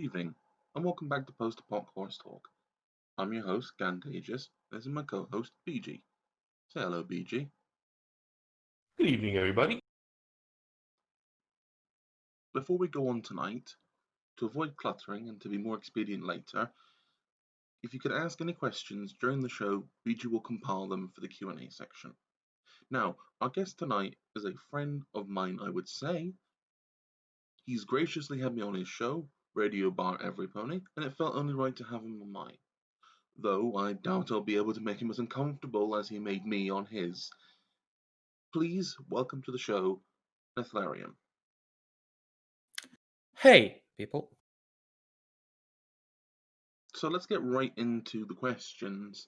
evening, and welcome back to Post Apoc Horse Talk. I'm your host, Gandages. This is my co-host, BG. Say hello, BG. Good evening, everybody. Before we go on tonight, to avoid cluttering and to be more expedient later, if you could ask any questions during the show, BG will compile them for the Q&A section. Now, our guest tonight is a friend of mine, I would say. He's graciously had me on his show, Radio Bar Everypony, and it felt only right to have him on mine. Though I doubt I'll be able to make him as uncomfortable as he made me on his. Please welcome to the show, Nethlarion. Hey, people. So let's get right into the questions.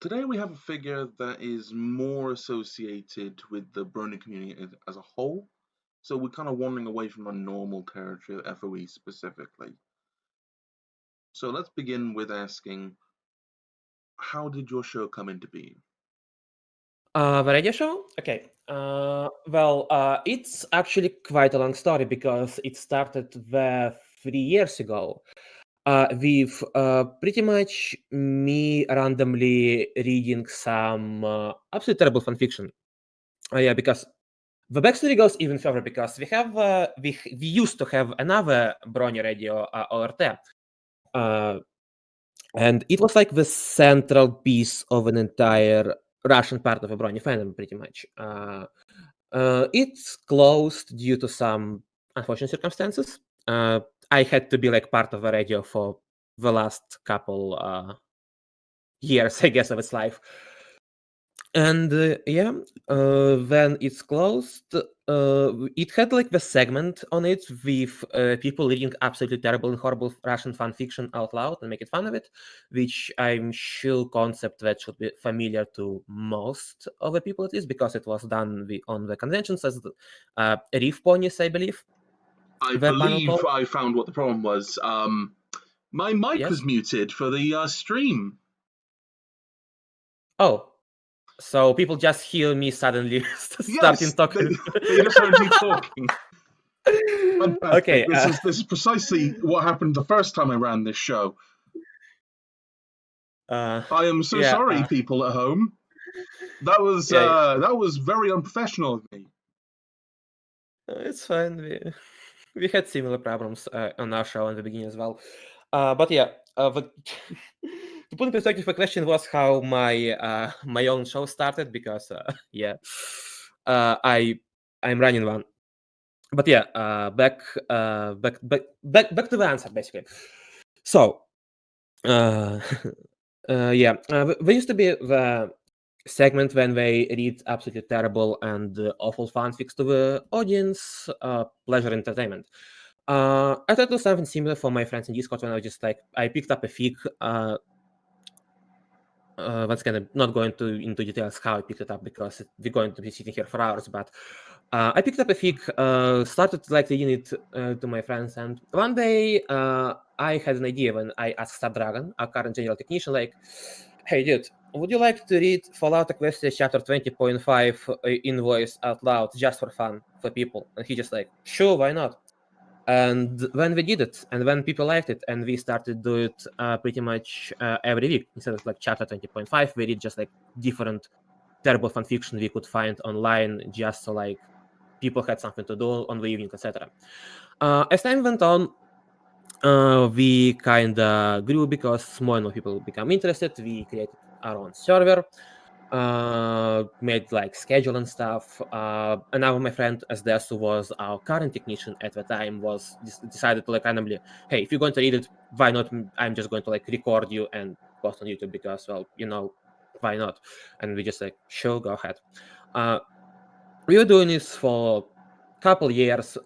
Today we have a figure that is more associated with the Brony community as a whole, so we're kind of wandering away from our normal territory of FOE specifically. So let's begin with asking, how did your show come into being? The radio show? Okay. It's actually quite a long story because it started 3 years ago with pretty much me randomly reading some absolutely terrible fanfiction. Because the backstory goes even further because we used to have another Brony radio ORT. And it was like the central piece of an entire Russian part of a Brony fandom, pretty much. It's closed due to some unfortunate circumstances. I had to be like part of the radio for the last couple years, I guess, of its life. And when it's closed, it had like the segment on it with people reading absolutely terrible and horrible Russian fan fiction out loud and making fun of it, which I'm sure concept that should be familiar to most of the people at least, because it was done on the conventions as Reef Ponies, I believe. I believe I found what the problem was. My mic was muted for the stream. Oh. So people just hear me suddenly starting talking. They just heard you talking. Okay. This is precisely what happened the first time I ran this show. I am so sorry, people at home. That was very unprofessional of me. It's fine. We had similar problems on our show in the beginning as well. To put in perspective, the question was how my own show started, because I'm running one. But back to the answer basically. So there used to be the segment when they read absolutely terrible and awful fanfics to the audience, pleasure entertainment. I tried to do something similar for my friends in Discord when I picked up a fic. Once again, I'm not going into details how I picked it up because we're going to be sitting here for hours. But I picked up a fic, started reading it to my friends, and one day I had an idea when I asked Subdragon, our current general technician, "Hey, dude, would you like to read Fallout Equestria Chapter 20.5 in voice out loud just for fun for people?" And he just "Sure, why not?" And when we did it, and when people liked it, and we started to do it pretty much every week, instead of Chapter 20.5, we read just different terrible fanfiction we could find online, just so people had something to do on the evening, etc. As time went on, we kind of grew because more and more people become interested. We created our own server, made schedule and stuff. And now my friend Asdesu was our current technician at the time, was decided to randomly, "Hey, if you're going to read it, why not? I'm just going to record you and post on YouTube because, why not?" And we just sure, go ahead. We were doing this for a couple years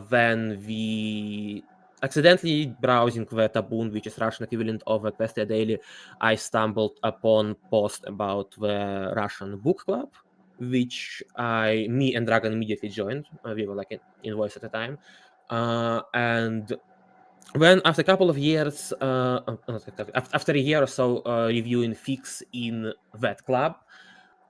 when we accidentally browsing the Taboon, which is Russian equivalent of Equestria Daily, I stumbled upon post about the Russian book club, which me and Dragon immediately joined. We were in voice at the time. And when after a couple of years, after a year or so reviewing fics in that club,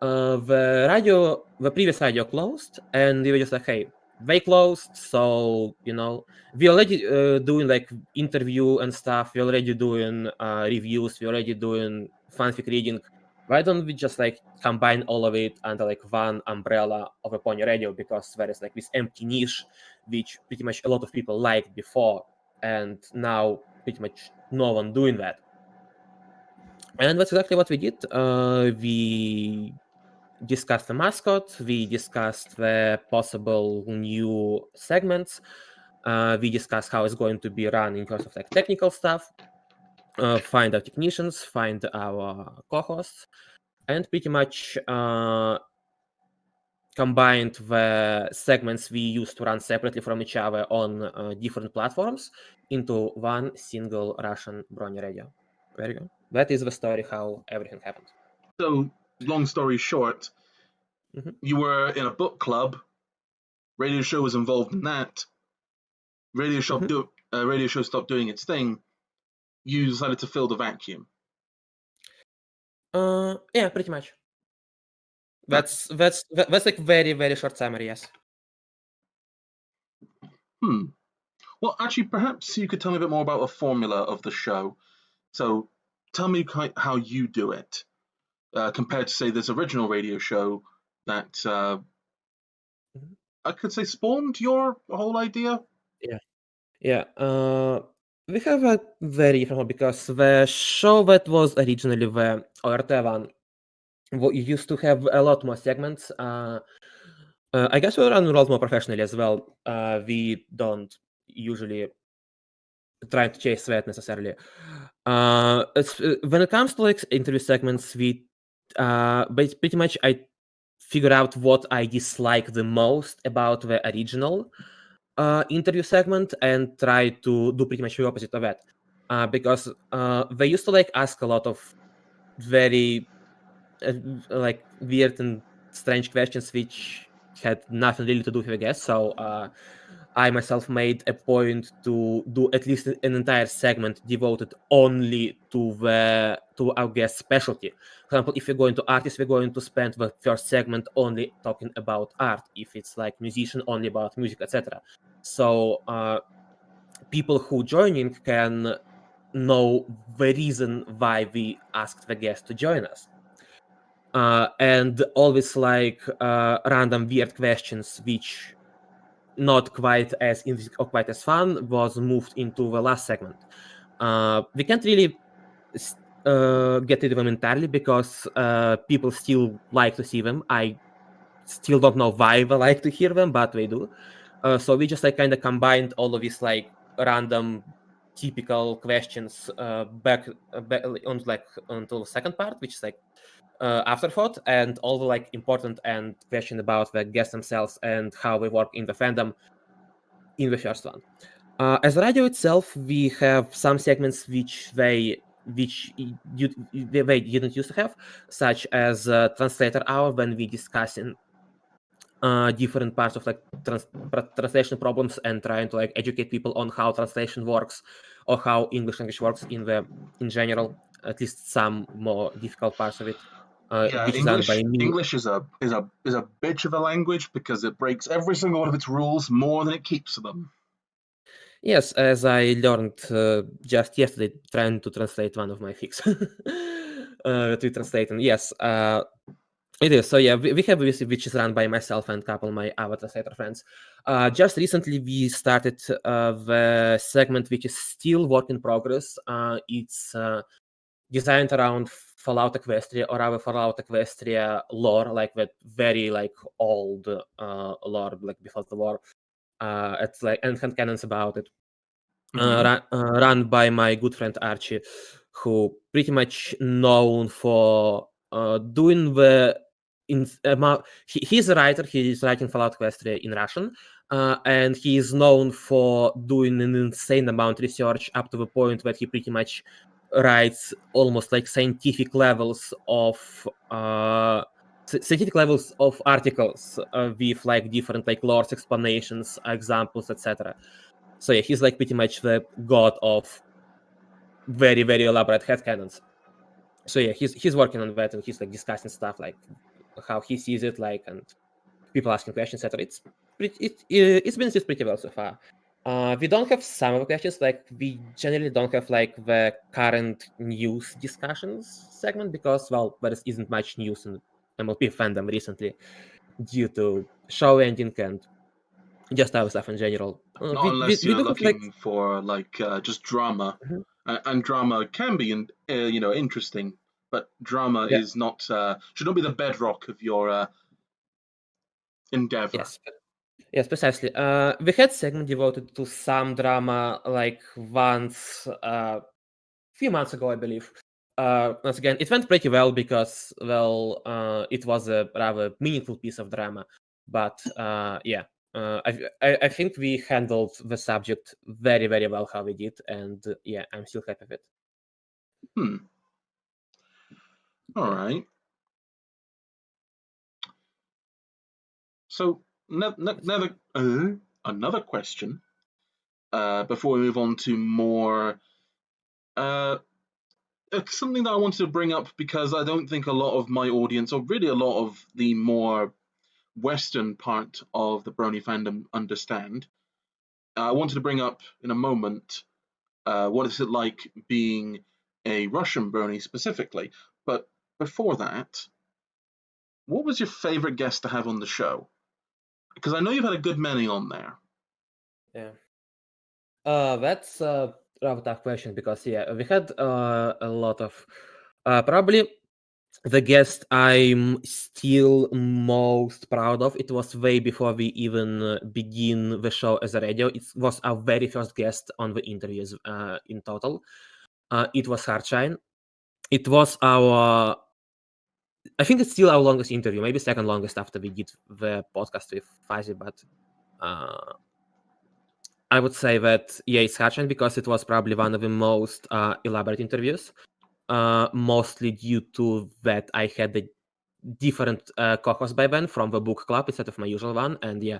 the previous radio closed, and we were just "Hey, way closed. So we already doing like interview and stuff. We already doing reviews. We already doing fanfic reading. Why don't we just like combine all of it under like one umbrella of a Pony Radio? Because there is like this empty niche, which pretty much a lot of people liked before, and now pretty much no one doing that. And that's exactly what we did. We discussed the mascot. We discussed the possible new segments. We discussed how it's going to be run in terms of like technical stuff. Find our technicians, find our co-hosts, and pretty much combined the segments we used to run separately from each other on different platforms into one single Russian Brony radio. There you go. That is the story how everything happened. So, long story short, you were in a book club. Radio show was involved in that. Radio show stopped doing its thing. You decided to fill the vacuum. Yeah, pretty much. That's like very, very short summary. Yes. Well, actually, perhaps you could tell me a bit more about the formula of the show. So, tell me how you do it compared to, say, this original radio show that I could say spawned your whole idea. Yeah. We have a very different one because the show that was originally the ORT one used to have a lot more segments. I guess we run a lot more professionally as well. We don't usually try to chase that necessarily. When it comes to like interview segments, but pretty much I figure out what I dislike the most about the original interview segment and try to do pretty much the opposite of that. Because they used to like ask a lot of very like weird and strange questions which had nothing really to do with the guest. So I myself made a point to do at least an entire segment devoted only to our guest specialty. For example, if we're going to artists, we're going to spend the first segment only talking about art. If it's like musician, only about music, etc. So people who join in can know the reason why we asked the guest to join us. And always like random weird questions which not quite as interesting or quite as fun was moved into the last segment. We can't really get rid of them entirely because people still like to see them. I still don't know why they like to hear them, but they do. So we just like kind of combined all of these like random typical questions back on like until the second part, which is like afterthought, and all the like important and question about the guests themselves and how they work in the fandom in the first one. As a radio itself, we have some segments which they didn't used to have, such as translator hour, when we discussing different parts of like translation problems and trying to like educate people on how translation works or how English language works in general, at least some more difficult parts of it. Which is done by me. English is a bitch of a language because it breaks every single one of its rules more than it keeps them. Yes, as I learned just yesterday, trying to translate one of my fics to translate, and yes, it is. So yeah, we have this which is run by myself and a couple of my other translator friends. Just recently, we started the segment which is still work in progress. It's designed around Fallout Equestria or our Fallout Equestria lore, like that very like old lore, like before the war. It's like and cannons about it. Run by my good friend Archie, who pretty much known for doing the he's a writer. He is writing Fallout Equestria in Russian, and he is known for doing an insane amount of research up to the point that he pretty much writes almost like scientific levels of articles with like different like lore explanations, examples, etc. So yeah, he's like pretty much the god of very, very elaborate headcanons. So yeah, he's working on that and he's like discussing stuff like how he sees it, like, and people asking questions, etc. it's been received pretty well so far. We don't have some of the questions, like we generally don't have like the current news discussions segment because, well, there isn't much news in MLP fandom recently due to show ending and just our stuff in general. Not We unless you're do have like looking for just drama, Mhm. and drama can be interesting, but drama Yeah. is not should not be the bedrock of your endeavor. Yes, precisely. We had segment devoted to some drama like once a few months ago, I believe. Once again, it went pretty well because, well, it was a rather meaningful piece of drama. But yeah, I think we handled the subject very, very well how we did, and yeah, I'm still happy with it. All right. So another question before we move on to more something that I wanted to bring up because I don't think a lot of my audience, or really a lot of the more Western part of the Brony fandom, understand. I wanted to bring up in a moment what is it like being a Russian Brony specifically. But before that, what was your favorite guest to have on the show? Because I know you've had a good many on there. Yeah. That's a rather tough question because yeah, we had a lot of probably the guest I'm still most proud of. It was way before we even begin the show as a radio. It was our very first guest on the interviews in total. It was Harshine. It was our, I think it's still our longest interview, maybe second longest after we did the podcast with Fazi, but I would say that yeah, it's Harshine because it was probably one of the most elaborate interviews. Mostly due to that I had a different co-host by then from the book club instead of my usual one, and yeah,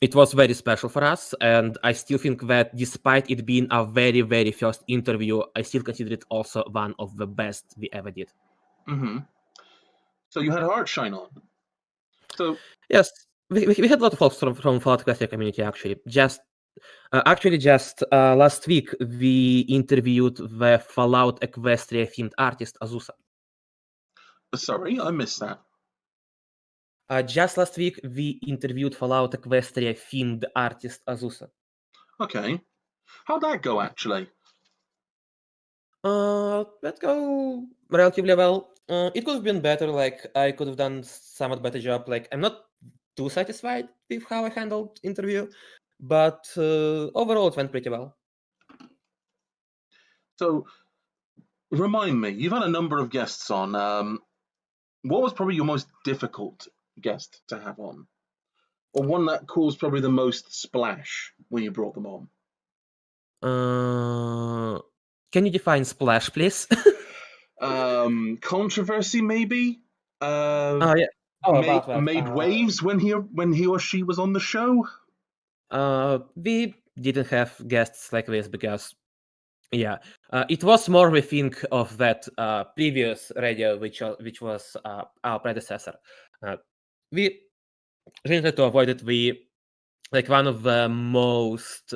it was very special for us. And I still think that despite it being our very, very first interview, I still consider it also one of the best we ever did. Mm-hmm. So you had Heartshine on. So Yes, we had a lot of folks from Fallout Classic community actually. Just last week we interviewed the Fallout Equestria themed artist Azusa. sorry, I missed that. Just last week we interviewed Fallout Equestria themed artist Azusa. Okay, how'd that go actually? That go relatively well. It could have been better. Like I could have done somewhat better job. Like I'm not too satisfied with how I handled interview, but overall it went pretty well. So remind me, you've had a number of guests on. What was probably your most difficult guest to have on, or one that caused probably the most splash when you brought them on? Can you define splash, please? Controversy, maybe. Oh yeah. Oh, about that. Made waves when he or she was on the show. We didn't have guests like this because, yeah, it was more we think of that previous radio, which was our predecessor. We really tried to avoid it. We like one of the most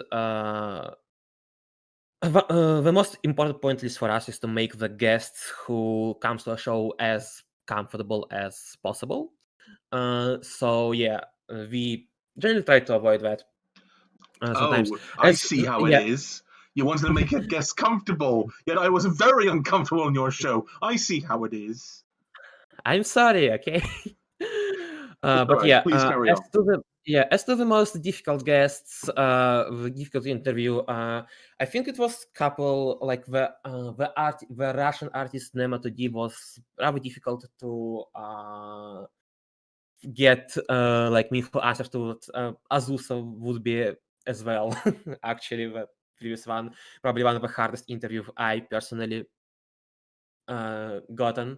the most important point list for us is to make the guests who comes to a show as comfortable as possible. So yeah, we generally try to avoid that. Sometimes. I see how it is. You wanted to make your guests comfortable, yet I was very uncomfortable on your show. I see how it is. I'm sorry, okay? But right, yeah, please carry on. As to the most difficult guests, the difficult interview, I think it was couple like the Russian artist Nematodi was rather difficult to get like meaningful answers to. Azusa would be as well. Actually, the previous one, probably one of the hardest interviews I personally gotten.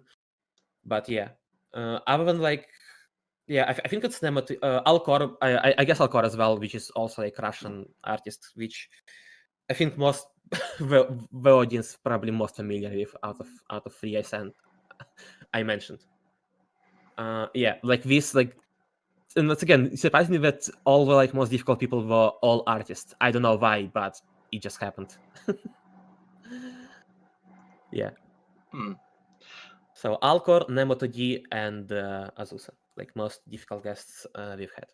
But yeah, other than like, yeah, I think it's Nemat Alcor. I guess Alcor as well, which is also like Russian artist, which I think most the audience probably most familiar with out of three I mentioned. Yeah, like this like and once again, it surprised me that all the most difficult people were all artists. I don't know why, but it just happened. Yeah. So Alcor, Nemo2D, and Azusa, most difficult guests we've had.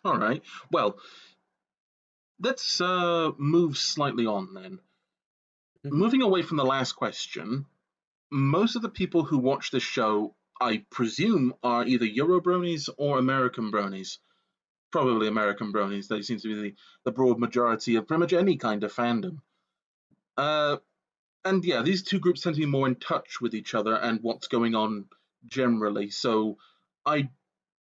All right. Well, let's move slightly on then. Moving away from the last question, most of the people who watch this show, I presume, are either Euro Bronies or American Bronies. Probably American Bronies. They seem to be the broad majority of pretty much any kind of fandom. And yeah, these two groups tend to be more in touch with each other and what's going on generally. So I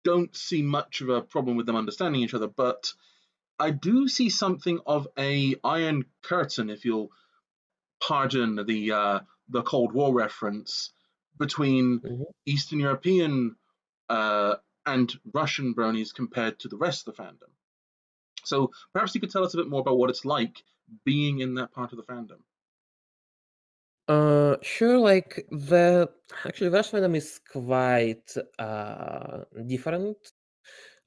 don't see much of a problem with them understanding each other, but I do see something of a Iron Curtain, if you'll pardon the Cold War reference, between Eastern European and Russian Bronies compared to the rest of the fandom. So perhaps you could tell us a bit more about what it's like being in that part of the fandom. Sure. The Russian fandom is quite different.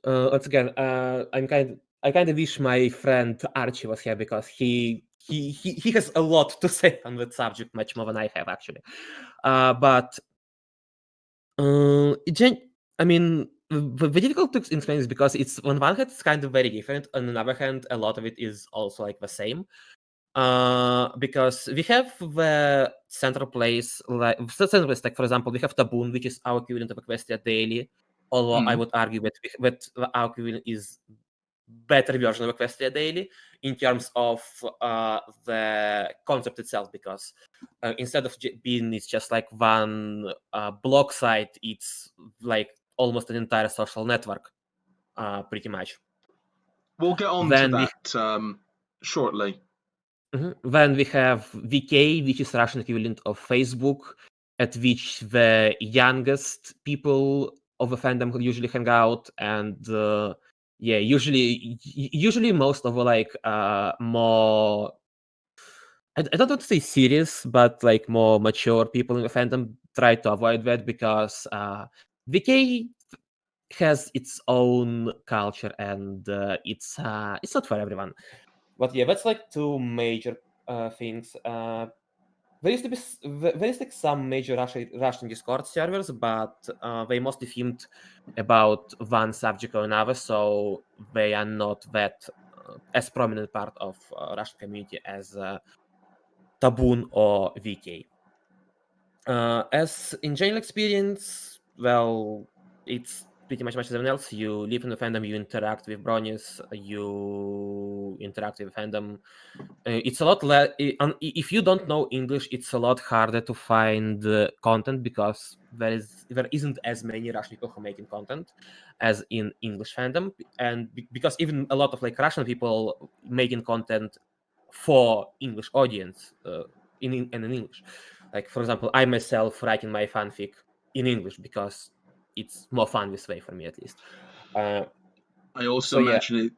Once again, I kind of wish my friend Archie was here because he has a lot to say on that subject, much more than I have actually. But I mean, the difficult to explain is because it's on one hand it's kind of very different, on the other hand, a lot of it is also the same. Because we have the central place, like for example, we have Tabun, which is our equivalent of Equestria Daily. Although I would argue that our equivalent is better version of Equestria Daily in terms of the concept itself, because instead of being it's just one blog site, it's almost an entire social network, pretty much. We'll get on to that shortly. Then we have VK, which is Russian equivalent of Facebook, at which the youngest people of the fandom usually hang out, and usually most of the more, I don't want to say serious, but more mature people in the fandom try to avoid that, because VK has its own culture, and it's not for everyone. But yeah, that's two major things. There used to be some major Russian Discord servers, but they mostly themed about one subject or another, so they are not that as prominent part of Russian community as Tabun or VK. As in general experience, well, it's pretty much as everyone else. You live in the fandom, you interact with Bronies, you interact with fandom. It's a lot less. If you don't know English, it's a lot harder to find content, because there isn't as many Russian people who are making content as in English fandom, and because even a lot of Russian people making content for English audience in English. For example, I myself writing my fanfic in English because it's more fun this way for me, at least. I also imagine it,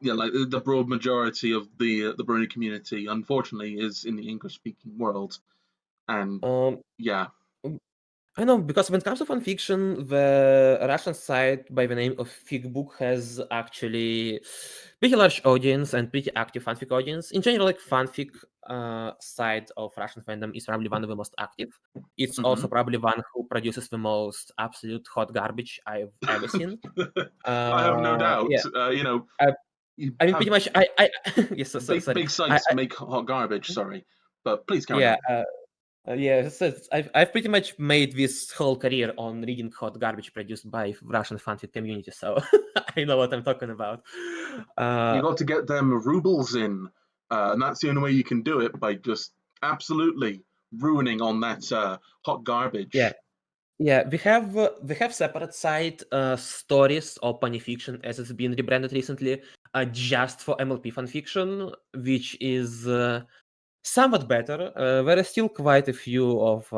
the broad majority of the Brony community, unfortunately, is in the English-speaking world, and I know, because when it comes to fanfiction, the Russian site by the name of Figbook has actually pretty large audience and pretty active fanfic audience. In general, fanfic side of Russian fandom is probably one of the most active. It's also probably one who produces the most absolute hot garbage I've ever seen. I have no doubt. I mean, pretty much, yes, big sites make hot garbage. Sorry, but please carry on. I've pretty much made this whole career on reading hot garbage produced by Russian fanfic community, so I know what I'm talking about. You got to get them rubles in, and that's the only way you can do it, by just absolutely ruining on that hot garbage. Yeah, we have separate site, Stories or Panifiction, as it's been rebranded recently, just for MLP fanfiction, which is somewhat better. There are still quite a few of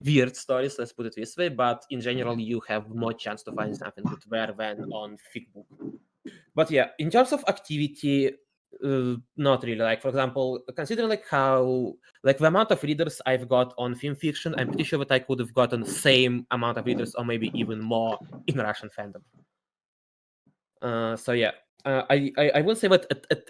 weird stories, let's put it this way, but in general, you have more chance to find something good there than on Figbook. But yeah, in terms of activity, not really. Like, for example, considering like how like the amount of readers I've got on film fiction, I'm pretty sure that I could have gotten the same amount of readers or maybe even more in Russian fandom. So yeah, I would say that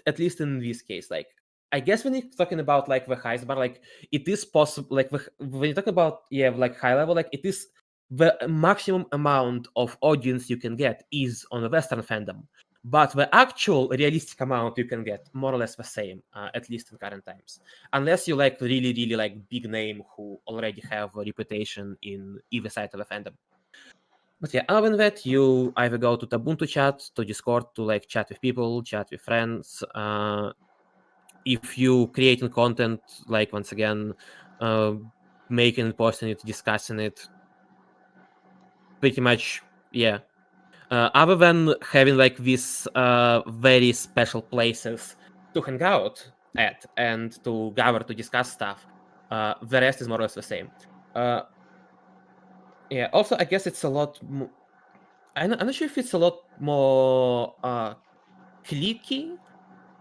at least in this case, like I guess when you're talking about like the highest bar, like it is possible, like when you talk about like high level, like it is the maximum amount of audience you can get is on the Western fandom, but the actual realistic amount you can get more or less the same, at least in current times, unless you like really like big name who already have a reputation in either side of the fandom. But yeah, other than that, you either go to Ubuntu chat, to Discord, to like chat with people, chat with friends. If you creating content, like once again, making it, posting it, discussing it, pretty much, yeah. Other than having like these very special places to hang out at and to gather to discuss stuff, the rest is more or less the same. Yeah. Also, I guess it's a lot. I'm not sure if it's a lot more cliquey,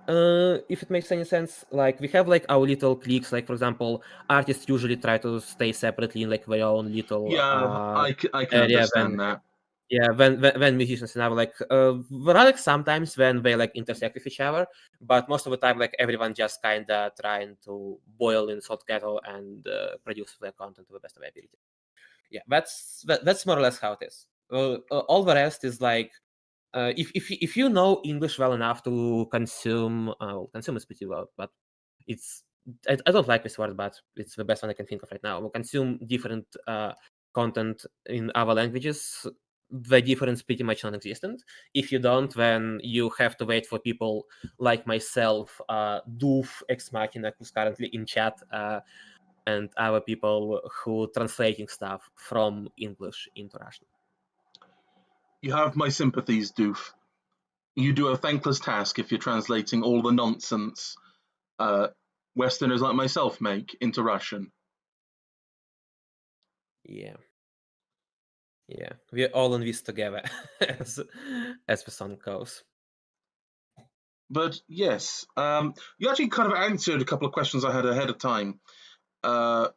if it makes any sense. Like we have like our little cliques. Like for example, artists usually try to stay separately in like their own little I can area. understand that. Yeah, when musicians and like there are like sometimes when they like intersect with each other, but most of the time like everyone just kind of trying to boil in salt kettle and produce their content to the best of their ability. Yeah, that's more or less how it is. All the rest is like if you know English well enough to consume is pretty well, but it's I don't like this word, but it's the best one I can think of right now. We'll consume different content in other languages. The difference pretty much non-existent. If you don't, then you have to wait for people like myself, Doof Ex Machina, who's currently in chat, and other people who translating stuff from English into Russian. You have my sympathies, Doof. You do a thankless task if you're translating all the nonsense Westerners like myself make into Russian. Yeah, we're all in this together, as the song goes. But yes, you actually kind of answered a couple of questions I had ahead of time. Well,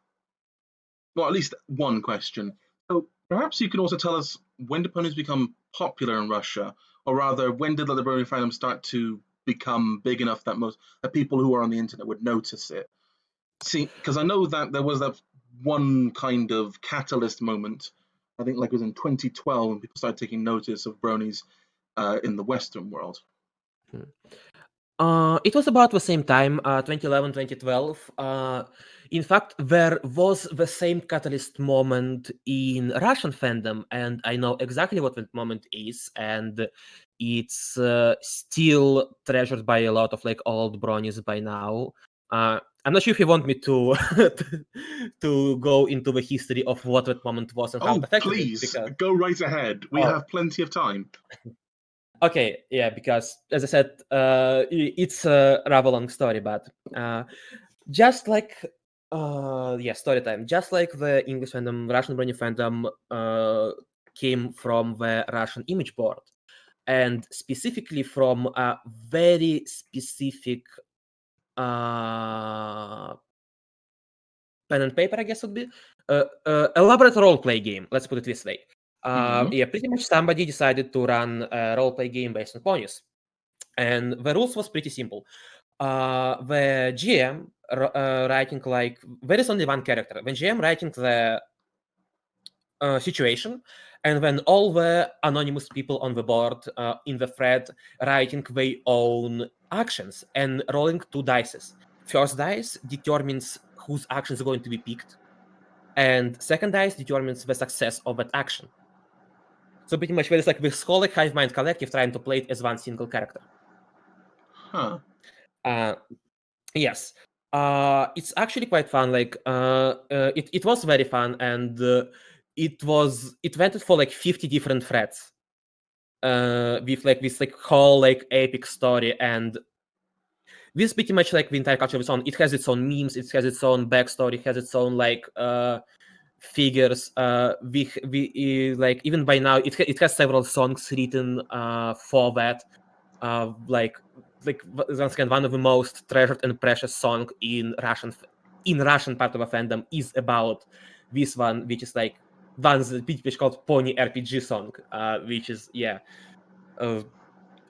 at least one question. So perhaps you can also tell us, when did ponies become popular in Russia, or rather, when did the Brony fandom start to become big enough that that people who are on the internet would notice it? See, because I know that there was that one kind of catalyst moment. I think like it was in 2012 when people started taking notice of bronies in the Western world. It was about the same time, 2011, 2012. In fact, there was the same catalyst moment in Russian fandom, and I know exactly what that moment is, and it's still treasured by a lot of like old bronies by now. I'm not sure if you want me to to go into the history of what that moment was and how it affected please, it. Because go right ahead. We have plenty of time. okay, yeah, because as I said, it's a rather long story, but just like story time. Just like the English fandom, Russian brony fandom came from the Russian image board, and specifically from a very specific pen and paper, I guess would be elaborate role play game. Let's put it this way. Yeah, pretty much somebody decided to run a role play game based on ponies, and the rules was pretty simple. The GM writing like there is only one character. The GM writing the situation, and then all the anonymous people on the board in the thread writing their own actions and rolling 2 dice. First dice determines whose action is going to be picked, and second dice determines the success of that action. So pretty much there is like this whole like hive mind collective trying to play it as one single character. Huh. Yes. It's actually quite fun. Like it was very fun, and it went for like 50 different threads with like this like whole like epic story, and this pretty much like the entire culture of its own. It has its own memes, it has its own backstory, it has its own like figures. We like even by now it has several songs written for that. Like like once again one of the most treasured and precious song in Russian part of the fandom is about this one, which is like which is called Pony RPG song, which is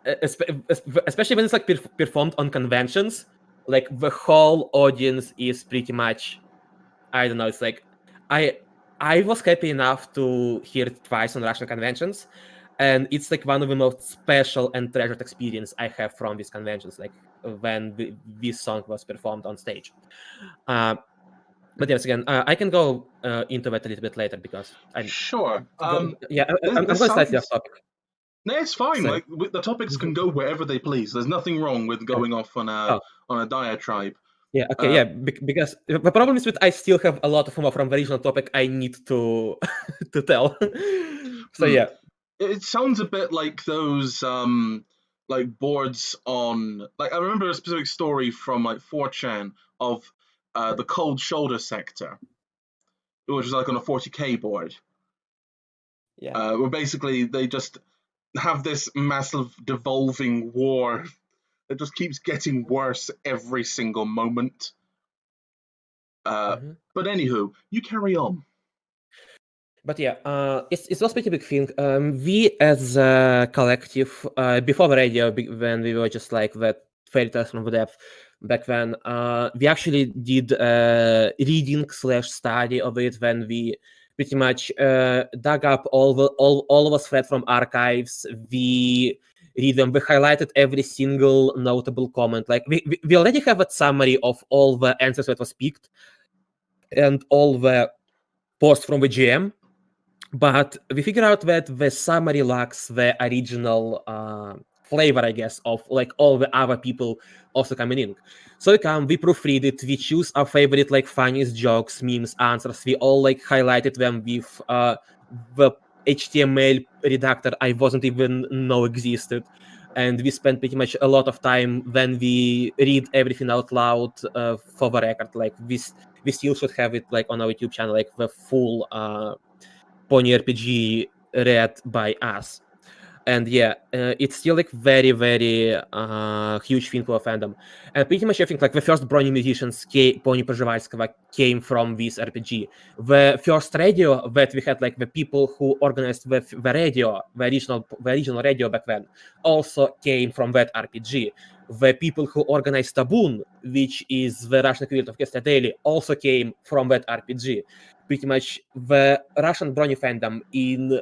especially when it's like performed on conventions, like the whole audience is pretty much, I don't know, it's like I was happy enough to hear it twice on Russian conventions, and it's like one of the most special and treasured experience I have from these conventions, like when this song was performed on stage. But yes, again, I can go into that a little bit later because I'm Sure. I'm this going slightly off sounds... topic. No, it's fine. So- Like the topics can go wherever they please. There's nothing wrong with going off on a diatribe. Yeah, okay, because the problem is that I still have a lot of more from the original topic I need to to tell. So yeah. It sounds a bit like those like boards on, like, I remember a specific story from like 4chan of the cold shoulder sector, which is like on a 40k board. Yeah. Where basically they just have this massive devolving war that just keeps getting worse every single moment. But anywho, you carry on. But yeah, it was pretty big thing. We as a collective, before the radio, when we were just like that fairy tales from the depth back then, we actually did a reading / study of it when we pretty much dug up all of us thread from archives. We read them. We highlighted every single notable comment. Like we already have a summary of all the answers that was picked and all the posts from the GM. But we figure out that the summary lacks the original flavor, I guess, of like all the other people also coming in. So we proofread it, we choose our favorite like funniest jokes, memes, answers. We all like highlighted them with the HTML redactor I wasn't even know existed. And we spent pretty much a lot of time when we read everything out loud for the record. Like we still should have it like on our YouTube channel, like the full Pony RPG read by us. And it's still like very, very huge thing for fandom. And pretty much I think like the first Brony musicians, Pony Przevalskova, came from this RPG. The first radio that we had, like the people who organized the radio, the original radio back then, also came from that RPG. The people who organized Taboon, which is the Russian equivalent of Kestra Daily, also came from that RPG. Pretty much the Russian Brony fandom in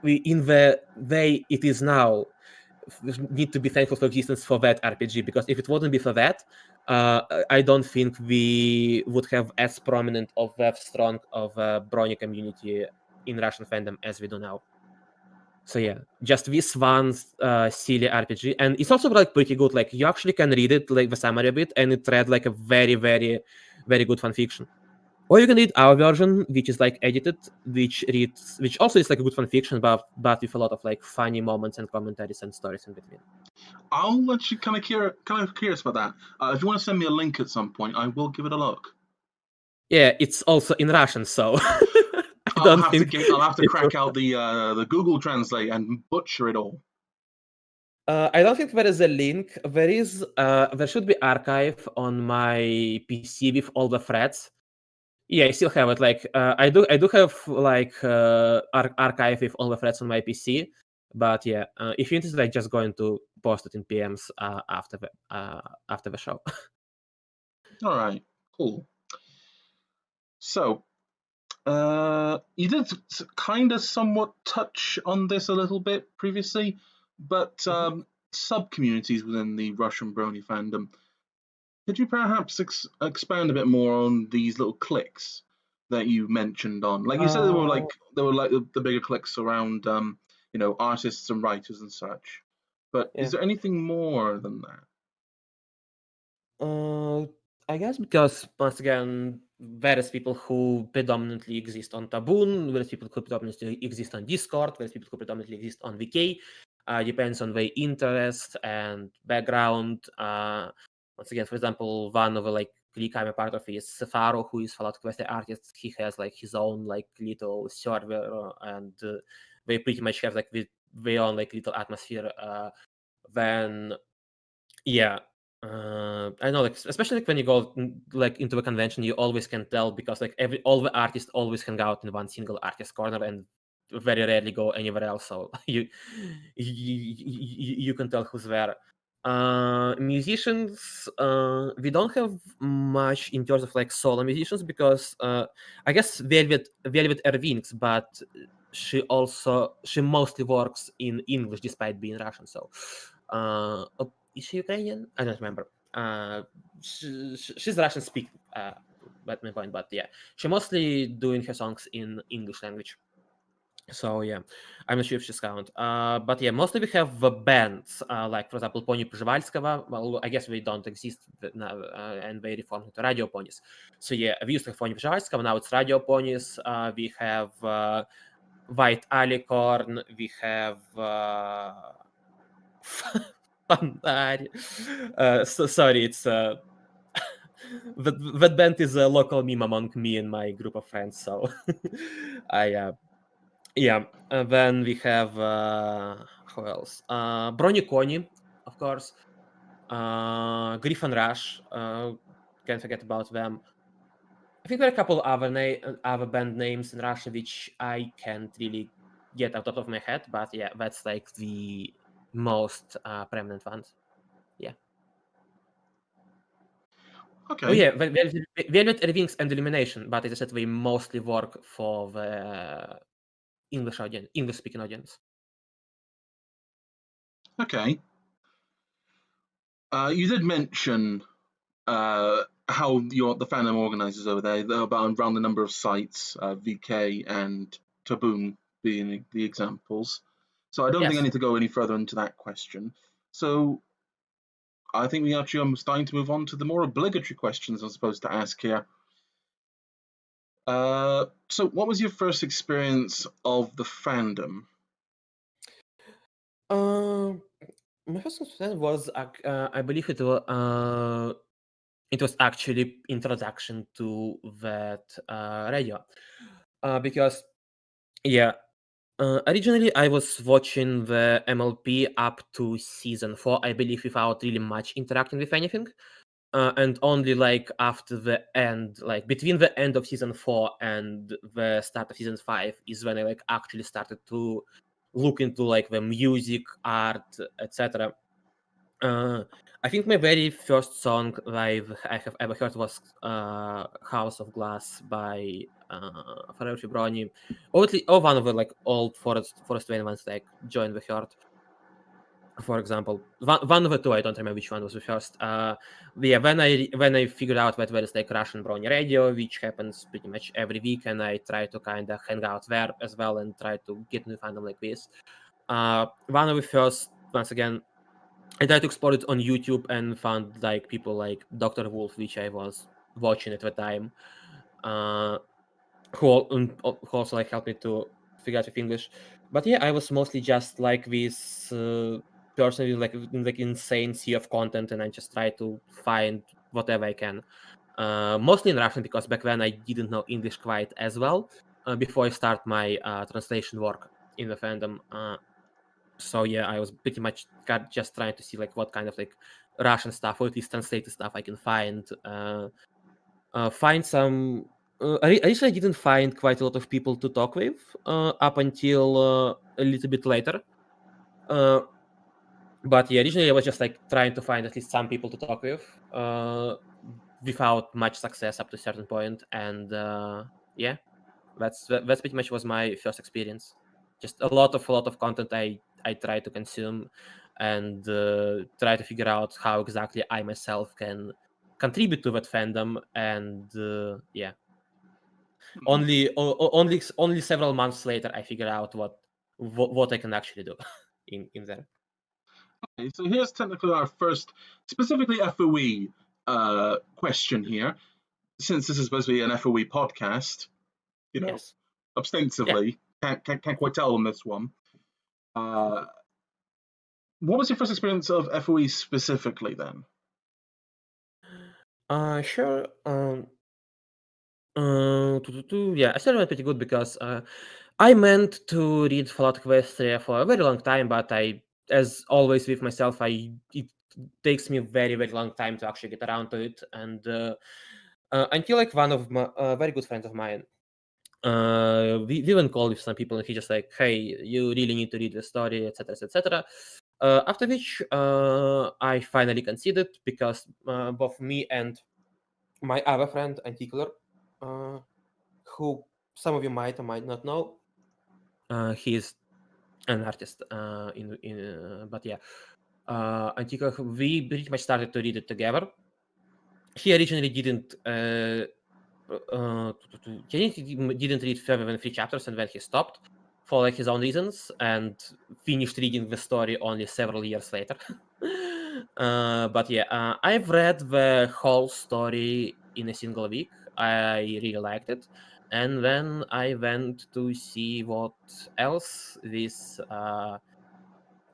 the way it is now need to be thankful for existence for that RPG, because if it wouldn't be for that, I don't think we would have as prominent of a strong of a Brony community in Russian fandom as we do now. So yeah, just this one silly RPG, and it's also like pretty good. Like you actually can read it, like the summary of it, and it read like a very, very, very good fanfiction. Or you can read our version, which is like edited, which also is like a good fanfiction, but with a lot of like funny moments and commentaries and stories in between. I'll actually kind of curious about that. If you want to send me a link at some point, I will give it a look. Yeah, it's also in Russian, so I'll have to crack out the Google Translate and butcher it all. I don't think there is a link. There should be archive on my PC with all the threads. Yeah, I still have it. Like I do have like archive with all the threads on my PC. But yeah, if you're interested, I'm just going to post it in PMs after the show. All right, cool. So, you did kind of somewhat touch on this a little bit previously, but sub-communities within the Russian Brony fandom. Could you perhaps expand a bit more on these little cliques that you mentioned on? Like you said, there were like the bigger cliques around, artists and writers and such. But is there anything more than that? I guess because once again, various people who predominantly exist on Taboon, various people who predominantly exist on Discord, various people who predominantly exist on VK. Depends on their interest and background. Once again, for example, one of the like clique I'm a part of is Sefaro, who is Fallout Quest artist. He has like his own like little server, and they pretty much have like their own like little atmosphere. When Yeah. I know, like especially like when you go like into a convention, you always can tell because like all the artists always hang out in one single artist corner and very rarely go anywhere else. So you can tell who's there. Musicians, we don't have much in terms of like solo musicians because I guess Velvet Ervinks, but she mostly works in English despite being Russian. So is she Ukrainian? I don't remember. She's Russian speaking. At my point, but yeah, she mostly doing her songs in English language. So yeah, I'm not sure if she's count. But yeah, mostly we have bands, like for example, Pony Przewalskiego. Well, I guess we don't exist now, and they reformed into Radio Ponies. So yeah, we used to have Pony Przewalskiego, now it's Radio Ponies. We have White Alicorn. We have Pandari. Sorry, it's that band is a local meme among me and my group of friends. So I yeah. Then we have who else? Bronies, of course. Griffin Rush. Can't forget about them. I think there are a couple other band names in Russia which I can't really get out of my head, but yeah, that's like the most prominent ones. Yeah. Okay. Oh yeah, Velvet Ervinks and Illumination, but as I said, they mostly work for the English audience, English-speaking audience. Okay. You did mention how the fandom organizes over there, about around the number of sites, VK and Taboom being the examples. So I don't think I Yes. need to go any further into that question. So I think we actually are starting to move on to the more obligatory questions I'm supposed to ask here. So what was your first experience of the fandom? My first experience was, I believe it was actually introduction to that radio, because yeah, originally I was watching the MLP up to season 4, I believe, without really much interacting with anything. And only like after the end, like between the end of season 4 and the start of season 5 is when I like actually started to look into like the music, art, etc. I think my very first song I have ever heard was House of Glass by Ferruccio Broni, or one of the like old Forest Wayne ones like Join the Herd, for example. One of the two, I don't remember which one was the first. Yeah, when I figured out that there is like Russian Brony radio, which happens pretty much every week, and I try to kind of hang out there as well and try to get into fandom like this. One of the first, once again, I tried to explore it on YouTube and found like people like Dr. Wolf, which I was watching at the time, who also like helped me to figure out with English. But yeah, I was mostly just like this person with like insane sea of content, and I just try to find whatever I can. Mostly in Russian because back then I didn't know English quite as well. Before I start my translation work in the fandom. So yeah, I was pretty much just trying to see like what kind of like Russian stuff or at least translated stuff I can find. Find some. I actually didn't find quite a lot of people to talk with up until a little bit later. But yeah, originally I was just like trying to find at least some people to talk with without much success up to a certain point. And yeah, that's pretty much was my first experience. Just a lot of content I try to consume and try to figure out how exactly I myself can contribute to that fandom. And yeah, only several months later I figured out what I can actually do in there. Okay, so here's technically our first, specifically FOE question here. Since this is supposed to be an FOE podcast, Yes. ostensibly, can't quite tell on this one. What was your first experience of FOE specifically then? Sure. Yeah, I still went pretty good because I meant to read Fallout Equestria for a very long time, but as always with myself, it takes me very, very long time to actually get around to it. And until like one of my very good friends of mine, we even called with some people, and he just like, hey, you really need to read the story, etc., etc. After which I finally conceded, because both me and my other friend, Anticular, who some of you might or might not know, he's an artist but yeah, Anticular, we pretty much started to read it together. He originally didn't he didn't read further than 3 chapters, and then he stopped for like his own reasons, and finished reading the story only several years later. But yeah, I've read the whole story in a single week. I really liked it, and then I went to see what else this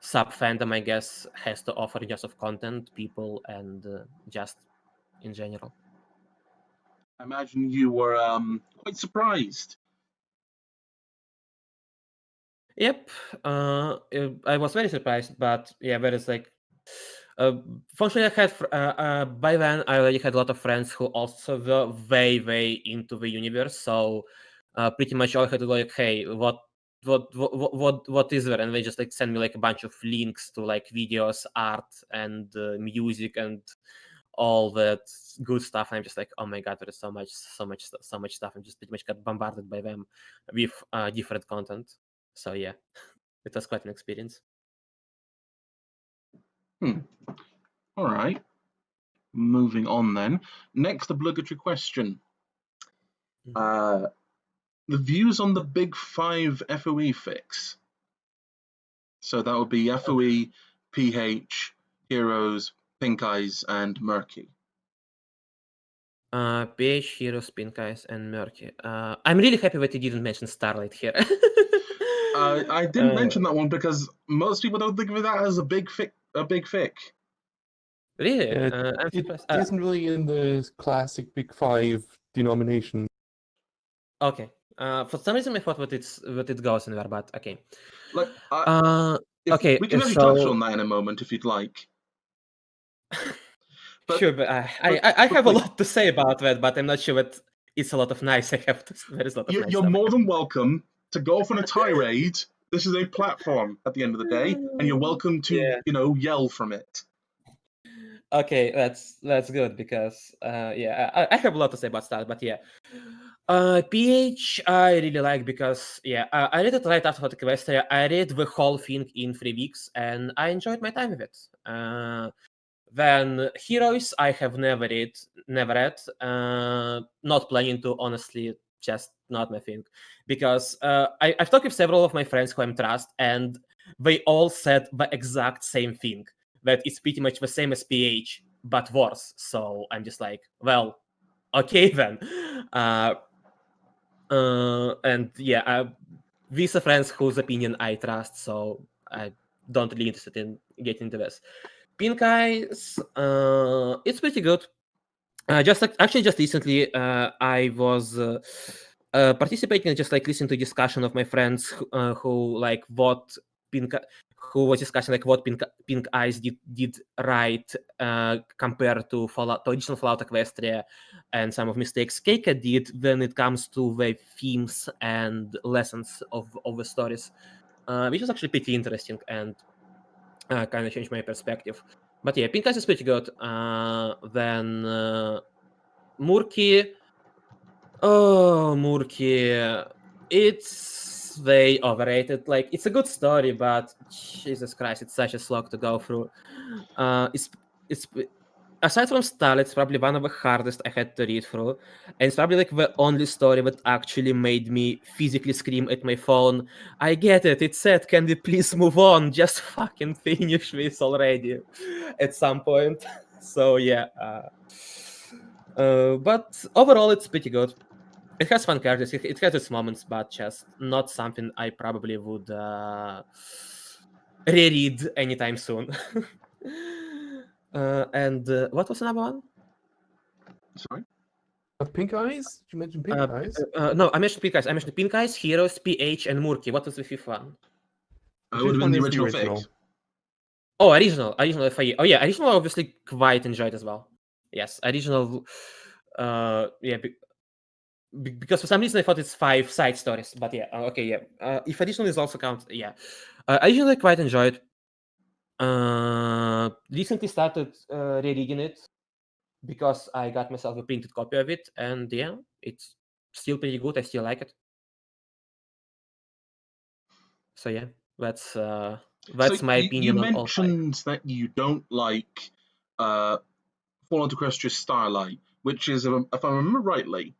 sub fandom, I guess, has to offer in terms of content, people, and just in general. I imagine you were quite surprised. Yep, I was very surprised, but yeah, there is like, fortunately, I had by then I already had a lot of friends who also were way into the universe. So pretty much all I had to go like, hey, what is there? And they just like send me like a bunch of links to like videos, art, and music, and all that good stuff. And I'm just like, oh my god, there is so much stuff. And just pretty much got bombarded by them with different content. So yeah, it was quite an experience. All right. Moving on then. Next obligatory question. The views on the big 5 FOE fix. So that would be FOE, PH, Heroes, Pink Eyes, and Murky. PH, Heroes, Pink Eyes, and Murky. I'm really happy that you didn't mention Starlight here. I didn't mention that one because most people don't think of that as a big fic. Really? It isn't really in the classic Big 5 denomination. Okay. For some reason, I thought that it goes in there, but okay. Like, okay. We can actually touch on that in a moment if you'd like. Sure, but I have a lot to say about that, but I'm not sure that it's a lot of nice. There is a lot of nice You're stuff. more than welcome to go off on a tirade. This is a platform at the end of the day, and you're welcome to, yell from it. Okay, that's good, because I have a lot to say about Starlight, but yeah. PH I really like because I read it right after the Equestria. I read the whole thing in 3 weeks, and I enjoyed my time with it. Then Heroes I have never read, not planning to, honestly, just not my thing, because I've talked with several of my friends who I trust, and they all said the exact same thing, that it's pretty much the same as PH but worse. So I'm just like, well, okay then. And yeah, these are friends whose opinion I trust, so I don't really interested in getting into this. Pink Eyes, it's pretty good. Just recently, I was participating, just like listening to discussion of my friends who like what who was discussing like what Pink Eyes did right compared to original Fallout Equestria, and some of mistakes Keika did when it comes to the themes and lessons of the stories, which is actually pretty interesting and kind of changed my perspective. But yeah, Pink Eyes is pretty good. Then Murky. Oh, Murky. It's way overrated. Like, it's a good story, but Jesus Christ, it's such a slog to go through. It's aside from Starlight, it's probably one of the hardest I had to read through. And it's probably like the only story that actually made me physically scream at my phone. I get it. It said, can we please move on? Just fucking finish this already at some point. So yeah. But overall, it's pretty good. It has fun characters. It has its moments, but just not something I probably would reread anytime soon. And what was another one? Sorry? Pink Eyes? Did you mention Pink Eyes? No, I mentioned Pink Eyes. I mentioned Pink Eyes, Heroes, PH, and Murky. What was the fifth one? It would have been the original fix. Oh, original FIE. Oh yeah, original obviously quite enjoyed as well. Yes, original. Yeah, because for some reason I thought it's 5 side stories, but yeah, okay, yeah. If original is also count, yeah. Original I quite enjoyed. Recently started rereading it because I got myself a printed copy of it, and yeah, it's still pretty good. I still like it. So yeah, that's my opinion you on all 5. mentioned that you don't like Fall into Crestris Starlight, which is, if I remember rightly,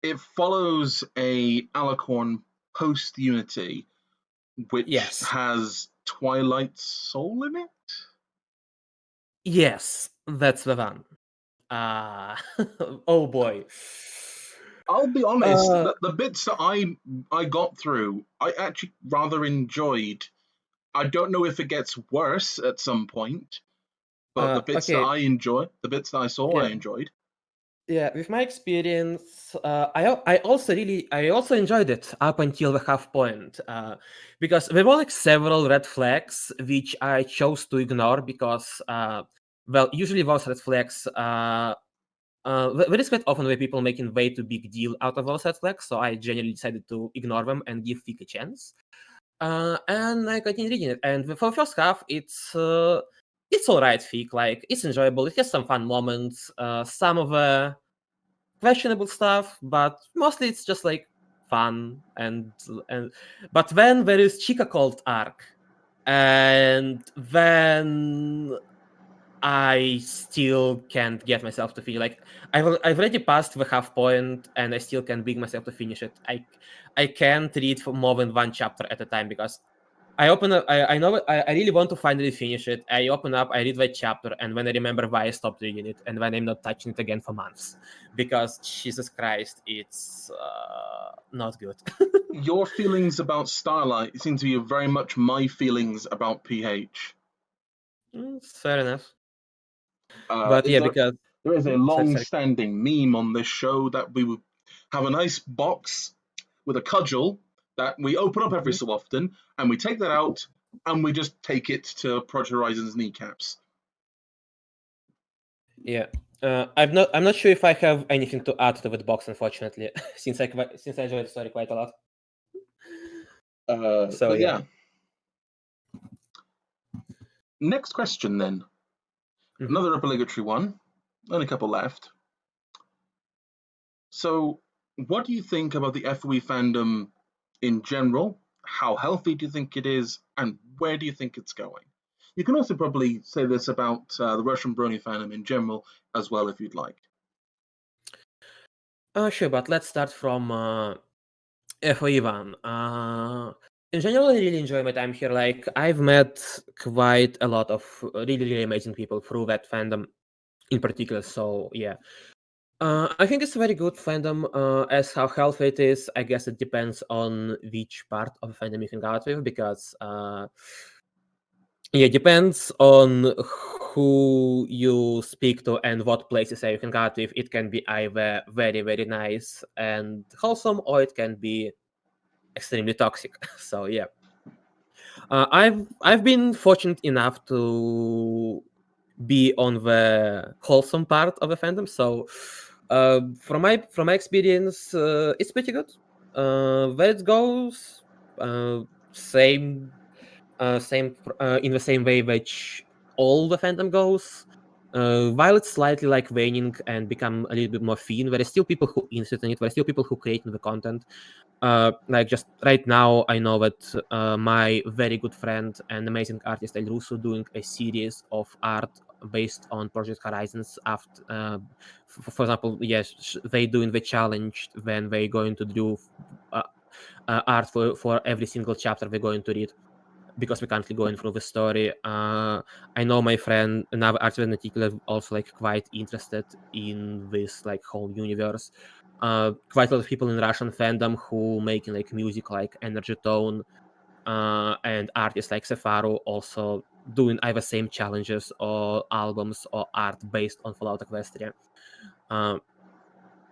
it follows a Alicorn post Unity, which Yes. has Twilight Soul in it. Yes, that's the one. Oh boy. I'll be honest, the bits that I got through, I actually rather enjoyed. I don't know if it gets worse at some point, but the bits that Okay. I enjoy, the bits that I saw, I Yeah. enjoyed. Yeah, with my experience, I also enjoyed it up until the half point, because there were like several red flags which I chose to ignore because, well, usually those red flags, there is quite often where people making way too big deal out of those red flags, so I genuinely decided to ignore them and give Thick a chance. And I continued reading it, and for the first half, it's alright, Thick. Like, it's enjoyable. It has some fun moments. Some of the questionable stuff, but mostly it's just like fun and but then there is Chica Cult arc, and then I still can't get myself to finish. Like I've already passed the half point, and I still can't bring myself to finish it. I can't read for more than one chapter at a time because I open up. I know I really want to finally finish it. I open up, I read that chapter, and when I remember why I stopped reading it, and when I'm not touching it again for months, because Jesus Christ, it's not good. Your feelings about Starlight seem to be very much my feelings about PH. Fair enough. But yeah, because there is a sorry. long-standing meme on this show that we would have a nice box with a cudgel that we open up every so often, and we take that out and we just take it to Project Horizon's kneecaps. Yeah, I'm not sure if I have anything to add to that box, unfortunately, since I enjoyed the story quite a lot. So yeah. Next question then. Another obligatory one. Only a couple left. So, what do you think about the FOE fandom in general? How healthy do you think it is, and where do you think it's going? You can also probably say this about the Russian Brony fandom in general as well, if you'd like. Sure, but let's start from FOE one. In general, I really enjoy my time here. Like, I've met quite a lot of really, really amazing people through that fandom in particular. So, yeah. I think it's a very good fandom. As how healthy it is, I guess it depends on which part of the fandom you hang out with, because yeah, depends on who you speak to and what places you hang out with. It can be either very, very nice and wholesome, or it can be extremely toxic. So yeah, I've been fortunate enough to be on the wholesome part of the fandom. So from my experience, it's pretty good. Where it goes, same in the same way which all the fandom goes. While it's slightly like waning and become a little bit more thin, there are still people who insist on it. There are still people who create the content. Like just right now, I know that my very good friend and amazing artist El Russo doing a series of art based on Project Horizons. After, for example, yes, they doing the challenge when they going to do art for every single chapter they're going to read, because we're currently going through the story. I know my friend, another artist in particular, also like quite interested in this like whole universe. Quite a lot of people in Russian fandom who making like music like Energy Tone, and artists like Sefaru also doing either same challenges or albums or art based on Fallout Equestria.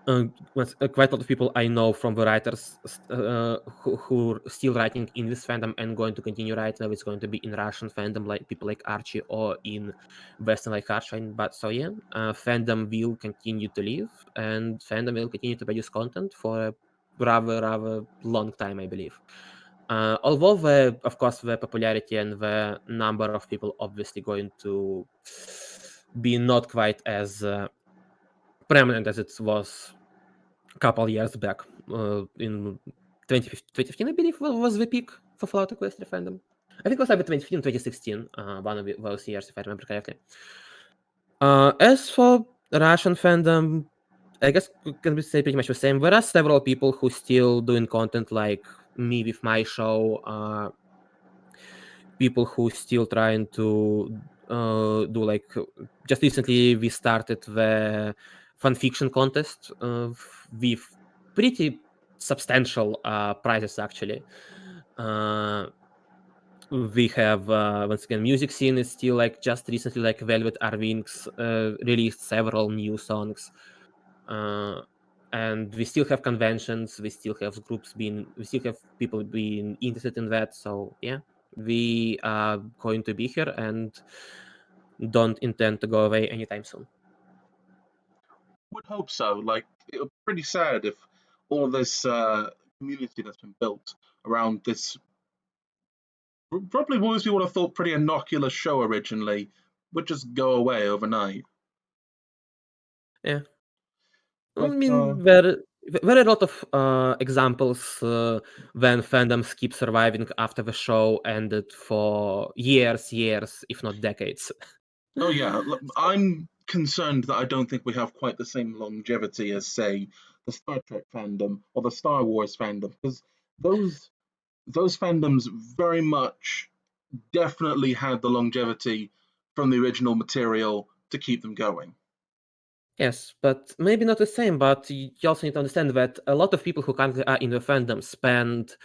quite a lot of people I know from the writers who are still writing in this fandom and going to continue writing, whether it's going to be in Russian fandom, like people like Archie, or in Western like Hardshine. But so yeah, fandom will continue to live, and fandom will continue to produce content for a rather long time, I believe. Although of course the popularity and the number of people obviously going to be not quite as prominent as it was a couple years back. In 2015, I believe, was the peak for Fallout Equestria fandom. I think it was either 2015 2016, one of those years, if I remember correctly. As for Russian fandom, I guess can we say pretty much the same. There are several people who still doing content like me with my show. People who still trying to do like just recently we started the fanfiction contest with pretty substantial prizes actually. We have once again music scene is still like just recently like Velvet Are Wings released several new songs. And we still have conventions, we still have people being interested in that. So yeah, we are going to be here and don't intend to go away anytime soon. Would hope so. Like, it would be pretty sad if all this community that's been built around this probably most people would have thought pretty innocuous show originally would just go away overnight. Yeah. I But mean, there are a lot of examples when fandoms keep surviving after the show ended for years, if not decades. oh yeah, I'm concerned that I don't think we have quite the same longevity as, say, the Star Trek fandom or the Star Wars fandom, because those fandoms very much definitely had the longevity from the original material to keep them going. Yes, but maybe not the same. But you also need to understand that a lot of people who currently are in the fandom spend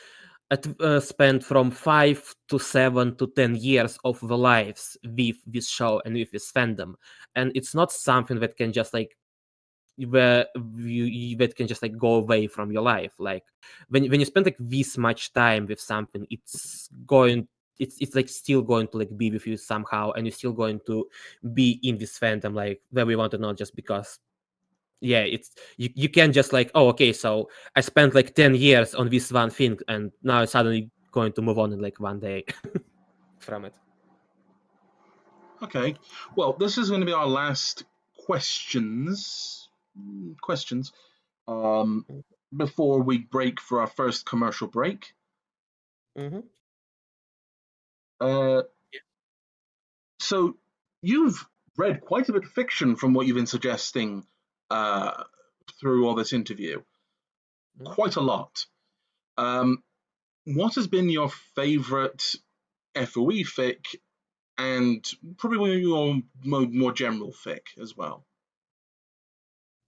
from 5 to 7 to 10 years of their lives with this show and with this fandom, and it's not something that can just like that can just like go away from your life. Like when you spend like this much time with something, it's like still going to like be with you somehow, and you're still going to be in this fandom like where we want to know, just because yeah, it's you can't just like, oh okay, so I spent like 10 years on this one thing and now it's suddenly going to move on in like one day from it. Okay, well, this is going to be our last questions before we break for our first commercial break. Mm-hmm. Uh, so you've read quite a bit of fiction from what you've been suggesting through all this interview. Mm-hmm. Quite a lot. What has been your favourite FOE fic, and probably your more general fic as well?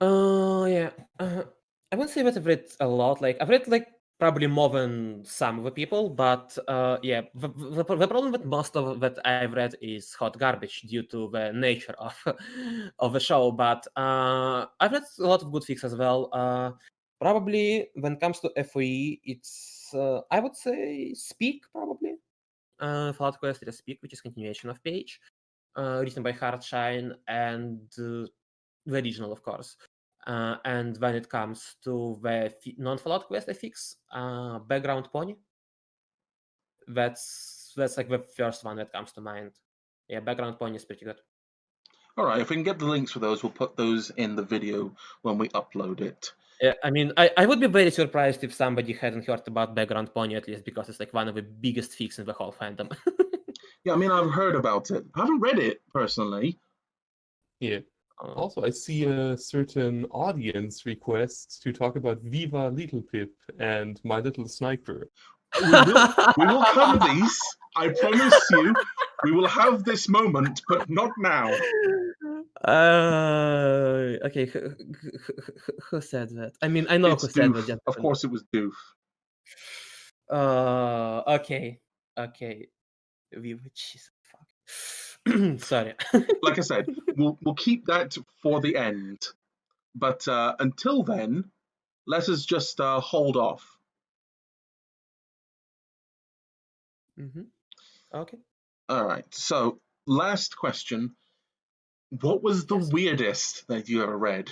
Yeah. I wouldn't say that I've read a lot. Like I've read like probably more than some of the people, but yeah, the problem with most of that I've read is hot garbage due to the nature of of the show. But I've read a lot of good fics as well. Probably when it comes to FOE, it's I would say Speak probably. Fallout Quest is Speak, which is continuation of Page, written by Hardshine and the regional, of course. And when it comes to the non-Fallout Quest FX, Background Pony, that's like the first one that comes to mind. Yeah, Background Pony is pretty good. All right, if we can get the links for those, we'll put those in the video when we upload it. Yeah, I mean, I would be very surprised if somebody hadn't heard about Background Pony, at least because it's like one of the biggest fics in the whole fandom. Yeah, I mean, I've heard about it. I haven't read it personally. Yeah. Also, I see a certain audience request to talk about Viva Little Pip and My Little Sniper. We will cover these. I promise you. We will have this moment, but not now. Okay, who said that? I mean, I know It's who said Doof. that. Of course, it was Doof. Okay. Jesus, fuck. Sorry. Like I said, we'll keep that for the end. But until then, let us just hold off. Okay. All right. So, last question. What was the weirdest that you ever read?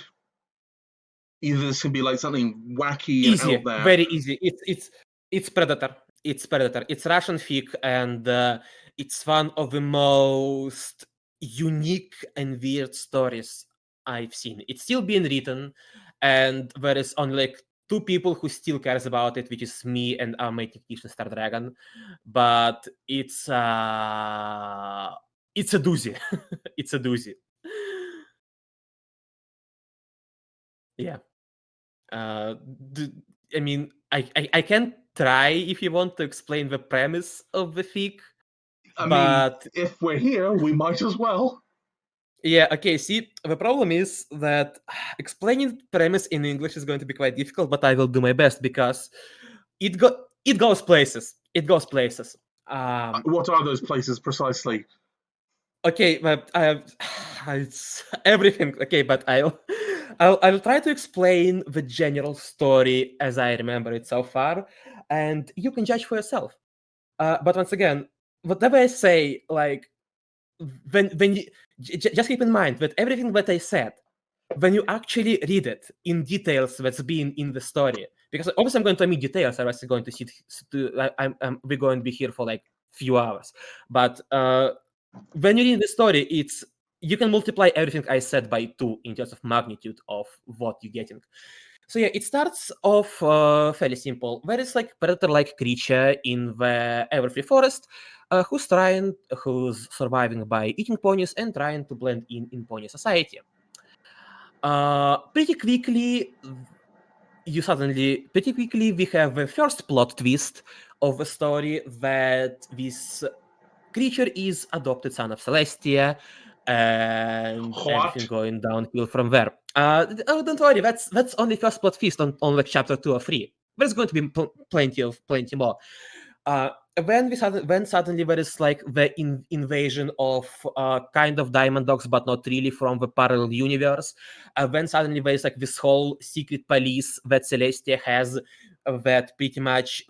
Either this can be like something wacky and Easy, out there. very easy. It's Predator. It's Predator. It's Russian fic, and it's one of the most unique and weird stories I've seen. It's still being written, and there is only like 2 people who still cares about it, which is me and our mate technician Star Dragon. But it's a doozy. It's a doozy. Yeah. I mean, I can try if you want to explain the premise of the fic. I But mean, if we're here, we might as well. yeah, okay. See, the problem is that explaining premise in English is going to be quite difficult, but I will do my best because it goes places. It goes places. What are those places precisely? Okay, but it's everything. Okay, but I'll try to explain the general story as I remember it so far, and you can judge for yourself. But once again, whatever I say, like when you just keep in mind that everything that I said, when you actually read it in details that's been in the story, because obviously I'm going to omit details, otherwise I'm going to sit. We're going to be here for like few hours, but when you read the story, you can multiply everything I said by 2 in terms of magnitude of what you're getting. So yeah, it starts off fairly simple. There is like predator-like creature in the Everfree forest who's surviving by eating ponies and trying to blend in pony society. Pretty quickly, we have the first plot twist of the story that this creature is adopted son of Celestia, and everything going downhill from there. Don't worry, that's only first plot twist on like chapter 2 or 3. There's going to be plenty more. When suddenly there is like the invasion of kind of diamond dogs, but not really, from the parallel universe. When suddenly there is like this whole secret police that Celestia has, that pretty much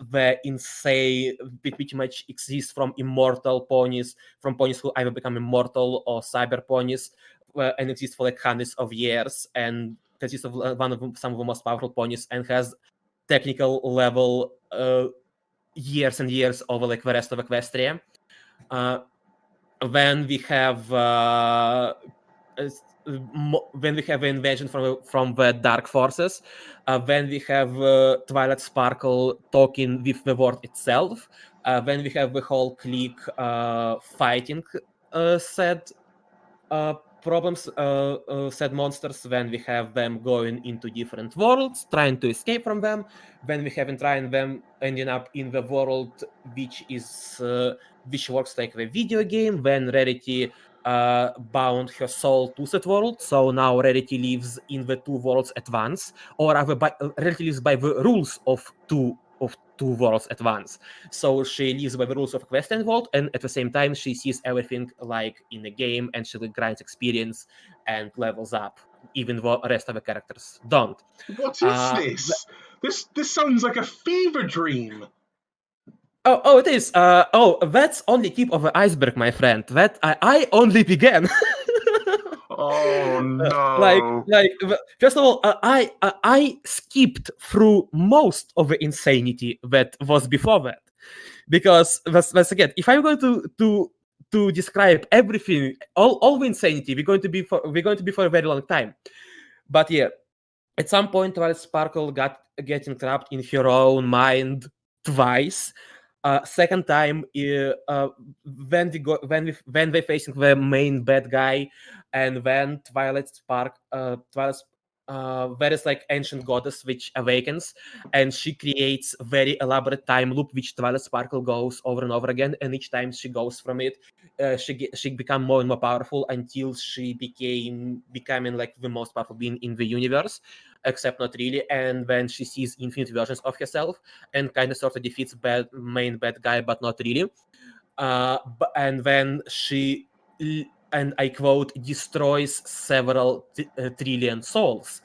exists from immortal ponies, from ponies who either become immortal or cyber ponies, and exist for like hundreds of years, and consists of some of the most powerful ponies, and has technical level years and years over like the rest of Equestria. When we have invasion from the dark forces, when we have Twilight Sparkle talking with the world itself, when we have the whole clique fighting said problems, said monsters, when we have them going into different worlds, trying to escape from them, when we have them ending up in the world which works like the video game, when Rarity bound her soul to that world, so now Rarity lives in the 2 worlds at once, or Rarity lives by the rules of two worlds at once. So she lives by the rules of Wasteland world, and at the same time she sees everything like in a game, and she grinds experience and levels up, even though the rest of the characters don't. What is this? This sounds like a fever dream. Oh, it is. That's only tip of the iceberg, my friend. That I only began. Oh no! First of all, I skipped through most of the insanity that was before that, because once again, if I'm going to describe everything, all the insanity, we're going to be for a very long time. But yeah, at some point, Twilight Sparkle getting trapped in her own mind twice. Second time, when we're facing the main bad guy, and when there is like ancient goddess which awakens, and she creates very elaborate time loop which Twilight Sparkle goes over and over again, and each time she goes from it, she become more and more powerful until she becoming like the most powerful being in the universe, except not really. And when she sees infinite versions of herself, and kind of sort of defeats main bad guy, but not really. And then she and I quote, destroys several trillion souls,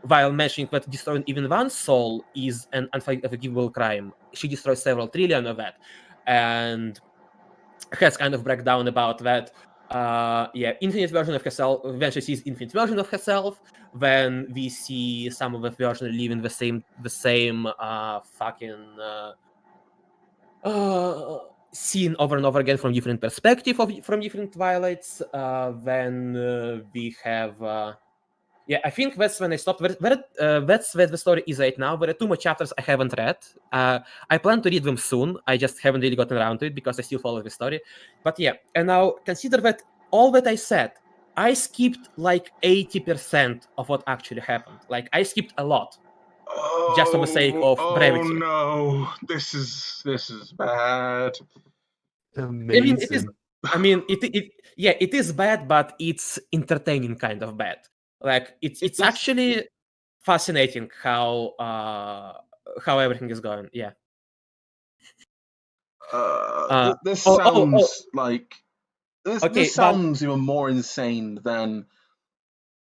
while mentioning that destroying even one soul is an unforgivable crime. She destroys several trillion of that, and has kind of breakdown about that. Infinite version of herself. When she sees infinite version of herself, when we see some of the version living the same fucking scene over and over again from different perspective from different Twilights. Then we have. I think that's when I stopped. That's where the story is right now. There are 2 more chapters I haven't read. I plan to read them soon. I just haven't really gotten around to it because I still follow the story. But yeah, and now consider that all that I said, I skipped like 80% of what actually happened. Like I skipped a lot. Just for the sake of brevity. Oh no, this is bad. Amazing. It is bad, but it's entertaining kind of bad. Like it's actually fascinating how everything is going. Yeah. This sounds like this sounds even more insane than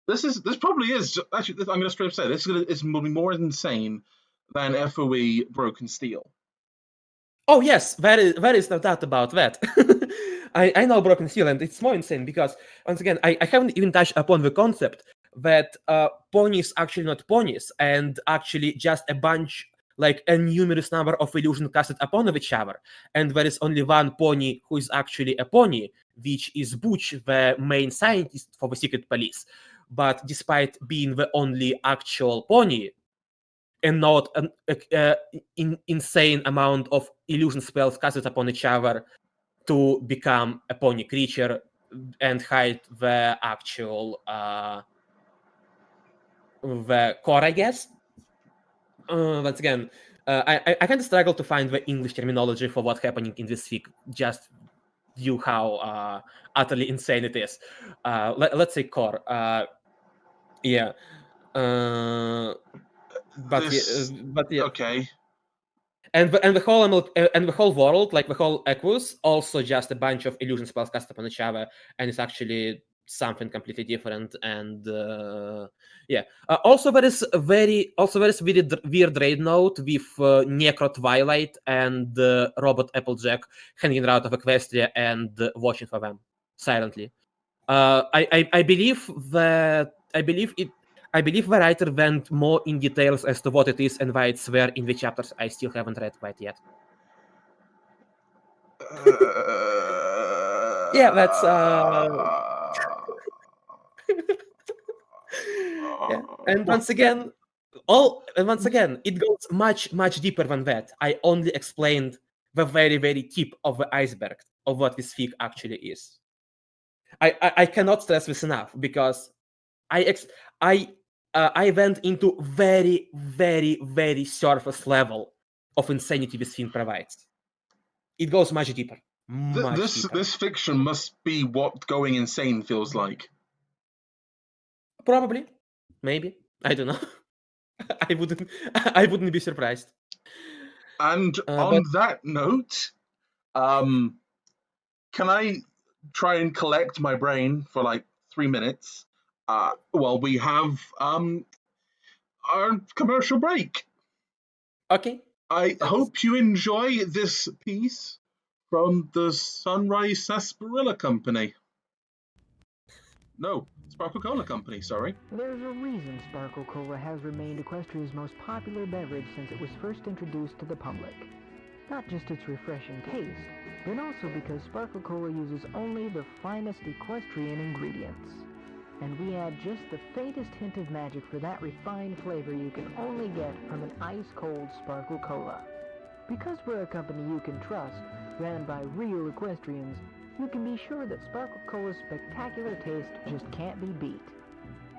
this probably is. Actually, I'm going to straight up say this is more insane than FOE Broken Steel. Oh yes, there is no doubt about that. I know Broken Steel, and it's more insane because once again, I haven't even touched upon the concept that ponies actually not ponies, and actually just a bunch, like a numerous number of illusions casted upon each other, and there is only one pony who is actually a pony, which is Butch, the main scientist for the secret police. But despite being the only actual pony, and not an insane amount of illusion spells casted upon each other to become a pony creature and hide the actual the core, I guess. Once again, I kind of struggle to find the English terminology for what's happening in this fic, just due how utterly insane it is. Let's say core. Yeah. But yeah. Okay. And the whole world, like the whole Equus, also just a bunch of illusion spells cast upon each other, and it's actually something completely different. And also there is very weird raid note with Necro Twilight and Robot Applejack hanging out of Equestria and watching for them silently. I believe the writer went more in details as to what it is and why it's there in the chapters I still haven't read quite yet. Yeah, that's yeah. And once again, it goes much deeper than that. I only explained the very, very tip of the iceberg of what this fic actually is. I cannot stress this enough because I went into very, very, very surface level of insanity this film provides. It goes much deeper. This fiction must be what going insane feels like. Probably, maybe, I don't know. I wouldn't be surprised. And on that note, can I try and collect my brain for like 3 minutes while we have our commercial break? Okay. I hope you enjoy this piece from the Sunrise Sarsaparilla Company. No, Sparkle Cola Company, sorry. There's a reason Sparkle Cola has remained Equestria's most popular beverage since it was first introduced to the public. Not just its refreshing taste, but also because Sparkle Cola uses only the finest equestrian ingredients. And we add just the faintest hint of magic for that refined flavor you can only get from an ice-cold Sparkle Cola. Because we're a company you can trust, ran by real equestrians, you can be sure that Sparkle Cola's spectacular taste just can't be beat.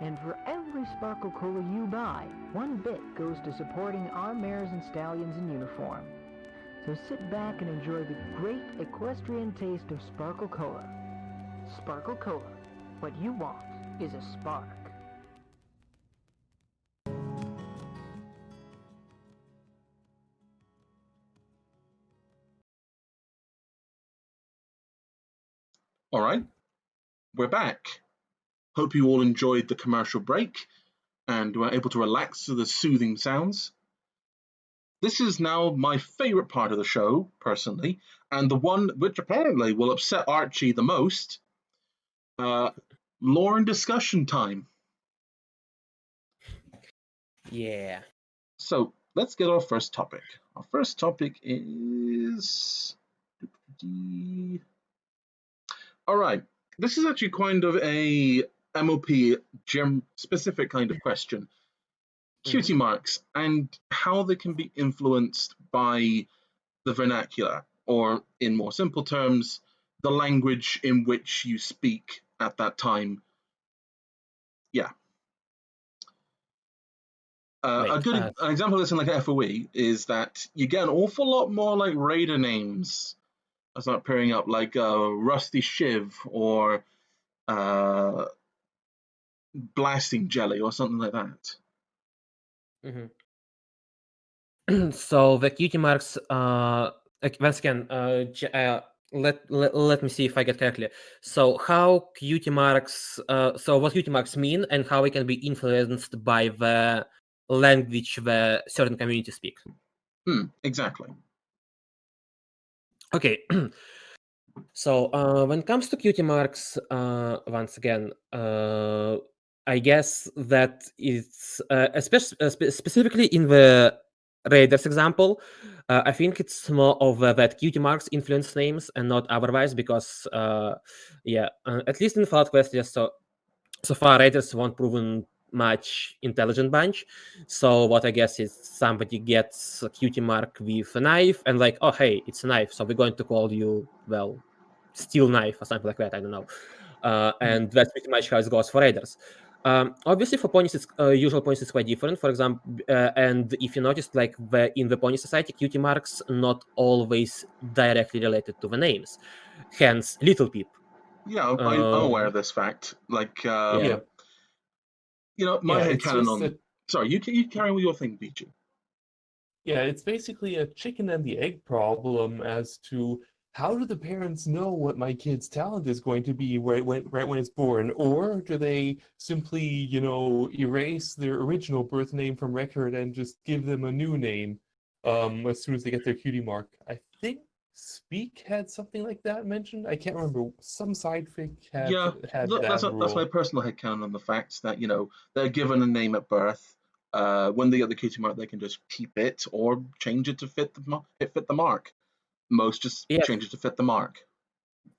And for every Sparkle Cola you buy, 1 bit goes to supporting our mares and stallions in uniform. So sit back and enjoy the great equestrian taste of Sparkle Cola. Sparkle Cola. What you want is a spark. All right. we're back. Hope you all enjoyed the commercial break and were able to relax to the soothing sounds. This is now my favourite part of the show, personally, and the one which apparently will upset Archie the most. Lore and discussion time. Yeah. So let's get our first topic. Our first topic is... All right. This is actually kind of a MOP gem specific kind of question. Cutie marks and how they can be influenced by the vernacular, or in more simple terms, the language in which you speak at that time. Yeah. An example of this in like FOE is that you get an awful lot more like raider names that start appearing up, like Rusty Shiv or Blasting Jelly or something like that. So the cutie marks, once again, let me see if I get correctly. So how cutie marks, so what cutie marks mean and how it can be influenced by the language the certain community speak. Exactly. Okay. So when it comes to cutie marks, once again, I guess that it's specifically in the Raiders example, I think it's more of that cutie marks influence names and not otherwise, because at least in Fallout Quest, yes, so far Raiders won't proven much intelligent bunch. So what I guess is somebody gets a cutie mark with a knife and like, oh hey, it's a knife, so we're going to call you, well, steel knife or something like that, I don't know. And that's pretty much how it goes for Raiders. Obviously for ponies, it's usual ponies is quite different. For example, and if you notice, like in the pony society, cutie marks not always directly related to the names. Hence, Little Peep. Yeah, I'm aware of this fact. Like, you know, my headcanon on. Sorry, you carry on with your thing, BG. Yeah, it's basically a chicken and the egg problem as to how do the parents know what my kid's talent is going to be right when it's born? Or do they simply, erase their original birth name from record and just give them a new name as soon as they get their cutie mark? I think Speak had something like that mentioned. I can't remember. Some sidefic had that's rule. my personal headcanon on the fact that, they're given a name at birth. When they get the cutie mark, they can just keep it or change it to fit the mark. Most just change it to fit the mark.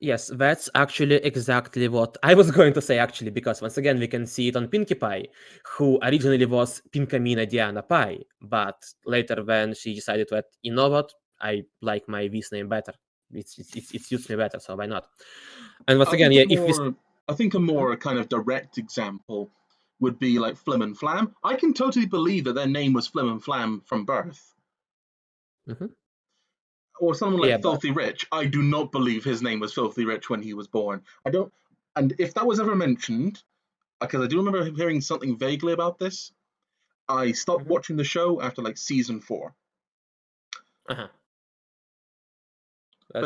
Yes, that's actually exactly what I was going to say, actually, because once again, we can see it on Pinkie Pie, who originally was Pinkamena Diana Pie, but later when she decided that, you know what, I like my V's name better. It suits me better, so why not? And once again, I think a more kind of direct example would be like Flim and Flam. I can totally believe that their name was Flim and Flam from birth. Or someone like Filthy Rich. I do not believe his name was Filthy Rich when he was born. I don't. And if that was ever mentioned, because I do remember hearing something vaguely about this, I stopped watching the show after like season 4. That's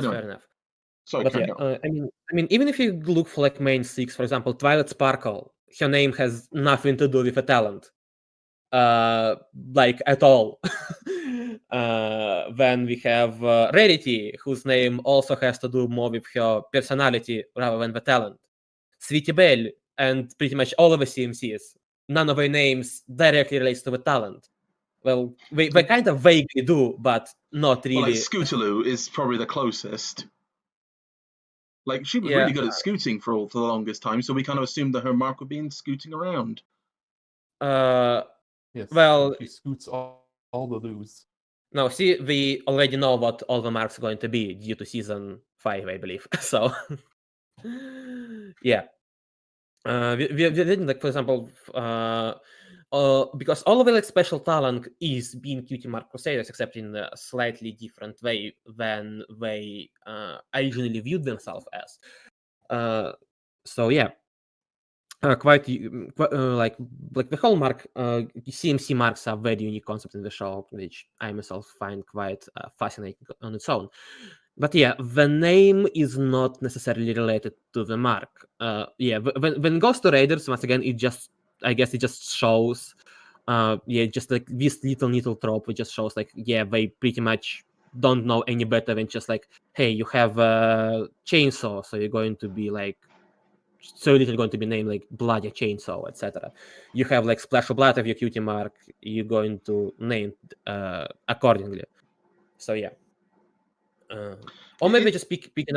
fair enough. Sorry, but yeah, I mean, even if you look for like main 6, for example, Twilight Sparkle, her name has nothing to do with a talent, like at all. Then we have Rarity, whose name also has to do more with her personality rather than the talent. Sweetie Belle, and pretty much all of the CMCs, none of their names directly relates to the talent. Well, they kind of vaguely do, but not really. Well, like Scootaloo is probably the closest. Like, she was really good at scooting for the longest time, so we kind of assumed that her mark would be in scooting around. Yes, well, she scoots all the loos. No, see, we already know what all the marks are going to be due to season 5, I believe. So, yeah. We didn't, like, for example, because all of the like special talent is being cutie mark crusaders, except in a slightly different way than they originally viewed themselves as. So yeah, quite like the whole mark CMC marks are very unique concept in the show, which I myself find quite fascinating on its own. But yeah, the name is not necessarily related to the mark. When it goes to Raiders, once again, I guess it just shows, just like this little trope, it just shows like, they pretty much don't know any better than just like, hey, you have a chainsaw, so you're going to be like, so little going to be named like Bloody Chainsaw, etc. You have like Splash of Blood of your cutie mark, you're going to name accordingly. So yeah. Or maybe just picking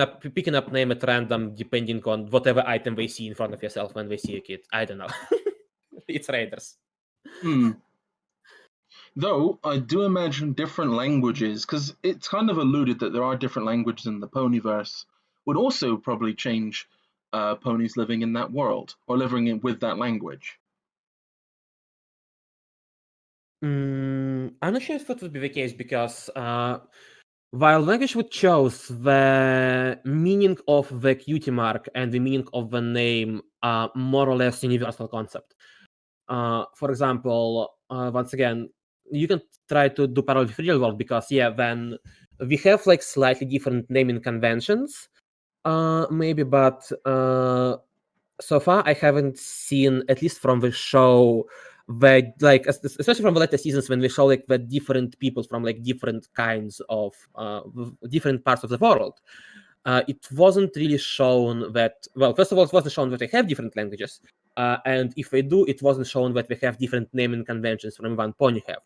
up name at random depending on whatever item they see in front of yourself when they see a kid. I don't know. It's Raiders. Though I do imagine different languages, because it's kind of alluded that there are different languages in the Ponyverse, would also probably change ponies living in that world or living with that language. I'm not sure if that would be the case because while language would choose, the meaning of the cutie mark and the meaning of the name are more or less universal concept. For example, once again, you can try to do parallel with real world because then we have like slightly different naming conventions, maybe, but so far I haven't seen, at least from the show, that like especially from the later seasons when we show like the different people from like different kinds of different parts of the world. It wasn't really shown that, well, first of all, it wasn't shown that they have different languages. And if they do, it wasn't shown that they have different naming conventions from one pony have.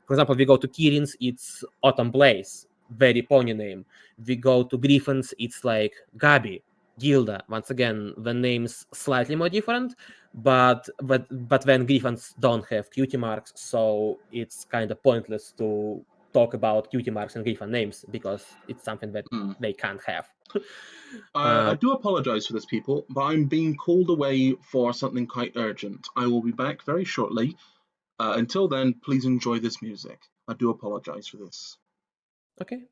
For example, we go to Kirin's, it's Autumn Blaze, very pony name. We go to Griffins, it's like Gabi, Gilda. Once again, the name's slightly more different, but then Griffins don't have cutie marks, so it's kind of pointless to talk about cutie marks and Griffin names because it's something that they can't have. I do apologize for this, people, but I'm being called away for something quite urgent. I will be back very shortly. Until then, please enjoy this music. I do apologize for this. Okay.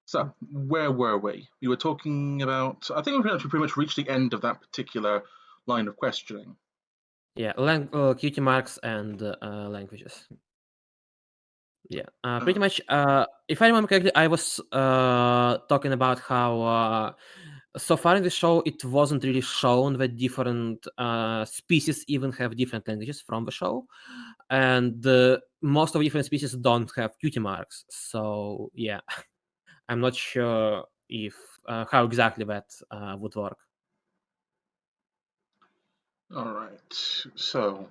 So, where were we? We were talking about, I think we've pretty much reached the end of that particular line of questioning. Yeah, cutie marks and languages. Yeah, pretty much. If I remember correctly, I was talking about how so far in the show it wasn't really shown that different species even have different languages from the show, and most of the different species don't have cutie marks. So yeah, I'm not sure if how exactly that would work. All right. So,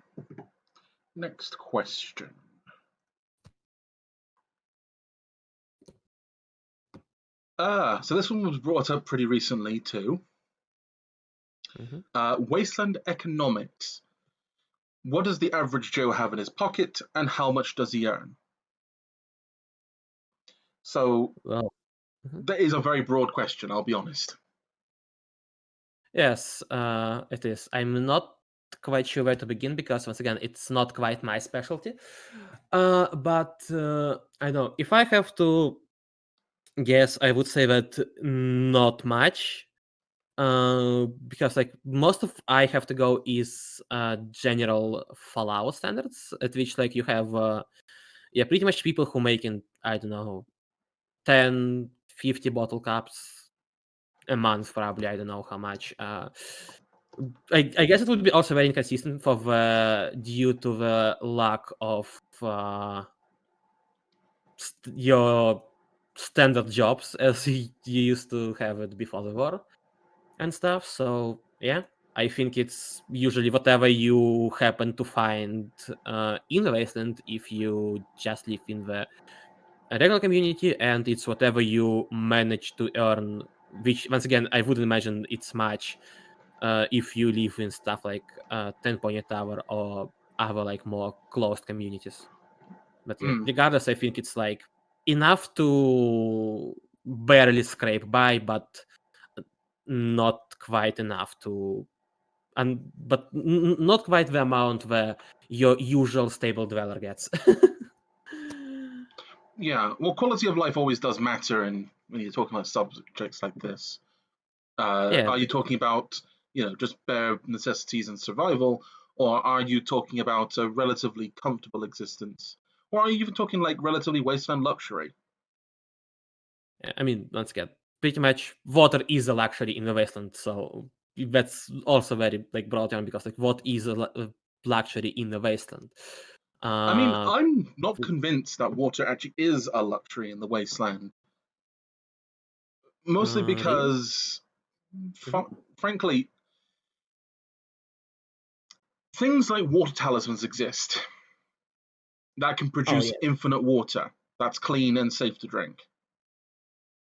next question. So this one was brought up pretty recently too. Wasteland Economics. What does the average Joe have in his pocket, and how much does he earn? So, that is a very broad question, I'll be honest. Yes, it is. I'm not quite sure where to begin because once again, it's not quite my specialty. But I know if I have to guess, I would say that not much. Because like most of I have to go is general Fallout standards, at which like you have pretty much people who making, I don't know, 10, 50 bottle caps a month, probably. I don't know how much. I guess it would be also very inconsistent due to the lack of your standard jobs as you used to have it before the war and stuff. So yeah, I think it's usually whatever you happen to find in the Wasteland if you just live in the regular community, and it's whatever you manage to earn, which once again I wouldn't imagine it's much if you live in stuff like 10 Pony Tower or other like more closed communities. But yeah, regardless, I think it's like enough to barely scrape by, but not quite enough to, but not quite the amount where your usual stable dweller gets. Yeah, well, quality of life always does matter, and when you're talking about subjects like this, are you talking about just bare necessities and survival, or are you talking about a relatively comfortable existence Or are you even talking like relatively wasteland luxury? I mean, once again, pretty much water is a luxury in the Wasteland, so that's also very like broad term, because like what is a luxury in the Wasteland? I mean, I'm not convinced that water actually is a luxury in the wasteland. Mostly Really? because, frankly, things like water talismans exist that can produce infinite water that's clean and safe to drink.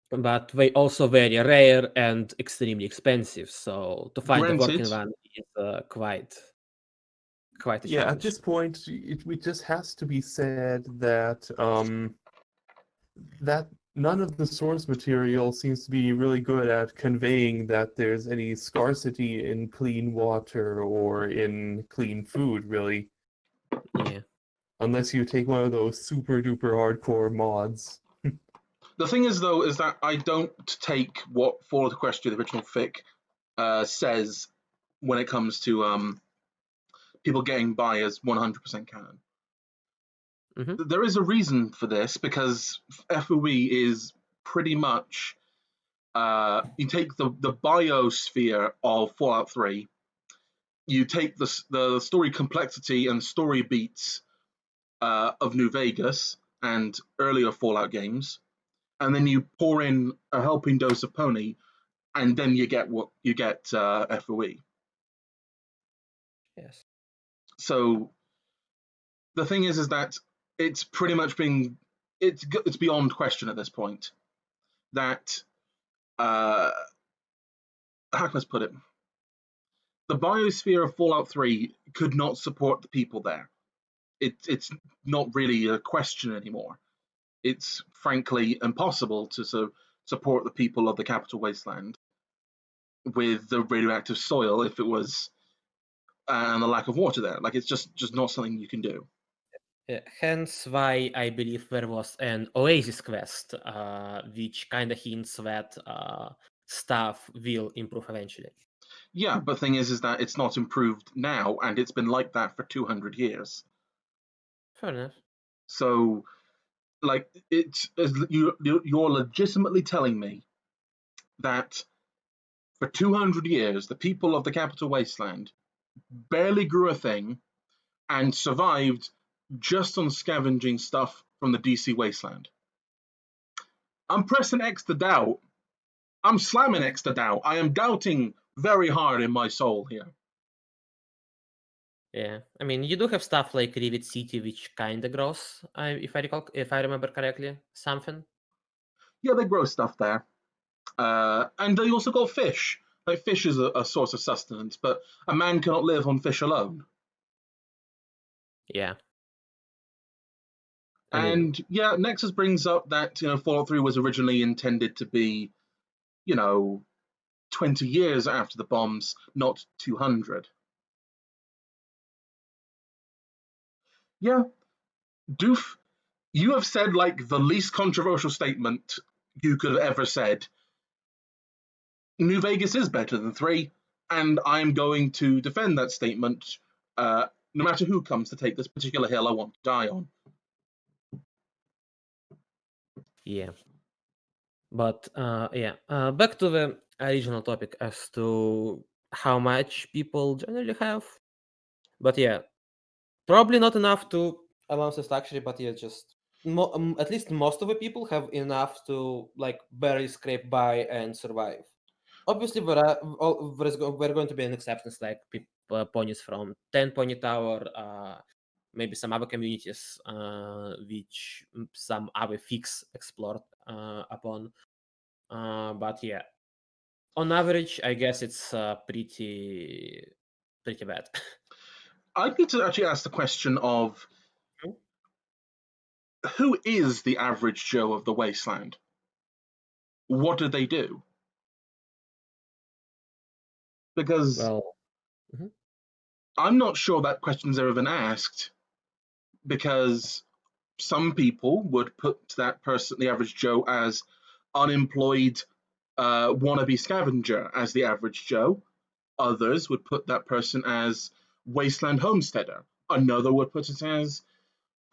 But they also very rare and extremely expensive, so to find a working one is quite a challenge. At this point, it just has to be said that that none of the source material seems to be really good at conveying that there's any scarcity in clean water or in clean food, really. Yeah. Unless you take one of those super duper hardcore mods. The thing is, though, is that I don't take what Fall of the Question, the original fic, says when it comes to people getting by as 100% canon. There is a reason for this, because FOE is pretty much you take the biosphere of Fallout 3, you take the story complexity and story beats of New Vegas and earlier Fallout games, and then you pour in a helping dose of Pony, and then you get what you get FOE. Yes. So the thing is that it's pretty much it's beyond question at this point that how can I put it? The biosphere of Fallout 3 could not support the people there. It's not really a question anymore. It's frankly impossible to support the people of the Capital Wasteland with the radioactive soil if it was and the lack of water there. Like, it's just not something you can do. Hence why I believe there was an Oasis quest, which kind of hints that stuff will improve eventually. Yeah, but the thing is that it's not improved now, and it's been like that for 200 years. Fair enough. So, like, you're legitimately telling me that for 200 years, the people of the Capital Wasteland barely grew a thing and survived just on scavenging stuff from the DC Wasteland. I'm pressing X to doubt. I'm slamming X to doubt. I am doubting very hard in my soul here. Yeah, I mean, you do have stuff like Rivet City, which kind of grows, if I remember correctly, something. Yeah, they grow stuff there. And they also got fish. Like, fish is a source of sustenance, but a man cannot live on fish alone. Yeah. Nexus brings up that Fallout 3 was originally intended to be 20 years after the bombs, not 200. Yeah, Doof, you have said like the least controversial statement you could have ever said. New Vegas is better than 3, and I'm going to defend that statement no matter who comes to take this particular hill I want to die on. Yeah. But back to the original topic as to how much people generally have. But yeah, probably not enough to announce this luxury, but yeah, just at least most of the people have enough to like barely scrape by and survive. Obviously, there are going to be exceptions like ponies from 10 Pony Tower, maybe some other communities which some other fics explored upon. But yeah, on average, I guess it's pretty bad. I need to actually ask the question of who is the average Joe of the Wasteland? What do they do? Because I'm not sure that question's ever been asked, because some people would put that person, the average Joe, as unemployed wannabe scavenger as the average Joe. Others would put that person as wasteland homesteader. Another would put it as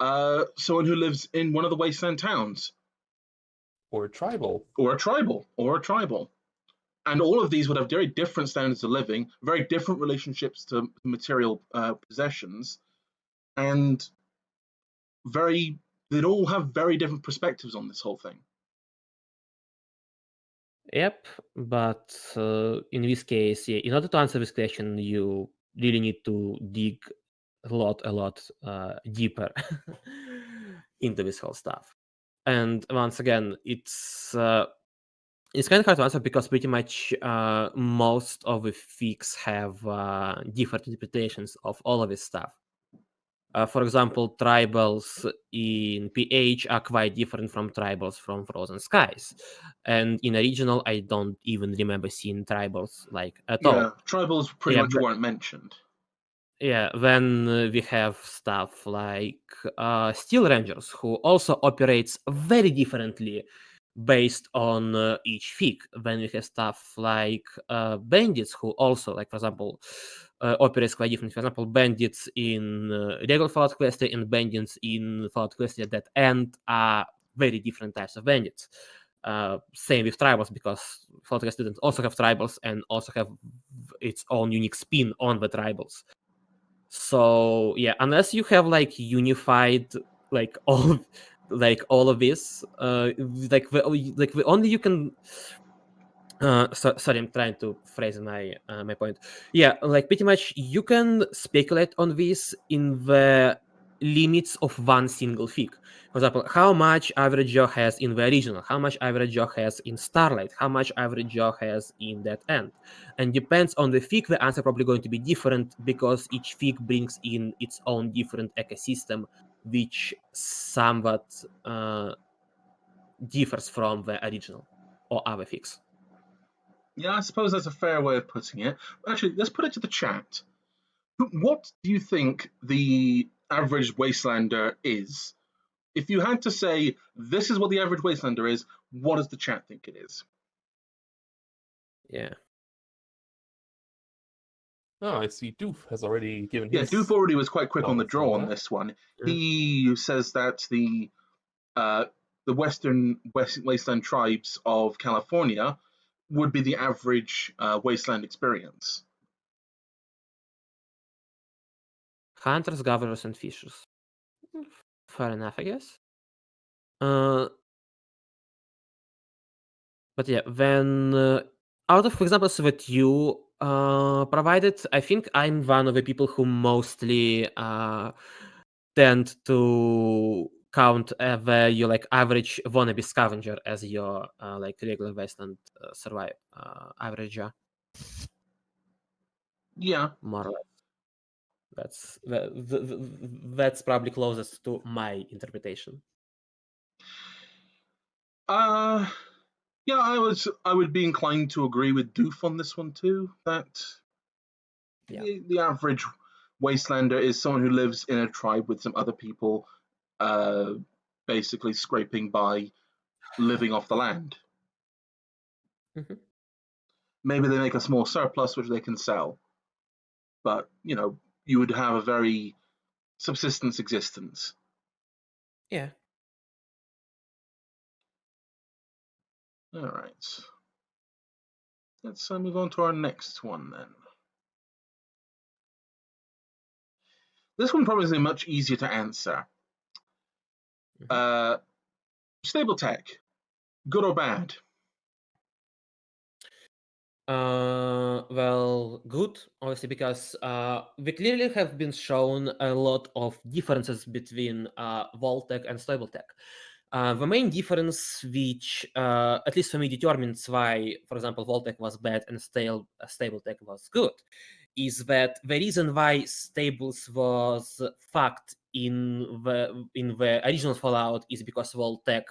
someone who lives in one of the wasteland towns, Or tribal. or a tribal. And all of these would have very different standards of living, very different relationships to material possessions, and they'd all have very different perspectives on this whole thing. Yep, but in this case, yeah, in order to answer this question, you really need to dig a lot deeper into this whole stuff. And once again, it's kind of hard to answer because pretty much most of the fics have different interpretations of all of this stuff. For example, tribals in PH are quite different from tribals from Frozen Skies. And in original, I don't even remember seeing tribals like at all. Yeah, tribals pretty much weren't mentioned. Yeah, then we have stuff like Steel Rangers, who also operates very differently based on each fic. Then we have stuff like bandits, who also, like for example, operates quite different. For example, bandits in regular Fallout Questia and bandits in Fallout Questia that end are very different types of bandits. Same with tribals, because Fallout Questia students also have tribals and also have its own unique spin on the tribals. So yeah, unless you have like unified like all of this, the only you can. Sorry, I'm trying to phrase my my point. Yeah, like pretty much you can speculate on this in the limits of one single fic. For example, how much average Joe has in the original, how much average Joe has in Starlight, how much average Joe has in that end. And depends on the fic, the answer probably going to be different because each fic brings in its own different ecosystem, which somewhat differs from the original or other fics. Yeah, I suppose that's a fair way of putting it. Actually, let's put it to the chat. What do you think the average Wastelander is? If you had to say, this is what the average Wastelander is, what does the chat think it is? Yeah. Oh, I see. Doof has already given Yeah, his... Doof already was quite quick on the thoughts draw on on that. this one. Yeah. He says that the Western Wasteland tribes of California would be the average Wasteland experience. Hunters, gatherers, and fishers. Fair enough, I guess. But yeah, then out of examples that you provided, I think I'm one of the people who mostly tend to count your like average wannabe scavenger as your like regular wasteland survive average. Yeah, More or less. That's probably closest to my interpretation. Yeah, I would be inclined to agree with Doof on this one too. That Yeah. the average Wastelander is someone who lives in a tribe with some other people, basically scraping by, living off the land. Mhm. Maybe they make a small surplus which they can sell, but you would have a very subsistence existence. Yeah. All right. Let's move on to our next one then. This one probably is much easier to answer. Stable tech, good or bad? Well, good, obviously, because we clearly have been shown a lot of differences between Vault-Tech and Stable-Tech. The main difference, which at least for me determines why, for example, Vault-Tech was bad and Stable-Tech was good, is that the reason why Stables was fucked in the original Fallout is because Vault-Tech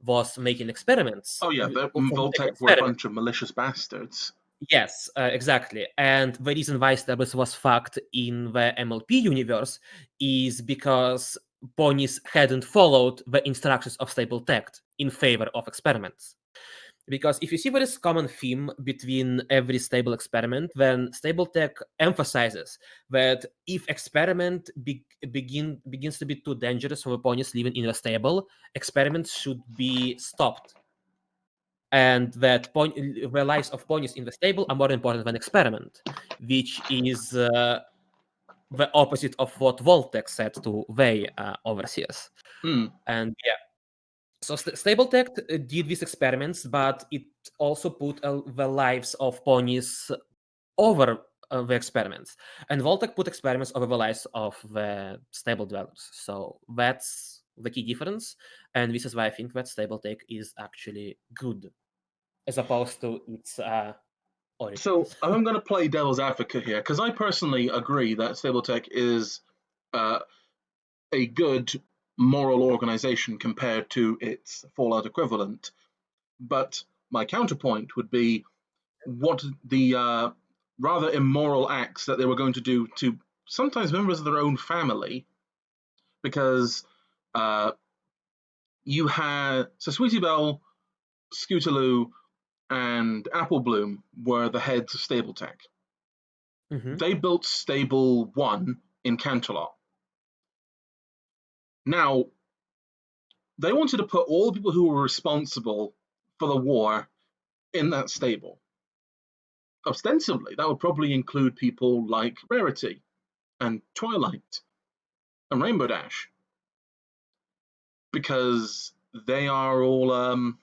was making experiments. Oh yeah, the Vault-Tech were a bunch of malicious bastards. Yes, exactly. And the reason why Stables was fucked in the MLP universe is because Bronies hadn't followed the instructions of Stable Tech in favor of experiments. Because if you see there is common theme between every stable experiment, then stable tech emphasizes that if experiment begins to be too dangerous for the ponies living in the stable, experiments should be stopped. And that the lives of ponies in the stable are more important than experiment, which is the opposite of what Voltec said to their overseers. And yeah, so stable tech did these experiments, but it also put the lives of ponies over the experiments, and Voltec put experiments over the lives of the stable dwellers. So that's the key difference, and this is why I think that stable tech is actually good as opposed to its origins. So I'm going to play devil's advocate here, because I personally agree that stable tech is a good moral organization compared to its Fallout equivalent. But my counterpoint would be what the rather immoral acts that they were going to do to sometimes members of their own family, because you had Sweetie Belle, Scootaloo, and Apple Bloom were the heads of Stable Tech. They built Stable 1 in Canterlot. Now, they wanted to put all the people who were responsible for the war in that stable. Ostensibly, that would probably include people like Rarity and Twilight and Rainbow Dash, because they are all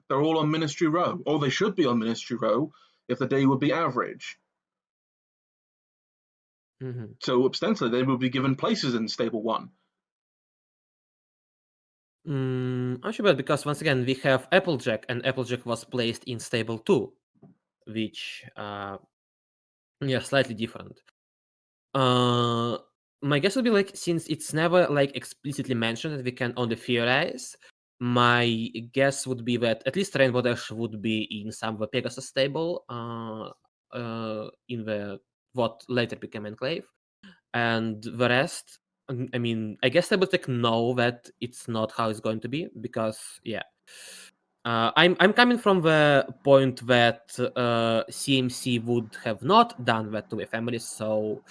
they're all on Ministry Row, or they should be on Ministry Row if the day would be average. So ostensibly, they would be given places in Stable 1. I'm sure, but because once again we have Applejack, and Applejack was placed in Stable 2, which slightly different. My guess would be like, since it's never like explicitly mentioned that we can only theorize, my guess would be that at least Rainbow Dash would be in some of the Pegasus stable, in the what later became Enclave, and the rest, I mean, I guess Stable Tech know that it's not how it's going to be, because I'm coming from the point that CMC would have not done that to their families, so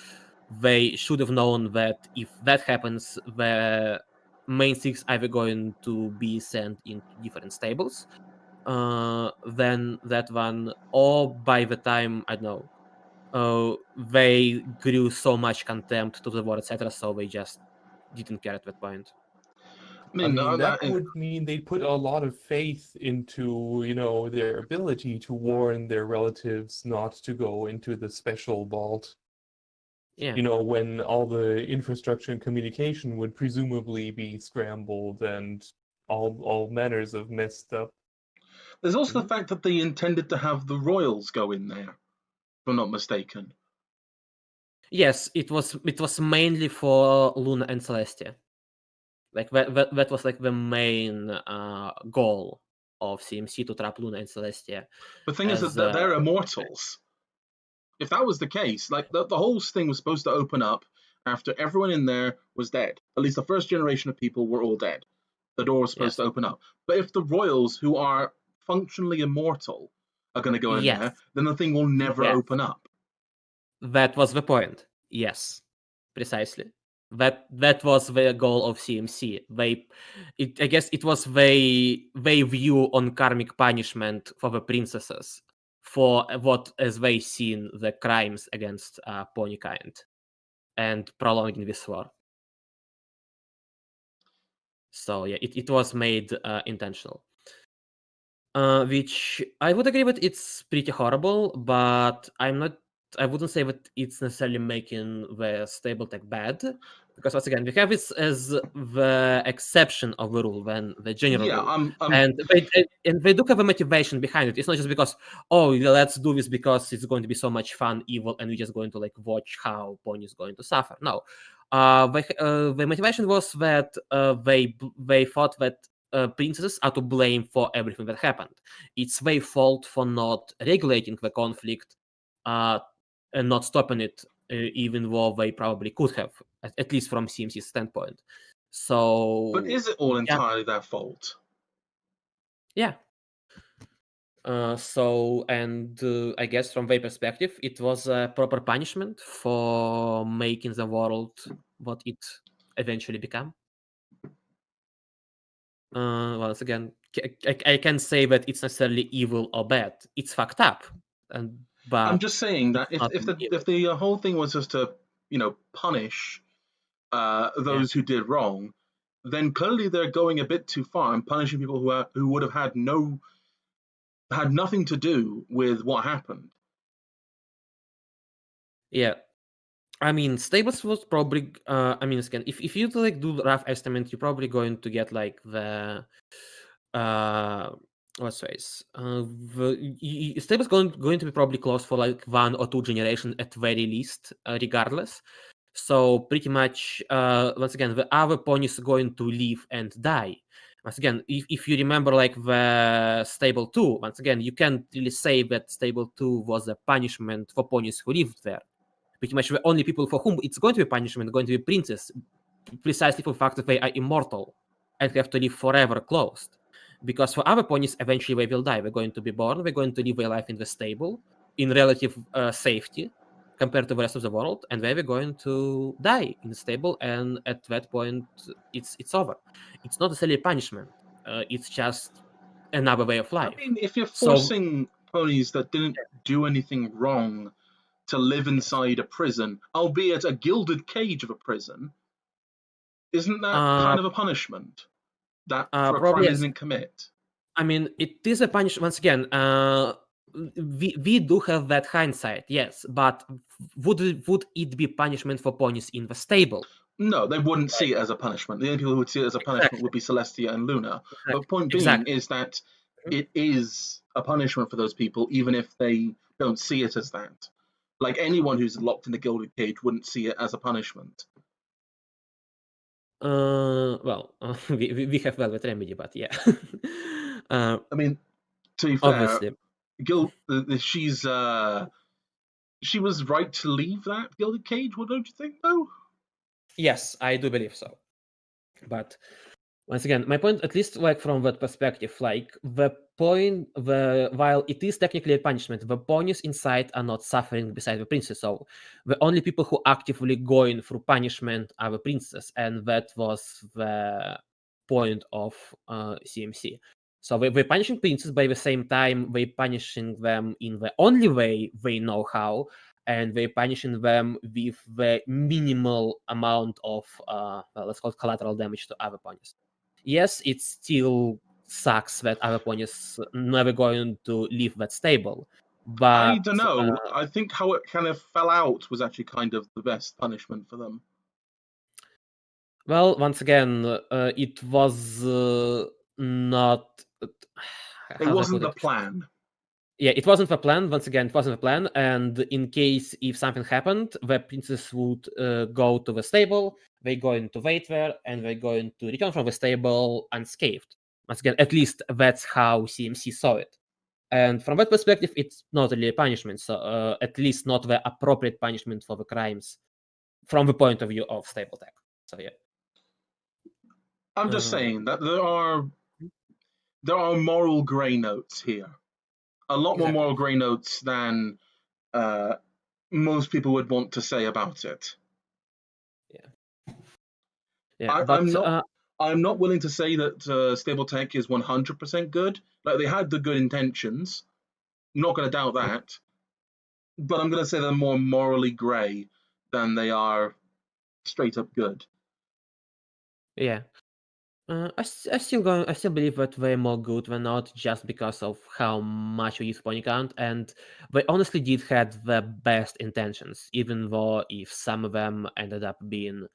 they should have known that if that happens, the main six either going to be sent into different stables than that one, or by the time, I don't know, they grew so much contempt to the war, etc., so they just didn't care at that point. I mean, that would mean they put a lot of faith into, their ability to warn their relatives not to go into the special vault. Yeah. When all the infrastructure and communication would presumably be scrambled and all manners of messed up. There's also the fact that they intended to have the royals go in there, if I'm not mistaken. Yes, it was mainly for Luna and Celestia. Like that was like the main goal of CMC, to trap Luna and Celestia. The thing is that they're immortals. If that was the case, like the whole thing was supposed to open up after everyone in there was dead. At least the first generation of people were all dead. The door was supposed to open up. But if the royals, who are functionally immortal, are going to go in there, then the thing will never open up. That was the point. Yes, precisely. That was the goal of CMC. I guess it was they view on karmic punishment for the princesses for what as they seen the crimes against pony kind and prolonging this war. So yeah, it was made intentional. Which I would agree with, it's pretty horrible, but I wouldn't say that it's necessarily making the stable tech bad, because once again we have this as the exception of the rule than the general rule. And they do have a motivation behind it. It's not just because, let's do this because it's going to be so much fun, evil, and we're just going to like watch how pony is going to suffer. No, the motivation was that they thought that princesses are to blame for everything that happened. It's their fault for not regulating the conflict and not stopping it, even though they probably could have, at least from CMC's standpoint. So, but is it all entirely their fault? Yeah. I guess from their perspective, it was a proper punishment for making the world what it eventually became. Once again, I can't say that it's necessarily evil or bad. It's fucked up, but I'm just saying that it's not if the whole thing was just to punish those who did wrong, then clearly they're going a bit too far and punishing people who would have had nothing to do with what happened. Yeah, I mean, stables was probably. I mean, again, if you like do the rough estimate, you're probably going to get like the what's face. Stables going to be probably close for like 1 or 2 generations at very least, regardless. So pretty much, once again, the other ponies are going to live and die. Once again, if you remember like the stable 2, once again, you can't really say that stable 2 was a punishment for ponies who lived there. Pretty much the only people for whom it's going to be punishment are going to be princes, precisely for the fact that they are immortal and have to live forever closed. Because for other ponies, eventually they will die. They're going to be born, they're going to live their life in the stable, in relative safety compared to the rest of the world, and they're going to die in the stable, and at that point, it's over. It's not necessarily a punishment. It's just another way of life. I mean, if you're forcing ponies that didn't do anything wrong to live inside a prison, albeit a gilded cage of a prison, isn't that kind of a punishment that for a crime they didn't commit? I mean, it is a punishment. Once again, we do have that hindsight, yes, but would it be punishment for ponies in the stable? No, they wouldn't see it as a punishment. The only people who would see it as a punishment would be Celestia and Luna. But point being is that it is a punishment for those people, even if they don't see it as that. Like anyone who's locked in a gilded cage wouldn't see it as a punishment. Well, we have Velvet Remedy, but yeah. I mean, to be fair, obviously, she was right to leave that gilded cage. Well, don't you think, though? Yes, I do believe so. But once again, my point, at least like from that perspective, like while it is technically a punishment, the ponies inside are not suffering beside the princess. So the only people who actively going through punishment are the princess, and that was the point of CMC. So we're punishing princes, by the same time we're punishing them in the only way they know how, and we're punishing them with the minimal amount of let's call it collateral damage to other ponies. Yes, it still sucks that other ponies never going to leave that stable. But I don't know. I think how it kind of fell out was actually kind of the best punishment for them. Well, once again, it was not. It wasn't the plan. Yeah, it wasn't the plan. Once again, it wasn't the plan. And in case if something happened, the princess would go to the stable. They're going to wait there, and they're going to return from the stable unscathed. Once again, at least that's how CMC saw it. And from that perspective, it's not really a punishment. So at least not the appropriate punishment for the crimes from the point of view of stable tech. So yeah. I'm just saying that there are moral grey notes here. A lot more moral grey notes than most people would want to say about it. Yeah. I'm not willing to say that stable tech is 100% good. Like, they had the good intentions. I'm not going to doubt that. But I'm going to say they're more morally grey than they are straight up good. Yeah. I still believe that they're more good than not, just because of how much we use pony count, and they honestly did have the best intentions, even though if some of them ended up being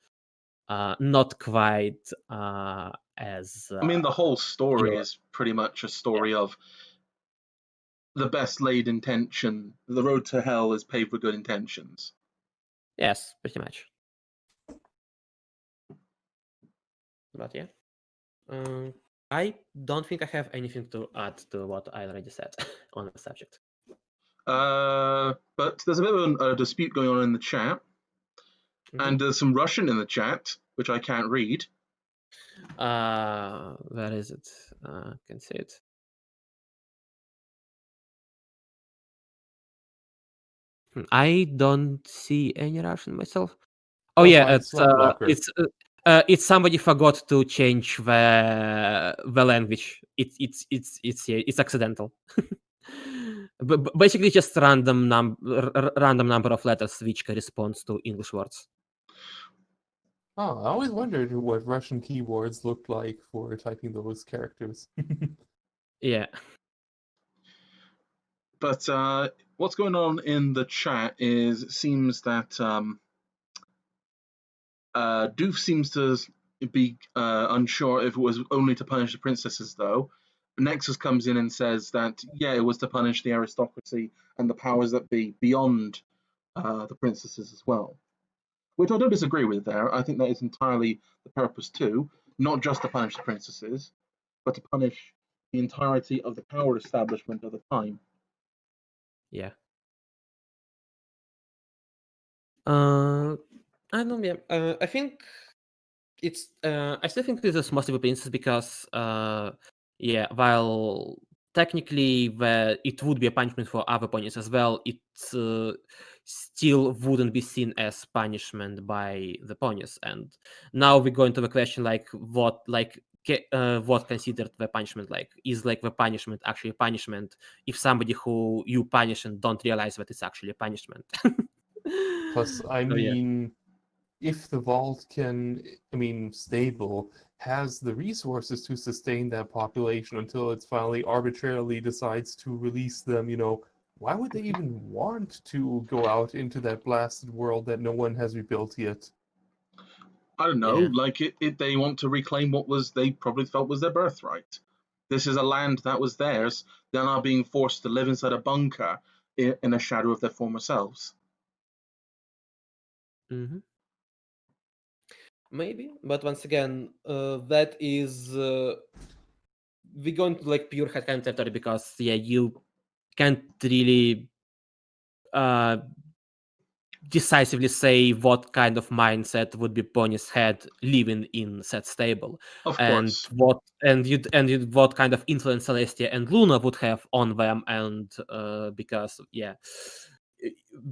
not quite as. I mean, the whole story is pretty much a story of the best laid intention. The road to hell is paved with good intentions. Yes, pretty much. But yeah. I don't think I have anything to add to what I already said on the subject. But there's a bit of a dispute going on in the chat, and there's some Russian in the chat, which I can't read. Where is it? I can see it. I don't see any Russian myself. Oh That's yeah, fine, it's not blocker. it's somebody forgot to change the language. It's accidental. But basically, just random number of letters which corresponds to English words. Oh, I always wondered what Russian keyboards looked like for typing those characters. Yeah. But what's going on in the chat is it seems that Doof seems to be unsure if it was only to punish the princesses, though. Nexus comes in and says that, yeah, it was to punish the aristocracy and the powers that be beyond the princesses as well. Which I don't disagree with there. I think that is entirely the purpose too, not just to punish the princesses, but to punish the entirety of the power establishment of the time. Yeah. I don't know. Yeah. I think it's. I still think this is mostly the princess because. Yeah. While technically it would be a punishment for other ponies as well, it still wouldn't be seen as punishment by the ponies. And now we go into the question what considered the punishment, like is like the punishment actually a punishment if somebody who you punish and don't realize that it's actually a punishment. Plus, I So, yeah. mean, if the vault stable, has the resources to sustain that population until it finally arbitrarily decides to release them, why would they even want to go out into that blasted world that no one has rebuilt yet? I don't know, Yeah. like they want to reclaim what was they probably felt was their birthright. This is a land that was theirs. They're now being forced to live inside a bunker in a shadow of their former selves. Mm-hmm. Maybe, but once again, that is we go into like pure headcanon territory because you can't really decisively say what kind of mindset would be ponies had living in said stable, Of and course. what kind of influence Celestia and Luna would have on them, and because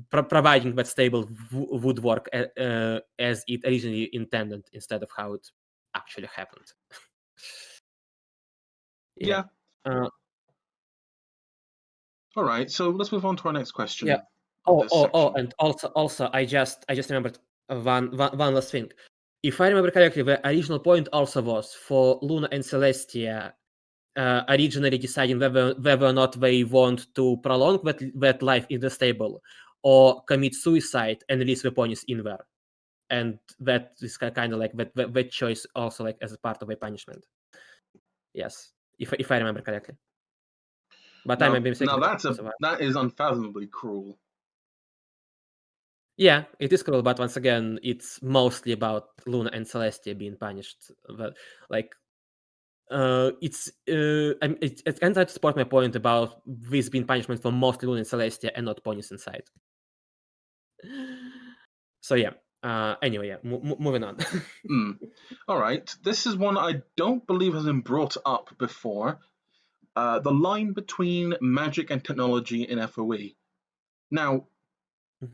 providing that stable would work as it originally intended instead of how it actually happened. Yeah. All right, so let's move on to our next question. Yeah. And also, I just remembered one last thing. If I remember correctly, the original point also was for Luna and Celestia originally deciding whether or not they want to prolong that life in the stable or commit suicide and release the ponies in there. And that is kind of like that choice also like as a part of a punishment. Yes, if I remember correctly. But I may be mistaken. That is unfathomably cruel. Yeah, it is cruel, but once again, it's mostly about Luna and Celestia being punished. Like, it's and I support my point about this being punishment for mostly Luna and Celestia and not ponies inside. So yeah. Anyway, yeah. Moving on. All right, this is one I don't believe has been brought up before. The line between magic and technology in FOE. Now,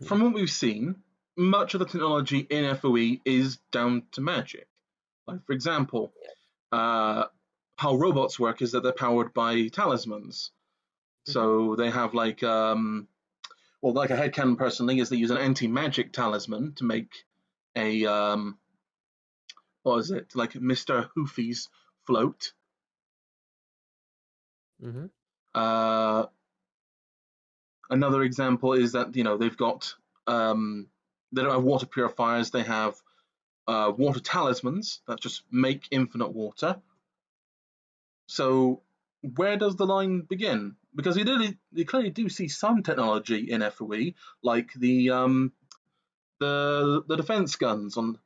from what we've seen, much of the technology in FOE is down to magic. Like, for example, how robots work is that they're powered by talismans. So they have like a headcanon personally is they use an anti-magic talisman to make a what is it, like Mr. Hoofy's float. Another example is that they've got they don't have water purifiers, they have water talismans that just make infinite water. So where does the line begin? Because you clearly do see some technology in FOE, like the defense guns on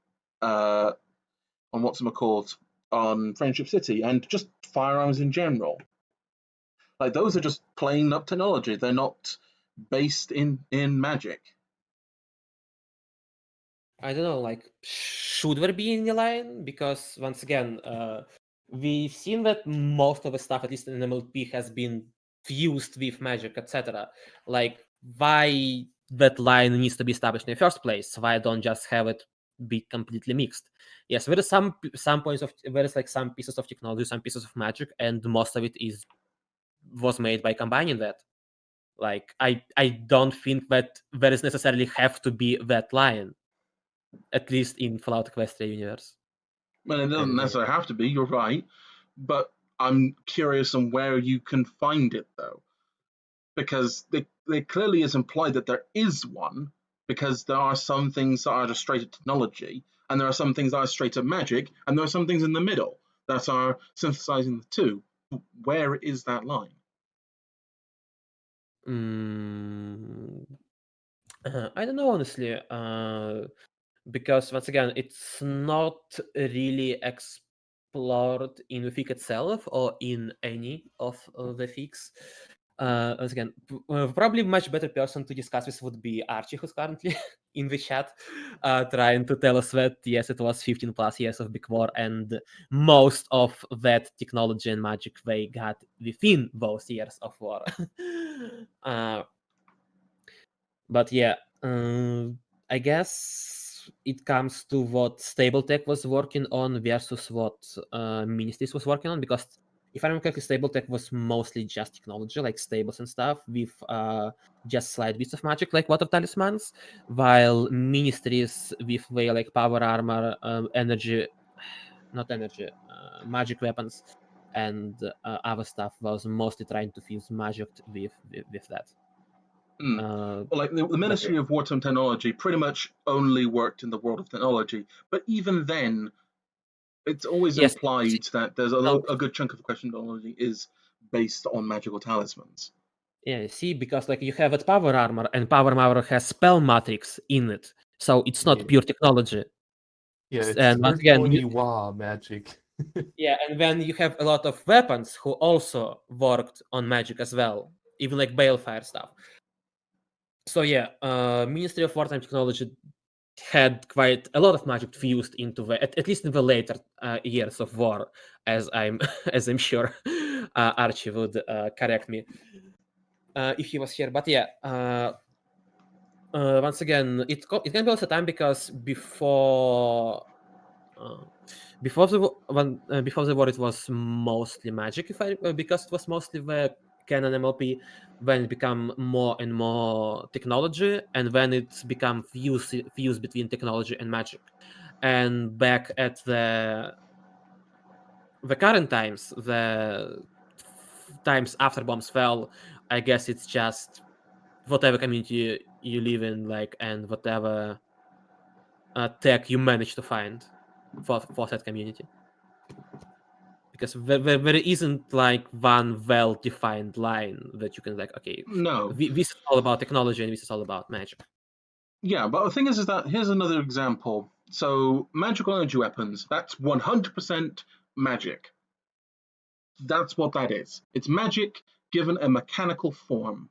what's-it-called on Friendship City, and just firearms in general. Like those are just plain up technology. They're not based in magic. I don't know, like, should there be any line? Because once again, we've seen that most of the stuff, at least in MLP, has been fused with magic, etc. Like, why that line needs to be established in the first place. Why don't just have it be completely mixed? Yes, there is some points of there is like some pieces of technology, some pieces of magic, and most of it was made by combining that. Like I don't think that there is necessarily have to be that line, at least in Fallout Equestria universe. Well, it doesn't necessarily have to be, you're right, but I'm curious on where you can find it, though. Because it clearly is implied that there is one, because there are some things that are just straight at technology, and there are some things that are straight at magic, and there are some things in the middle that are synthesizing the two. Where is that line? I don't know, honestly, because once again, it's not really explored in the fic itself or in any of the fics. Once again, probably much better person to discuss this would be Archie, who's currently in the chat, trying to tell us that yes, it was 15 plus years of Big War, and most of that technology and magic they got within those years of war. But yeah, I guess it comes to what Stable-Tech was working on versus what Ministries was working on, because if I remember correctly, Stable-Tech was mostly just technology, like stables and stuff, with just slight bits of magic, like Water Talismans, while Ministries with their like power armor, magic weapons, and other stuff was mostly trying to fuse magic with that. Well, like the Ministry of Wartime Technology pretty much only worked in the world of technology, but even then, it's always implied that there's a good chunk of question technology is based on magical talismans. Yeah, see, because like you have a power armor, and power armor has spell matrix in it, so it's not pure technology. Yeah, it's and once again, magic. Yeah, and then you have a lot of weapons who also worked on magic as well, even like balefire stuff. So yeah, Ministry of Wartime Technology had quite a lot of magic fused into the at least in the later years of war, as I'm as I'm sure Archie would correct me if he was here. But yeah, once again, it can be also time because before the war it was mostly magic, because it was mostly the canon MLP. When it became more and more technology, and then it's become fused between technology and magic. And back at the current times, the times after bombs fell, I guess it's just whatever community you live in, like, and whatever tech you manage to find for that community. Because there isn't like one well-defined line that you can like, okay, no, this is all about technology and this is all about magic. Yeah, but the thing is that here's another example. So magical energy weapons, that's 100% magic. That's what that is. It's magic given a mechanical form.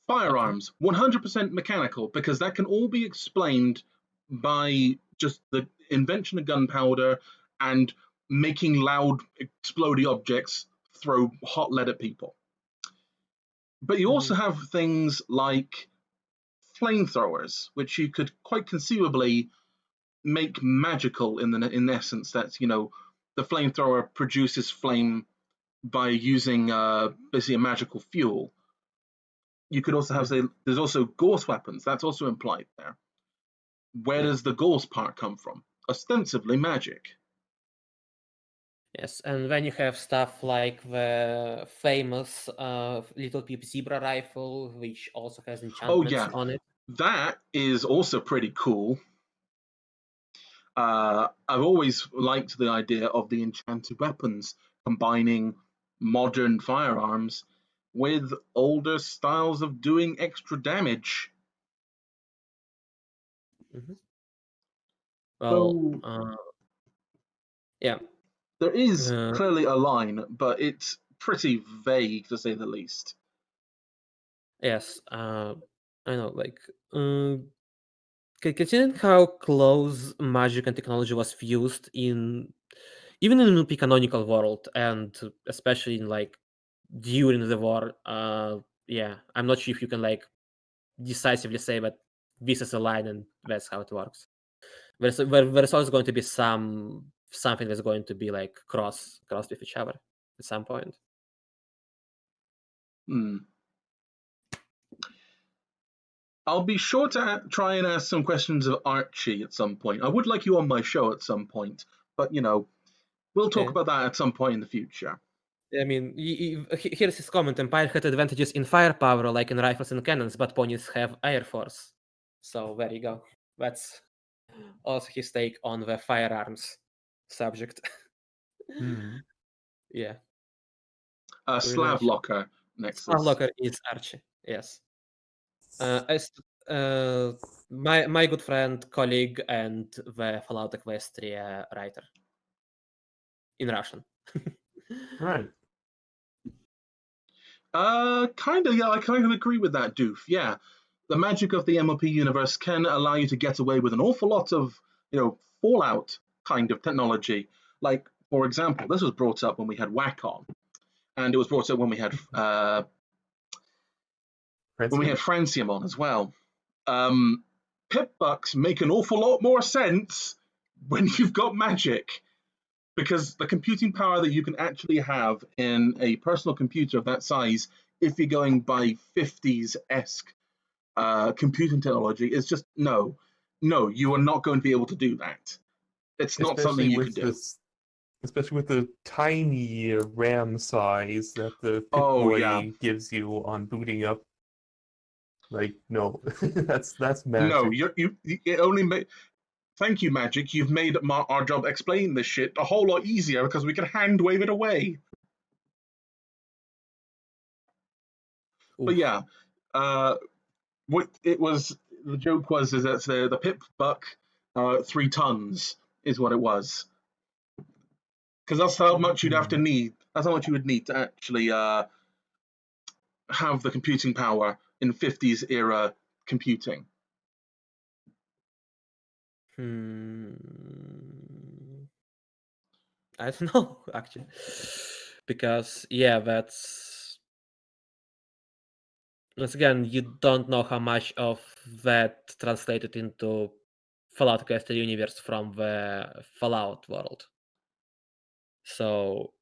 Firearms, 100% mechanical, because that can all be explained by just the invention of gunpowder and making loud, exploding objects throw hot lead at people. But you also have things like flamethrowers, which you could quite conceivably make magical in essence. That the flamethrower produces flame by using basically a magical fuel. You could also have there's also ghost weapons. That's also implied there. Where does the ghost part come from? Ostensibly magic. Yes, and then you have stuff like the famous Little Peep Zebra rifle, which also has enchantments on it. That is also pretty cool. I've always liked the idea of the enchanted weapons combining modern firearms with older styles of doing extra damage. Well, yeah. There is clearly a line, but it's pretty vague to say the least. Yes, I know, like, considering how close magic and technology was fused even in the canonical world, and especially in like during the war, yeah, I'm not sure if you can like decisively say that this is a line and that's how it works. There's always going to be something that's going to be like crossed with each other at some point. I'll be sure to try and ask some questions of Archie at some point. I would like you on my show at some point, but we'll talk about that at some point in the future. I mean, here's his comment. Empire had advantages in firepower, like in rifles and cannons, but ponies have air force. So there you go. That's also his take on the firearms subject. Yeah. Slav Locker next. Slav Locker is Archie, yes. My good friend, colleague, and the Fallout Equestria writer in Russian. Right. Kind of, yeah, I kind of agree with that, Doof. Yeah, the magic of the MLP universe can allow you to get away with an awful lot of, Fallout kind of technology. Like, for example, this was brought up when we had WAC on, and it was brought up when we had Francium on as well. Pip bucks make an awful lot more sense when you've got magic, because the computing power that you can actually have in a personal computer of that size, if you're going by 50s-esque computing technology, is just no, you are not going to be able to do that. It's not something you can do. Especially with the tiny RAM size that the Pip-Boy gives you on booting up. Like, no, that's magic. No, you only make. Thank you, Magic. You've made our job explaining this shit a whole lot easier because we can hand wave it away. Oof. But yeah, what it was. The joke was is that the Pip buck, 3 tons is what it was. Because that's how much you'd have to need. That's how much you would need to actually have the computing power in 50s era computing. I don't know, actually, because that's once again, you don't know how much of that translated into Fallout Equestria universe from the Fallout world. So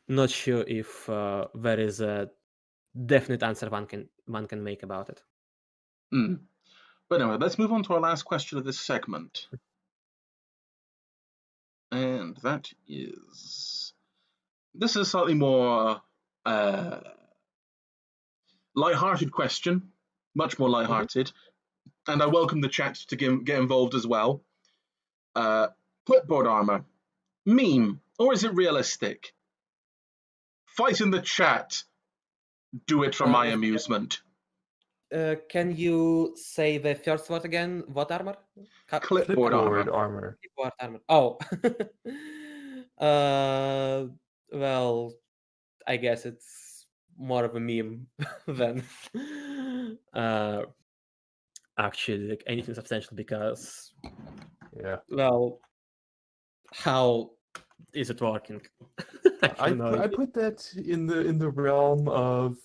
not sure if there is a definite answer one can make about it. But anyway, let's move on to our last question of this segment. And that is... This is a slightly more light-hearted question, much more light-hearted. And I welcome the chat to get involved as well. Clipboard armor, meme, or is it realistic? Fight in the chat. Do it for my amusement. Can you say the first word again? What armor? Clipboard armor. Clipboard armor. Oh. Well, I guess it's more of a meme than actually like anything substantial, because well, how is it working? I put that in the realm of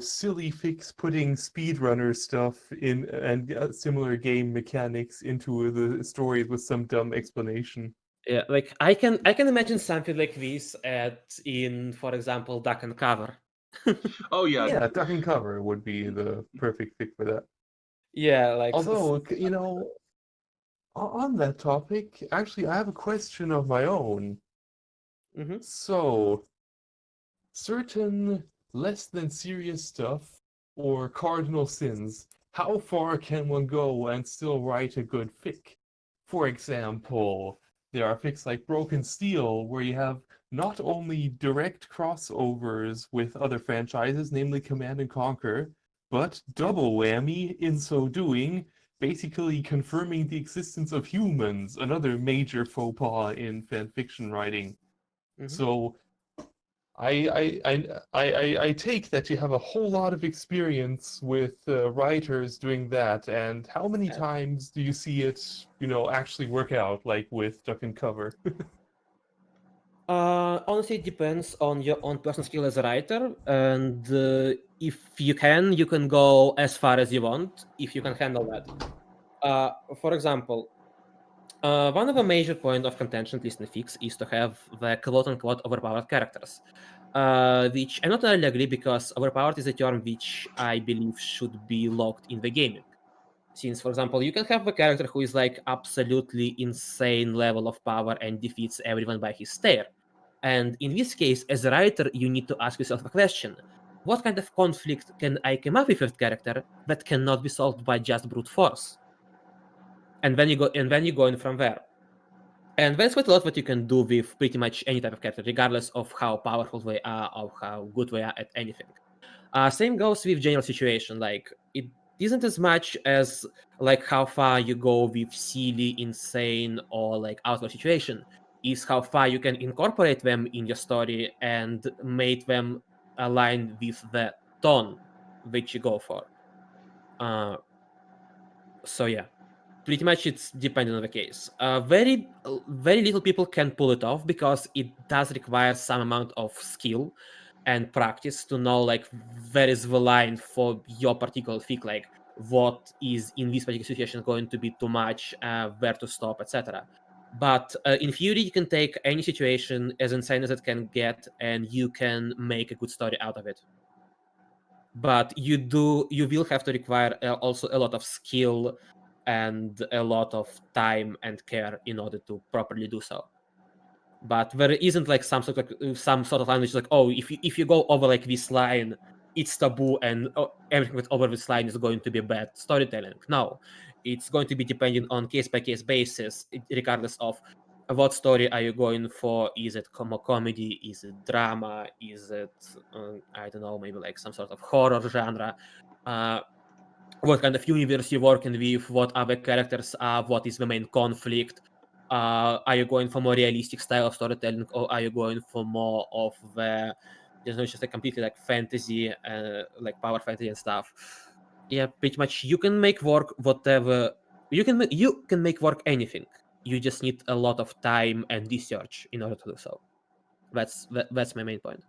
silly fix putting speedrunner stuff in and similar game mechanics into the stories with some dumb explanation. Yeah, like I can imagine something like this in, for example, Duck and Cover. Oh yeah. Yeah, Duck and Cover would be the perfect fit for that. Yeah, like although on that topic, actually I have a question of my own. So certain less than serious stuff or cardinal sins, how far can one go and still write a good fic? For example, there are fics like Broken Steel, where you have not only direct crossovers with other franchises, namely Command and Conquer, but double whammy in so doing, basically confirming the existence of humans, another major faux pas in fanfiction writing. So I take that you have a whole lot of experience with writers doing that, and how many times do you see it, actually work out, like with Duck and Cover? Honestly, it depends on your own personal skill as a writer, and if you can go as far as you want if you can handle that. For example, one of the major points of contention, at least in the fix, is to have the quote-unquote overpowered characters, which I not really agree, because overpowered is a term which I believe should be locked in the gaming. Since, for example, you can have a character who is like absolutely insane level of power and defeats everyone by his stare. And in this case, as a writer, you need to ask yourself a question. What kind of conflict can I come up with that character that cannot be solved by just brute force? And then you go in from there. And there's quite a lot that you can do with pretty much any type of character, regardless of how powerful they are or how good they are at anything. Same goes with general situation. Like, it isn't as much as like how far you go with silly, insane, or like outlaw situation. Is how far you can incorporate them in your story and make them align with the tone which you go for. So yeah, pretty much it's dependent on the case. Very little people can pull it off, because it does require some amount of skill and practice to know like where is the line for your particular fic, like what is in this particular situation going to be too much, where to stop, etc. But in theory, you can take any situation as insane as it can get, and you can make a good story out of it. But you will have to require also a lot of skill and a lot of time and care in order to properly do so. But there isn't like some sort of line which is like, oh, if you go over like this line, it's taboo, and everything that's over this line is going to be bad storytelling. No, it's going to be dependent on case-by-case basis, regardless of what story are you going for. Is it comedy? Is it drama? Is it, I don't know, maybe like some sort of horror genre? What kind of universe you're working with, what other characters are, what is the main conflict. Are you going for more realistic style of storytelling, or are you going for more of the, just like completely like fantasy, like power fantasy and stuff? Yeah, pretty much you can make work whatever you can make work anything. You just need a lot of time and research in order to do so. That's my main point.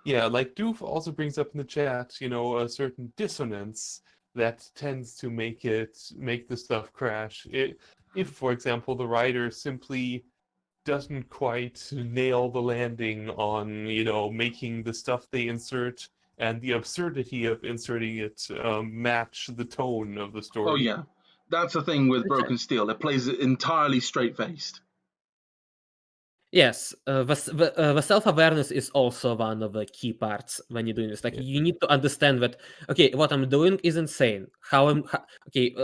Yeah, like Doof also brings up in the chat, a certain dissonance that tends to make the stuff crash. If, for example, the writer simply doesn't quite nail the landing on, making the stuff they insert and the absurdity of inserting it match the tone of the story. Oh yeah, that's the thing with Broken Steel. It plays it entirely straight-faced. Yes, the self-awareness is also one of the key parts when you're doing this. Like, you need to understand that, okay, what I'm doing is insane. I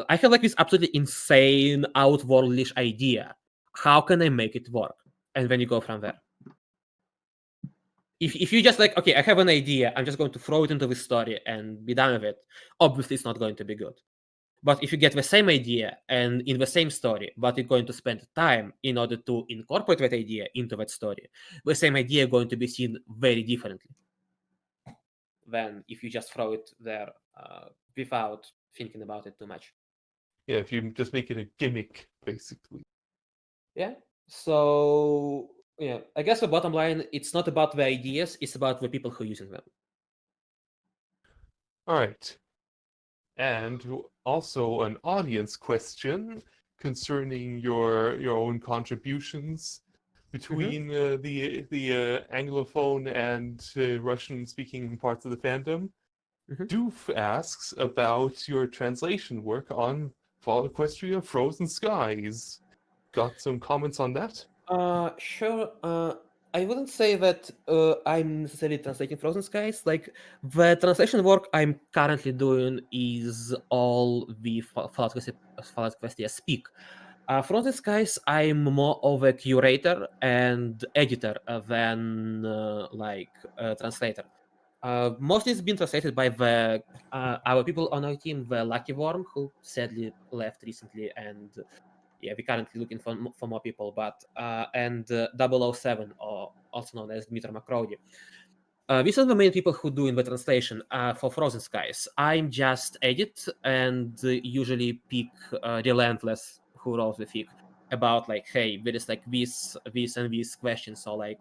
have like this absolutely insane, outworldish idea. How can I make it work? And then you go from there. If you just like, okay, I have an idea, I'm just going to throw it into this story and be done with it, obviously it's not going to be good. But if you get the same idea and in the same story, but you're going to spend time in order to incorporate that idea into that story, the same idea is going to be seen very differently than if you just throw it there without thinking about it too much. Yeah, if you just make it a gimmick, basically. Yeah. So, yeah, I guess the bottom line, it's not about the ideas, it's about the people who are using them. All right. And also an audience question concerning your own contributions between the Anglophone and Russian-speaking parts of the fandom. Doof asks about your translation work on Fall Equestria Frozen Skies. Got some comments on that? Sure. I wouldn't say that I'm necessarily translating Frozen Skies. Like, the translation work I'm currently doing is all the Fallout Questia speak. Frozen Skies, I'm more of a curator and editor than a translator. Mostly it's been translated by our people on our team, the Lucky Worm, who sadly left recently, and yeah, we're currently looking for more people, but and 007, or also known as Dmitry Makrody. These are the main people who do in the translation for Frozen Skies. I'm just edit and usually pick Relentless, who wrote the fic. about like, hey, there is like this and these questions, or like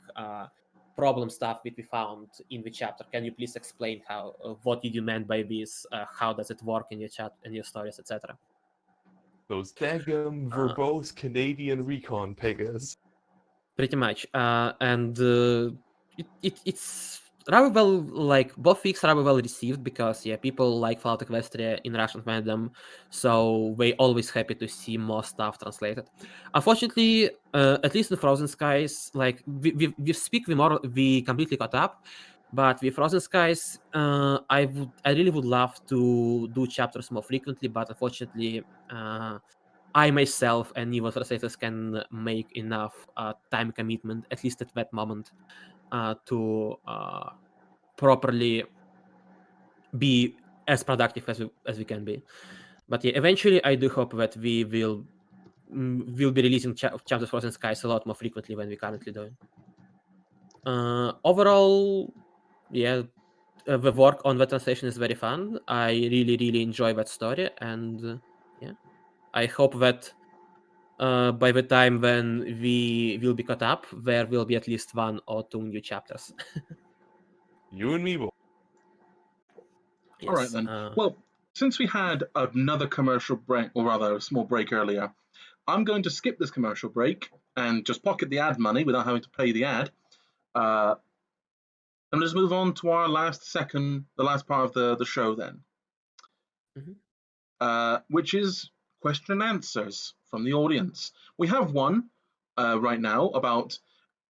problem stuff that we found in the chapter. Can you please explain how what did you meant by this? How does it work in your chat, in your stories, etc. Those daggum verbose Canadian recon peggers. Pretty much, and it's rather well, like both fics are rather well received, because people like Fallout Equestria in Russian fandom, so they always happy to see more stuff translated. Unfortunately, at least in Frozen Skies, like we completely caught up, but with Frozen Skies, I really would love to do chapters more frequently, but unfortunately, I myself and neither translators can make enough time commitment, at least at that moment, to properly be as productive as we can be. But eventually, I do hope that we will be releasing chapters Frozen Skies a lot more frequently than we currently do. Overall, the work on the translation is very fun. I really enjoy that story, and I hope that by the time when we will be caught up, there will be at least 1 or 2 new chapters. You and me both. Yes. All right then. Well, since we had another commercial break, or rather a small break earlier, I'm going to skip this commercial break and just pocket the ad money without having to pay the ad. And let's move on to our the last part of the show then, which is question and answers from the audience. We have one right now about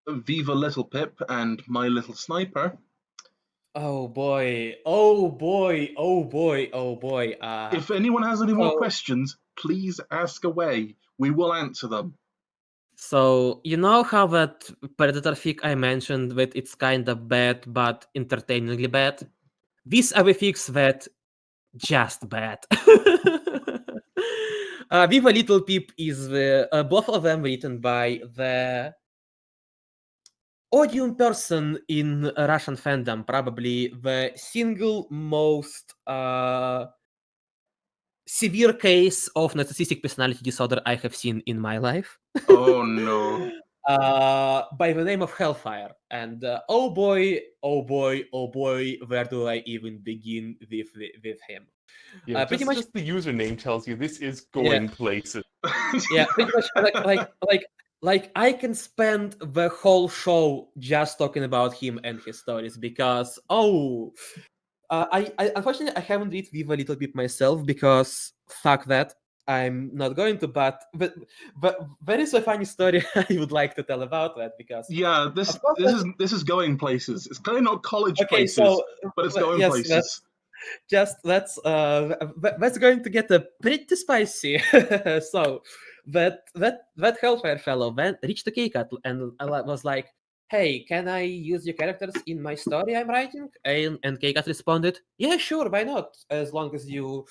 Viva Little Pip and My Little Sniper. Oh boy. Oh boy. Oh boy. Oh boy. If anyone has any more questions, please ask away. We will answer them. So, you know how that Predator fic I mentioned that it's kind of bad, but entertainingly bad? These are the fics that just bad. Viva Little Peep is both of them written by the odium person in Russian fandom, probably the single most severe case of narcissistic personality disorder I have seen in my life. Oh no. By the name of Hellfire. And oh boy, where do I even begin with him? Yeah, just the username tells you this is going places. Yeah, pretty much like I can spend the whole show just talking about him and his stories, because I unfortunately I haven't read Viva Little Bit myself, because fuck that, I'm not going to. But there is a funny story I would like to tell about that, because this is going places. It's kind of not college places, but it's going places. That's going to get pretty spicy. So that Hellfire fellow then reached the K-Cat, and I was like, hey, can I use your characters in my story I'm writing? And K-Cat responded, yeah, sure, why not? As long as you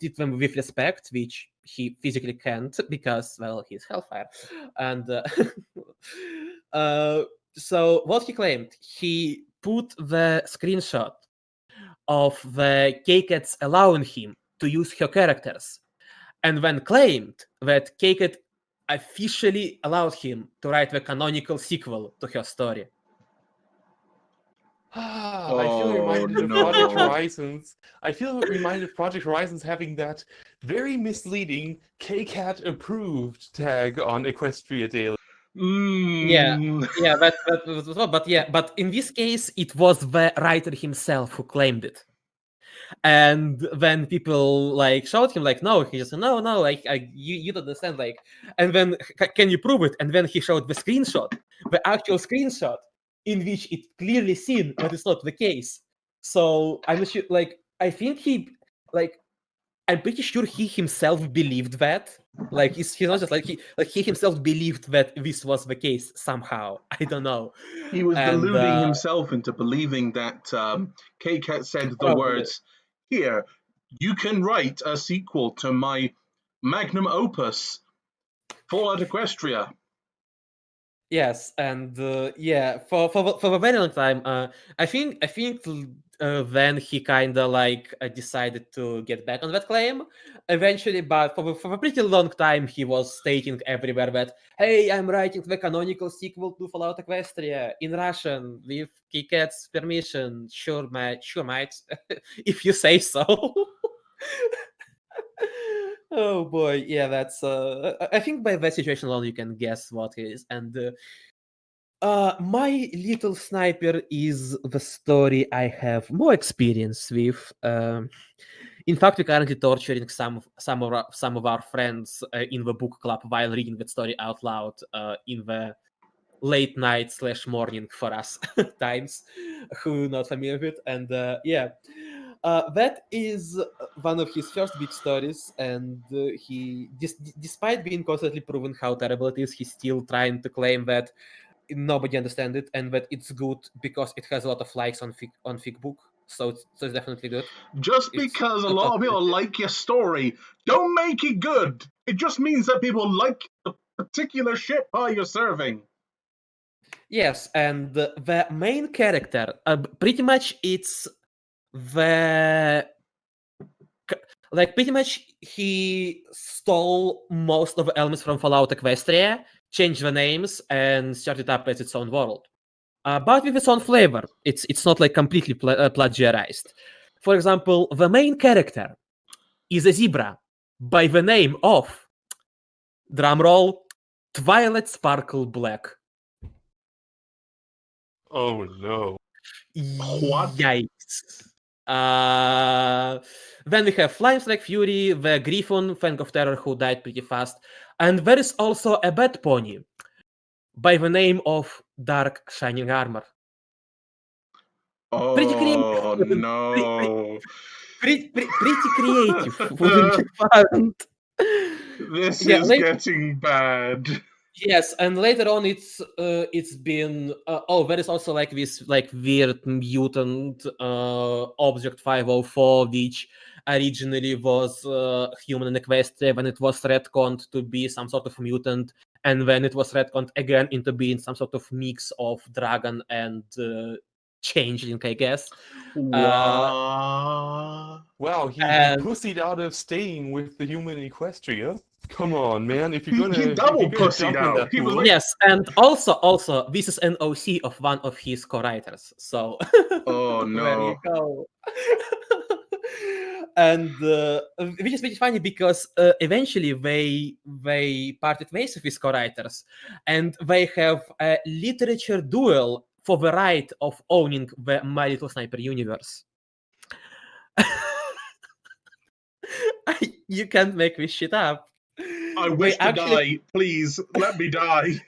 did them with respect, which he physically can't, because, well, he's Hellfire. And so what he claimed, he put the screenshot of the K-Cats allowing him to use her characters, and then claimed that K-Cat officially allowed him to write the canonical sequel to her story. I feel reminded of Project Horizons. I feel reminded of Project Horizons having that very misleading K-Cat approved tag on Equestria Daily. But in this case, it was the writer himself who claimed it. And when people like showed him, like, no, he just no, like, you don't understand, like, and then can you prove it? And then he showed the screenshot, the actual screenshot, in which it clearly seen that it's not the case. So I'm not sure, like, I think I'm pretty sure he himself believed that. Like, he's not just he himself believed that this was the case somehow. I don't know. He was deluding himself into believing that K-Cat said the words, here, you can write a sequel to my magnum opus, Fallout Equestria. Yes, and for a very long time, I think then he kind of like decided to get back on that claim eventually, but for a pretty long time he was stating everywhere that, hey, I'm writing the canonical sequel to Fallout Equestria in Russian with Kiket's permission. Sure mate, if you say so. Oh boy, yeah, that's I think by that situation alone you can guess what it is. And My Little Sniper is the story I have more experience with. In fact, we're currently torturing some of our friends in the book club while reading that story out loud in the late night / morning for us times, who not familiar with. And that is one of his first big stories, and he, despite being constantly proven how terrible it is, he's still trying to claim that nobody understands it and that it's good because it has a lot of likes on Figbook. So it's definitely good. Just It's because a not lot of people positive. like your story, don't make it good. It just means that people like the particular shit pie you're serving. Yes, and the main character, pretty much it's pretty much he stole most of the elements from Fallout Equestria, changed the names, and started up as its own world. But with its own flavor. It's not like completely plagiarized. For example, the main character is a zebra by the name of, drumroll, Twilight Sparkle Black. Oh no. What? Yikes. Then we have Flying Strike Fury, the Griffon, Fang of Terror, who died pretty fast. And there is also a bad pony by the name of Dark Shining Armor. Pretty creative. Oh no. Pretty creative, wouldn't you find? This Yeah, is getting bad. Yes, and later on it's been there is also like this like weird mutant object 504, which originally was human in Equestria, when it was retconned to be some sort of mutant, and then it was retconned again into being some sort of mix of dragon and changeling, I guess. What? Wow, he And- pussied out of staying with the human Equestria. Come on, man! If you're He gonna double if you're gonna pussied jump in out. that He was pool, like- Yes, and also this is an OC of one of his co-writers. So Oh there you no. go. And which is pretty funny because eventually they parted ways with his co-writers, and they have a literature duel for the right of owning the My Little Sniper universe. You can't make this shit up. I They wish to actually- die. Please let me die.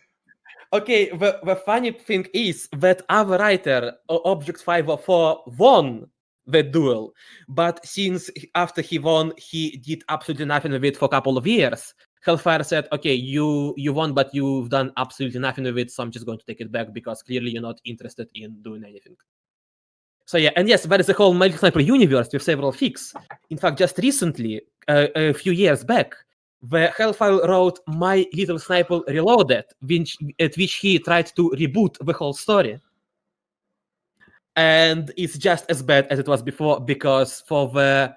Okay, the funny thing is that our writer, Object 504, won the duel. But since after he won, he did absolutely nothing with it for a couple of years. Hellfire said, okay, you won, but you've done absolutely nothing with it, so I'm just going to take it back because clearly you're not interested in doing anything. So yeah, and yes, there is a whole My Little Sniper universe with several fics. In fact, just recently, a few years back, the Hellfire wrote My Little Sniper Reloaded, at which he tried to reboot the whole story. And it's just as bad as it was before, because for the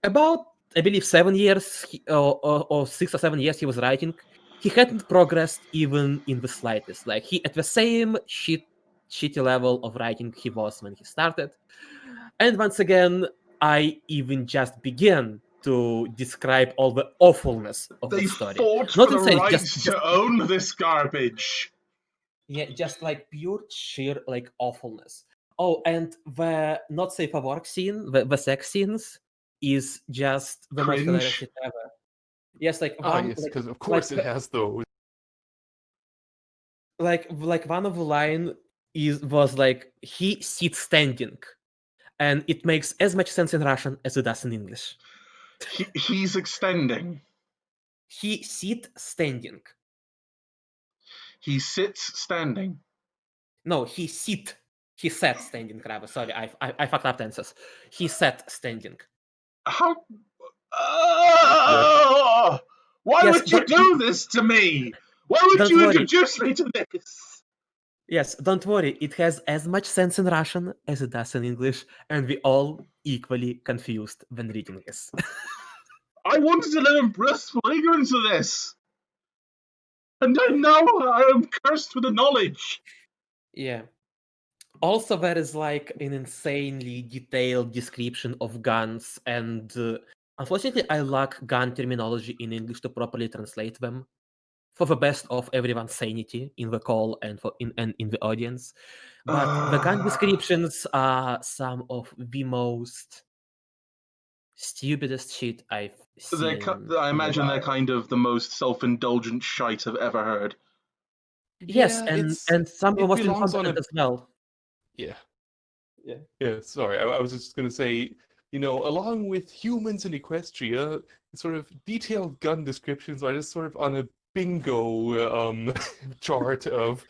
about, I believe, 7 years or 6 or 7 years he was writing, he hadn't progressed even in the slightest. Like, he at the same shitty level of writing he was when he started. And once again, I even just began to describe all the awfulness of They the story. fought Not for the insane, right just- to own this garbage. Yeah, just like pure sheer like awfulness. Oh, and the not safe for work scene, the sex scenes, is just the most Cringe. hilarious shit ever. Yes, like one, yes, like, because of course like it has those. like one of the line was like, he sits standing, and it makes as much sense in Russian as it does in English. He's extending. He sit standing. He sits standing. No, he sit. He sat standing, rather. Sorry, I fucked up tenses. He sat standing. How? Why Yes, would you but- do this to me? Why would Don't you worry. introduce me to this? Yes, don't worry. It has as much sense in Russian as it does in English, and we all equally confused when reading this. I wanted to live in blissful ignorance of this, and now I am cursed with the knowledge. Yeah. Also, there is like an insanely detailed description of guns, and unfortunately, I lack gun terminology in English to properly translate them for the best of everyone's sanity in the call and in the audience. But the gun descriptions are some of the most stupidest shit I've seen. I imagine they're kind of the most self-indulgent shite I've ever heard. Yes, Yeah, and some of the it most belongs on incompetent as well. Yeah. Yeah. Yeah, sorry. I was just going to say, along with humans in Equestria, sort of detailed gun descriptions are just sort of on a bingo chart of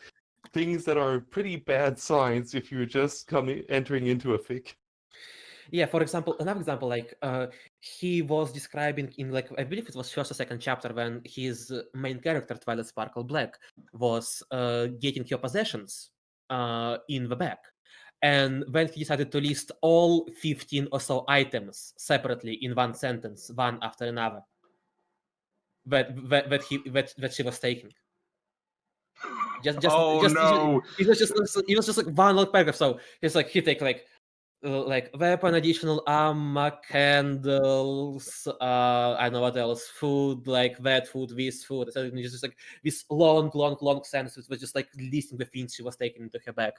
things that are pretty bad signs if you're just entering into a fic. Yeah, for example, another example, like he was describing in like I believe it was first or second chapter when his main character Twilight Sparkle Black was getting her possessions in the back, and when he decided to list all 15 or so items separately in one sentence, one after another, that she was taking. No! It was just like one long paragraph. So he's like he take like weapon, additional armor, candles, I don't know what else, food, like that food, this food. So it's just like this long sentence which was just like listing the things she was taking into her bag.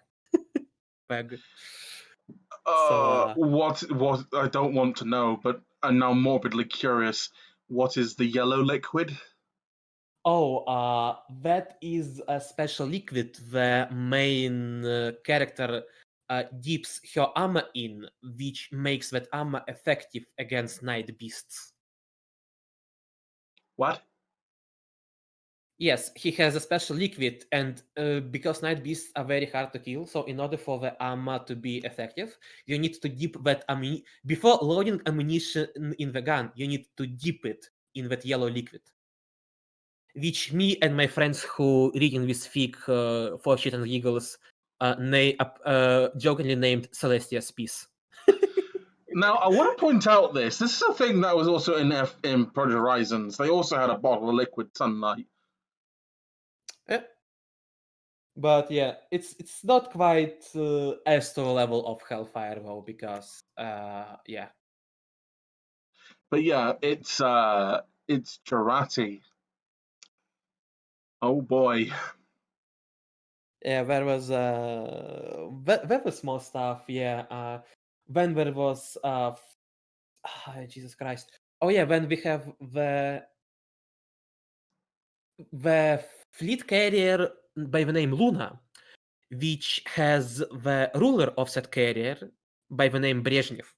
What? I don't want to know, but I'm now morbidly curious. What is the yellow liquid? That is a special liquid the main character dips her armor in, which makes that armor effective against night beasts. What? Yes, he has a special liquid, and because night beasts are very hard to kill, so in order for the armor to be effective, you need to dip that before loading ammunition in the gun. You need to dip it in that yellow liquid, which me and my friends who reading this fic for shit and giggles jokingly named Celestia's Peace. Now, I want to point out this. This is a thing that was also in Project Horizons. They also had a bottle of liquid sunlight. But yeah, it's not quite as to the level of Hellfire though, because yeah. But yeah, it's Jarati. Oh boy. Yeah, there was small stuff. Yeah, when there was Jesus Christ. Oh yeah, when we have the fleet carrier by the name Luna, which has the ruler of that carrier by the name Brezhnev.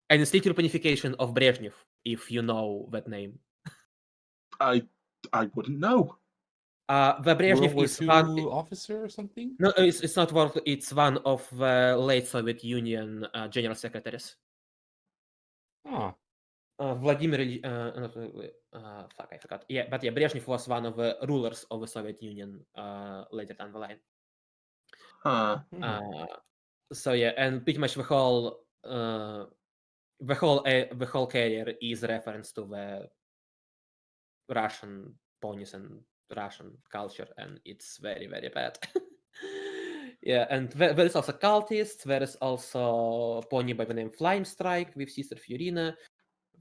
And it's literal personification of Brezhnev, if you know that name. I wouldn't know. The Brezhnev World War is II one officer or something? No, it's not World. It's one of the late Soviet Union general secretaries. Ah. Vladimir. Fuck, I forgot. Yeah, but yeah, Brezhnev was one of the rulers of the Soviet Union later down the line. Huh. So yeah, and pretty much the whole carrier is reference to the Russian ponies and Russian culture, and it's very, very bad. Yeah, and there is also cultists. There is also pony by the name Flame Strike with Sister Fiorina.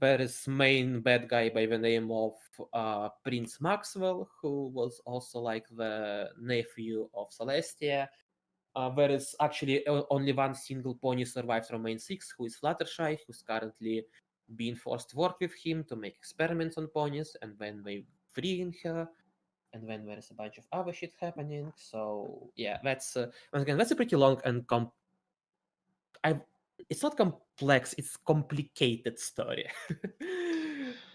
There is main bad guy by the name of Prince Maxwell, who was also like the nephew of Celestia. There is actually only one single pony survived from main 6, who is Fluttershy, who's currently being forced to work with him to make experiments on ponies, and when they freeing her, and then there is a bunch of other shit happening. So yeah, that's once again, that's a pretty long and it's not complex, it's complicated story.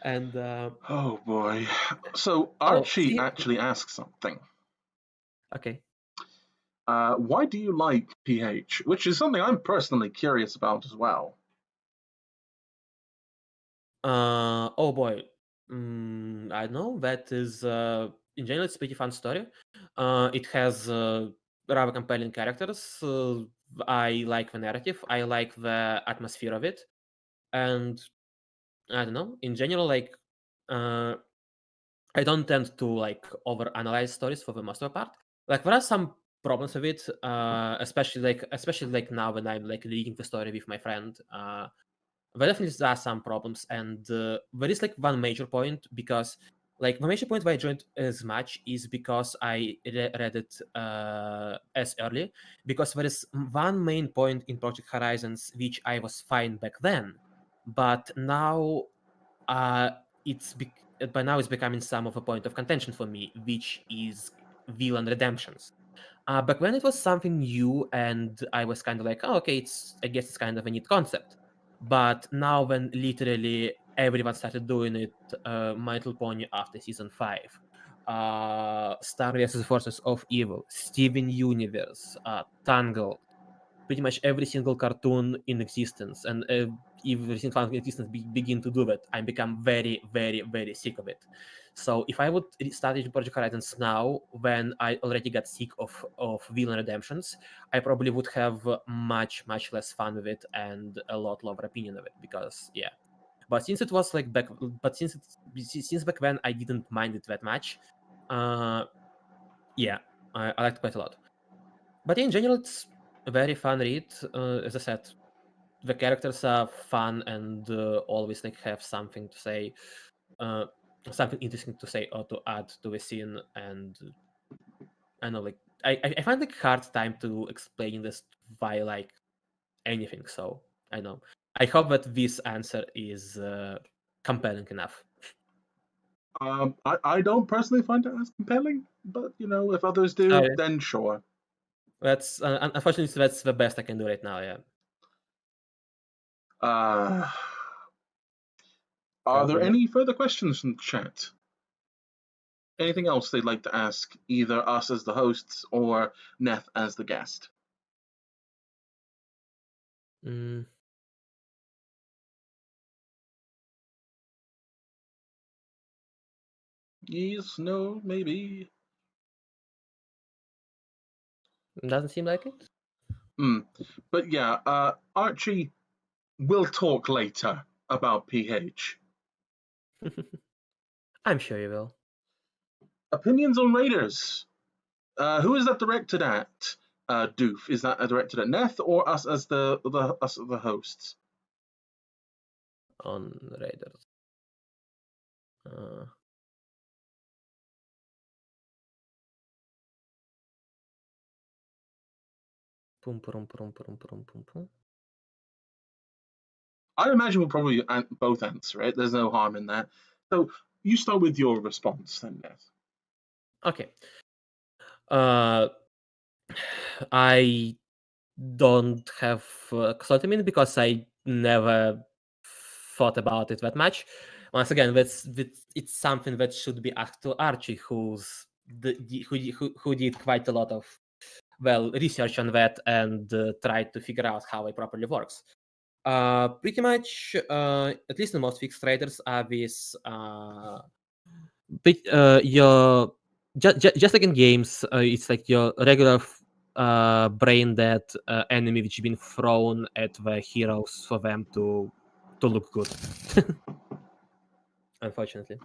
And oh boy. So Archie actually asks something. Okay. Why do you like PH? Which is something I'm personally curious about as well. Oh boy. I know that is in general, it's a pretty fun story. It has rather compelling characters. I like the narrative. I like the atmosphere of it, and I don't know. In general, like I don't tend to like overanalyze stories for the most of the part. Like there are some problems with it, especially like now when I'm like reading the story with my friend. There definitely are some problems, and there is like one major point because like the major point why I joined as much is because I read it as early, because there is one main point in Project Horizons which I was fine back then, but now it's by now it's becoming some of a point of contention for me, which is villain redemptions. Back when it was something new, and I was kind of like, oh, okay, I guess it's kind of a neat concept. But now, when literally everyone started doing it, My Little Pony after season 5, Star vs. Forces of Evil, Steven Universe, Tangled, pretty much every single cartoon in existence, and every single fan in existence begin to do that, I become very, very, very sick of it. So if I would start Project Horizons now, when I already got sick of villain redemptions, I probably would have much, much less fun with it and a lot lower opinion of it, because yeah. But since it was like since back then I didn't mind it that much, yeah, I liked it quite a lot. But in general, it's a very fun read. As I said, the characters are fun and always like have something to say, something interesting to say or to add to the scene. And I know, like I find like hard time to explain this via like anything. So I know. I hope that this answer is compelling enough. I don't personally find it as compelling, but if others do, then sure. That's unfortunately that's the best I can do right now. Yeah. Are there any further questions from the chat? Anything else they'd like to ask either us as the hosts or Neth as the guest? Yes, no, maybe. Doesn't seem like it. But yeah, Archie will talk later about PH. I'm sure you will. Opinions on Raiders. Who is that directed at? Doof. Is that directed at Neth or us as the hosts? On Raiders. I imagine we'll probably both answer it. There's no harm in that. So you start with your response then, Neth. Okay. I don't have consulting because I never thought about it that much. Once again, it's something that should be asked to Archie, who did quite a lot of research on that and tried to figure out how it properly works. Pretty much, at least in most fixed traders, are these your just like in games, it's like your regular brain dead enemy which has been thrown at the heroes for them to look good. Unfortunately,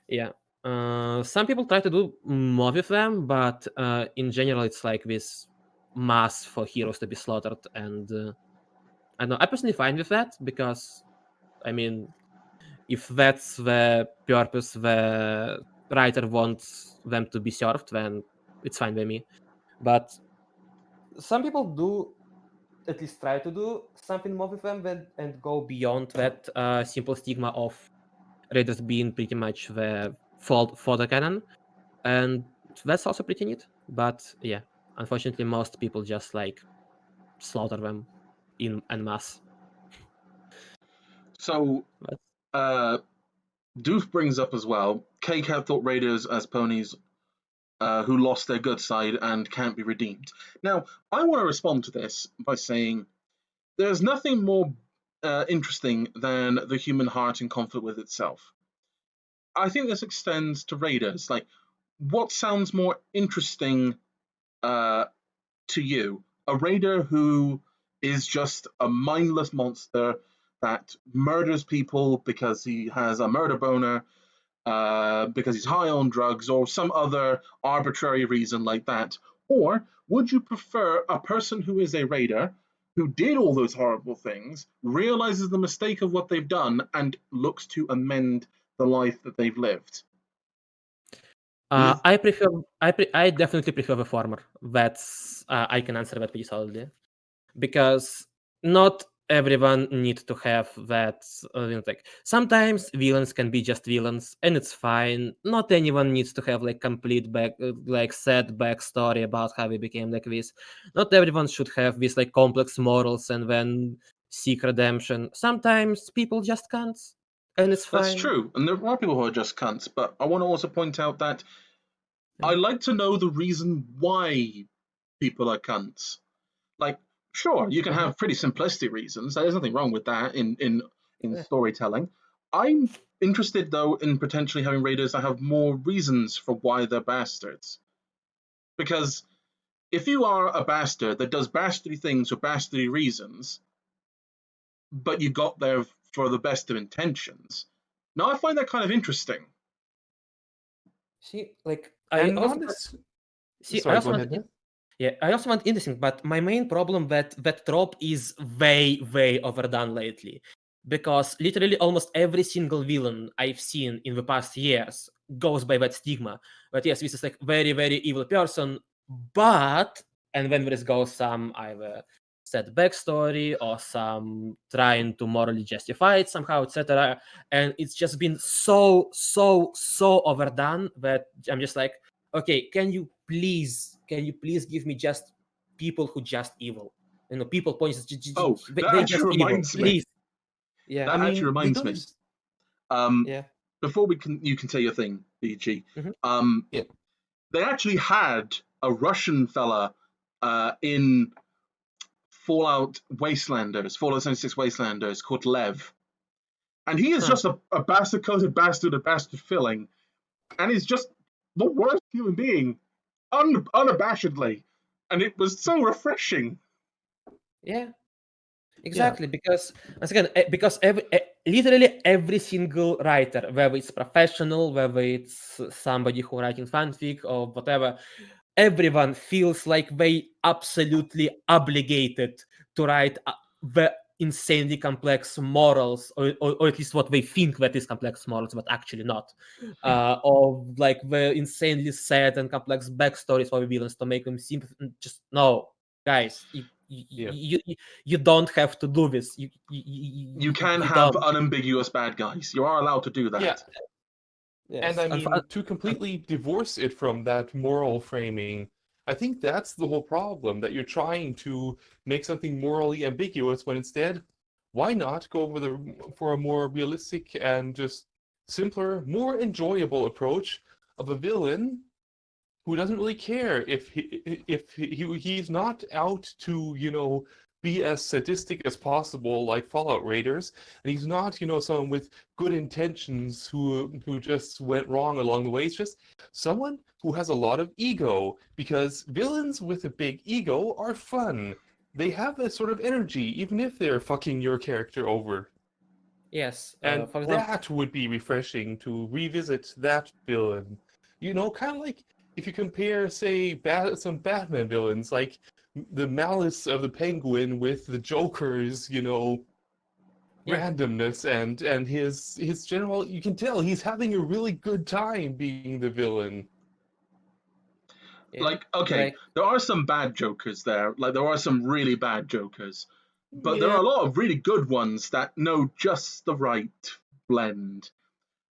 yeah. Some people try to do more with them, but in general, it's like this mass for heroes to be slaughtered, and I know I personally fine with that because, I mean, if that's the purpose the writer wants them to be served, then it's fine by me. But some people do at least try to do something more with them and go beyond that simple stigma of Raiders being pretty much the fodder cannon, and that's also pretty neat. But yeah, unfortunately, most people just like slaughter them in masse. So, Doof brings up as well, Cake had thought Raiders as ponies who lost their good side and can't be redeemed. Now, I want to respond to this by saying there's nothing more interesting than the human heart in conflict with itself. I think this extends to Raiders. Like, what sounds more interesting to you? A raider who is just a mindless monster that murders people because he has a murder boner, because he's high on drugs, or some other arbitrary reason like that? Or would you prefer a person who is a raider who did all those horrible things, realizes the mistake of what they've done, and looks to amend the life that they've lived? I definitely prefer the former. That's I can answer that pretty solidly, because not everyone needs to have that. Like sometimes villains can be just villains, and it's fine. Not anyone needs to have like complete sad backstory about how he became like this. Not everyone should have these like complex morals and then seek redemption. Sometimes people just can't, and it's fine. That's true, and there are people who are just cunts, but I want to also point out that I like to know the reason why people are cunts. Like, sure, you can have pretty simplistic reasons. There's nothing wrong with that in storytelling. I'm interested, though, in potentially having raiders that have more reasons for why they're bastards. Because if you are a bastard that does bastardy things for bastardy reasons, but you got there for the best of intentions, now I find that kind of interesting. See, like I I also honest. see. Sorry, I also go want, ahead. yeah, I also want interesting, but my main problem that trope is way overdone lately, because literally almost every single villain I've seen in the past years goes by that stigma. But yes, this is like very evil person, but and then there goes some either sad backstory or some trying to morally justify it somehow, etc. And it's just been so overdone that I'm just like, okay, can you please give me just people who just evil? You know, people points. Oh, that They actually just evil, reminds me. please. Yeah, That actually reminds me. yeah. Before you can say your thing, BG. Yeah. They actually had a Russian fella in Fallout 76 Wastelanders called Lev. And he is just a bastard-coated bastard of bastard filling. And he's just the worst human being, unabashedly. And it was so refreshing. Yeah, exactly. Because once again, because literally every single writer, whether it's professional, whether it's somebody who writing fanfic or whatever, everyone feels like they absolutely obligated to write the insanely complex morals, or at least what they think that is complex morals, but actually not. Or like the insanely sad and complex backstories for the villains to make them seem just no, guys. You don't have to do this. You can you have don't. unambiguous bad guys. You are allowed to do that. Yeah. Yes. And I mean, to completely divorce it from that moral framing, I think that's the whole problem, that you're trying to make something morally ambiguous when instead, why not go for a more realistic and just simpler, more enjoyable approach of a villain who doesn't really care if he's not out to, be as sadistic as possible like Fallout Raiders, and he's not, someone with good intentions who just went wrong along the way. It's just someone who has a lot of ego, because villains with a big ego are fun. They have that sort of energy, even if they're fucking your character over. Yes. And For example, that would be refreshing to revisit that villain. Kind of like if you compare, say, some Batman villains, like the malice of the Penguin with the Joker's, randomness and his general. You can tell he's having a really good time being the villain. Like, okay, there are some bad Jokers there. Like, there are some really bad Jokers. But there are a lot of really good ones that know just the right blend.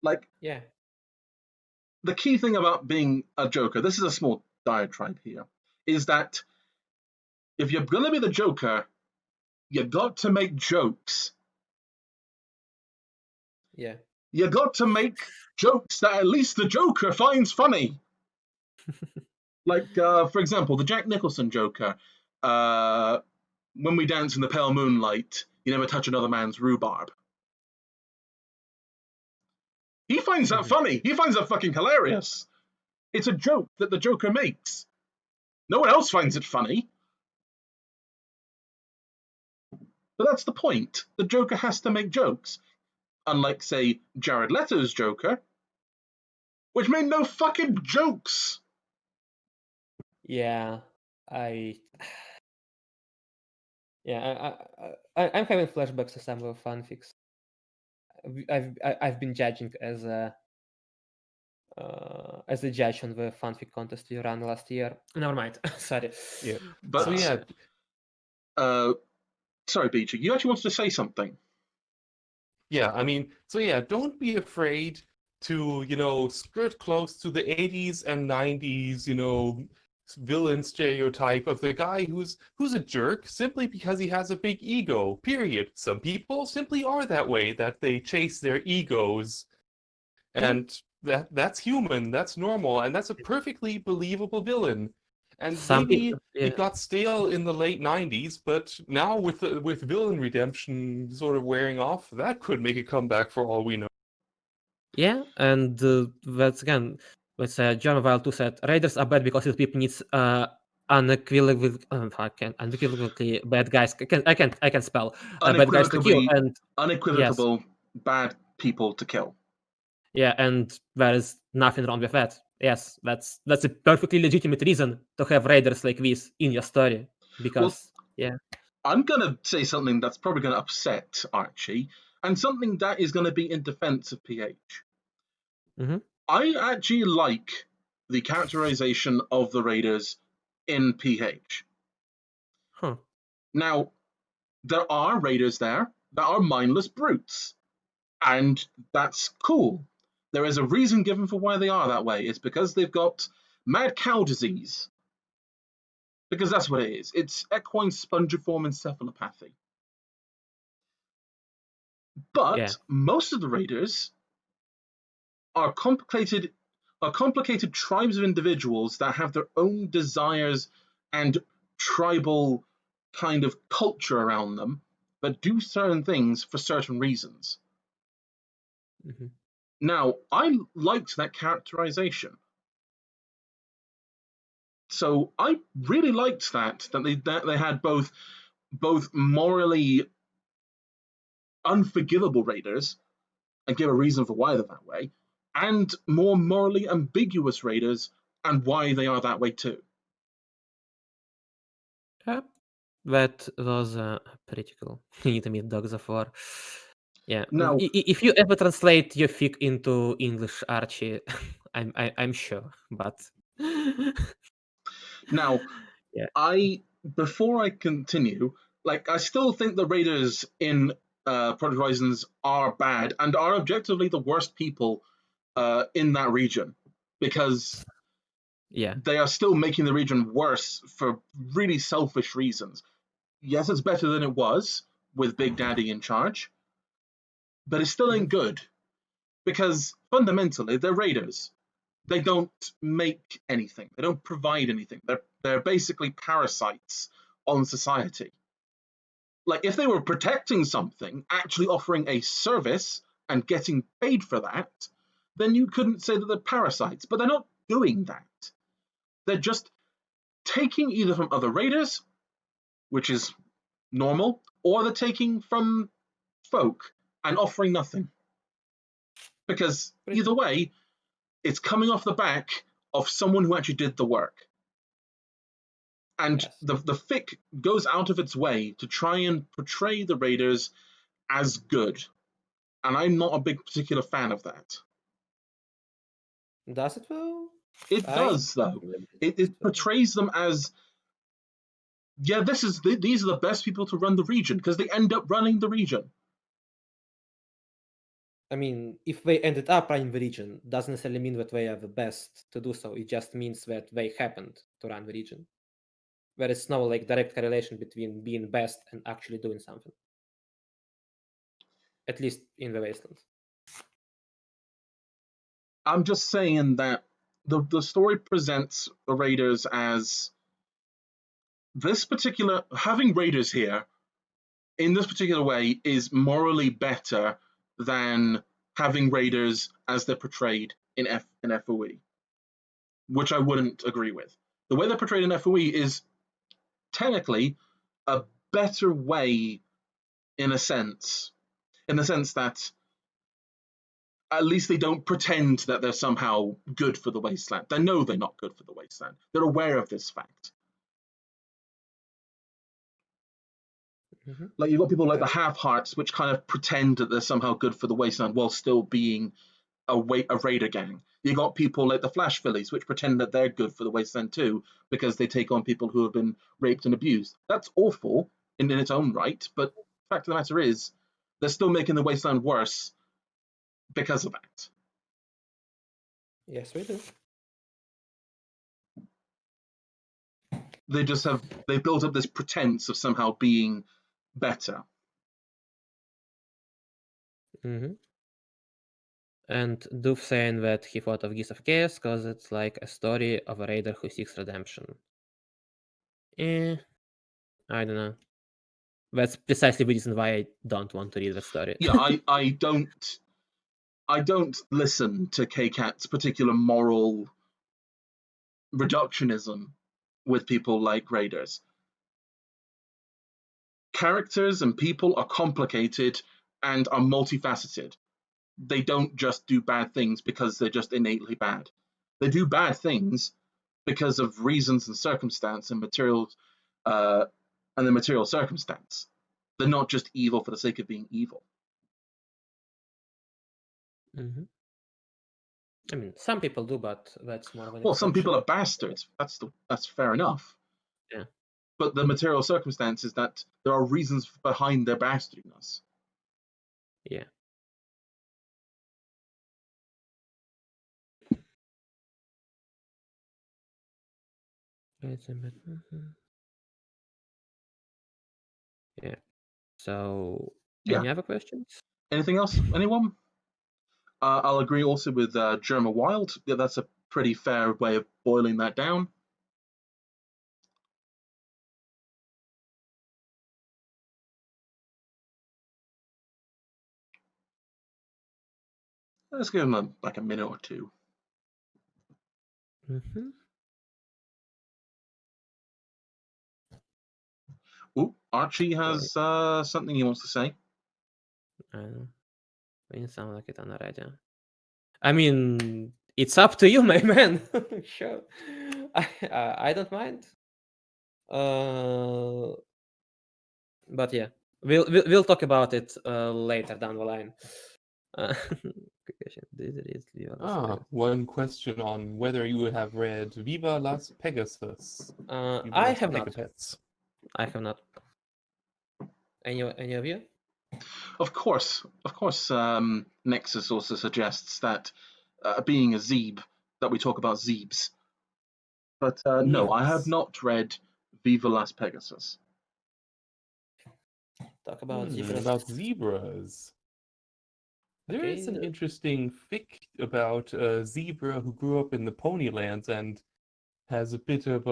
Like, the key thing about being a Joker, this is a small diatribe here, is that if you're going to be the Joker, you got to make jokes. Yeah. You got to make jokes that at least the Joker finds funny. Like, for example, the Jack Nicholson Joker. When we dance in the pale moonlight, you never touch another man's rhubarb. He finds that funny. He finds that fucking hilarious. It's a joke that the Joker makes. No one else finds it funny. But that's the point. The Joker has to make jokes. Unlike, say, Jared Leto's Joker, which made no fucking jokes. Yeah, I'm having flashbacks to some of the fanfics. I've been judging as a judge on the fanfic contest we ran last year. Never mind. Sorry. Yeah. But So yeah, sorry, Beecher, you actually wanted to say something. yeah, I mean, so yeah, don't be afraid to, skirt close to the 80s and 90s, villain stereotype of the guy who's a jerk simply because he has a big ego. Period. Some people simply are that way, that they chase their egos. And that's human, that's normal, and that's a perfectly believable villain. And Some maybe people, yeah. it got stale in the late 90s, but now with villain redemption sort of wearing off, that could make a comeback for all we know. Yeah, and that's again, let's say John Weil too said Raiders are bad because people needs unequivocally bad guys. I can spell bad guys to kill, and unequivocal bad people to kill. Yeah, and there is nothing wrong with that. Yes, that's a perfectly legitimate reason to have raiders like this in your story. Because I'm gonna say something that's probably gonna upset Archie, and something that is gonna be in defense of PH. I actually like the characterization of the raiders in PH. Now, there are raiders there that are mindless brutes, and that's cool. There is a reason given for why they are that way. It's because they've got mad cow disease. Because that's what it is. It's equine spongiform encephalopathy. But most of the raiders are complicated tribes of individuals that have their own desires and tribal kind of culture around them that do certain things for certain reasons. Now, I liked that characterization. So I really liked that they had both morally unforgivable raiders and give a reason for why they're that way, and more morally ambiguous raiders and why they are that way too. That was pretty cool. You need to meet Dogs of War. Yeah. Now, if you ever translate your fic into English, Archie, I'm sure. But now, before I continue, I still think the raiders in Project Horizons are bad and are objectively the worst people in that region, because they are still making the region worse for really selfish reasons. Yes, it's better than it was with Big Daddy in charge, but it still ain't good, because fundamentally they're raiders. They don't make anything. They don't provide anything. They're basically parasites on society. If they were protecting something, actually offering a service and getting paid for that, then you couldn't say that they're parasites. But they're not doing that. They're just taking either from other raiders, which is normal, or they're taking from folk and offering nothing. Because either way, it's coming off the back of someone who actually did the work. And the fic goes out of its way to try and portray the raiders as good. And I'm not a big particular fan of that. Does it though? It does, though. It portrays them as, these are the best people to run the region, because they end up running the region. I mean, if they ended up running the region, doesn't necessarily mean that they are the best to do so. It just means that they happened to run the region. There is no direct correlation between being best and actually doing something. At least in the Wastelands. I'm just saying that the story presents the raiders as having raiders here in this particular way is morally better than having raiders as they're portrayed in FOE. which I wouldn't agree with. The way they're portrayed in FOE is technically a better way in the sense that at least they don't pretend that they're somehow good for the Wasteland. They know they're not good for the Wasteland. They're aware of this fact. Mm-hmm. Like, you've got people like the Half-Hearts, which kind of pretend that they're somehow good for the Wasteland while still being a raider gang. You got people like the Flash Fillies, which pretend that they're good for the Wasteland too, because they take on people who have been raped and abused. That's awful in its own right, but the fact of the matter is, they're still making the Wasteland worse because of that. Yes, we do. They built up this pretense of somehow being better. Mm-hmm. And Doof saying that he thought of Geese of Chaos because it's like a story of a raider who seeks redemption. I don't know. That's precisely the reason why I don't want to read the story. Yeah, I don't listen to K-Cat's particular moral reductionism with people like Raiders. Characters and people are complicated and are multifaceted. They don't just do bad things because they're just innately bad. They do bad things because of reasons and circumstance and materials, and the material circumstance. They're not just evil for the sake of being evil. Mm-hmm. I mean, some people do, but that's more of an Well, some exception. people are bastards. That's fair enough. Yeah. But the material circumstance is that there are reasons behind their bastardness. Yeah. Yeah. So, any other questions? Anything else? Anyone? I'll agree also with Germa Wild. Yeah, that's a pretty fair way of boiling that down. Let's give him a minute or two. Mm-hmm. Ooh, Archie has something he wants to say. Didn't sound like it on the radio. I mean, it's up to you, my man. Sure, I don't mind. But yeah, we'll talk about it later down the line. One question on whether you have read Viva Las Pegasus. I have not. I have not. Any of you? Of course. Nexus also suggests that being a Zeeb, that we talk about Zeebs. But no, yes. I have not read Viva Las Pegasus. Talk about zebras. About zebras. There is an interesting fic about a zebra who grew up in the Ponylands and has a bit of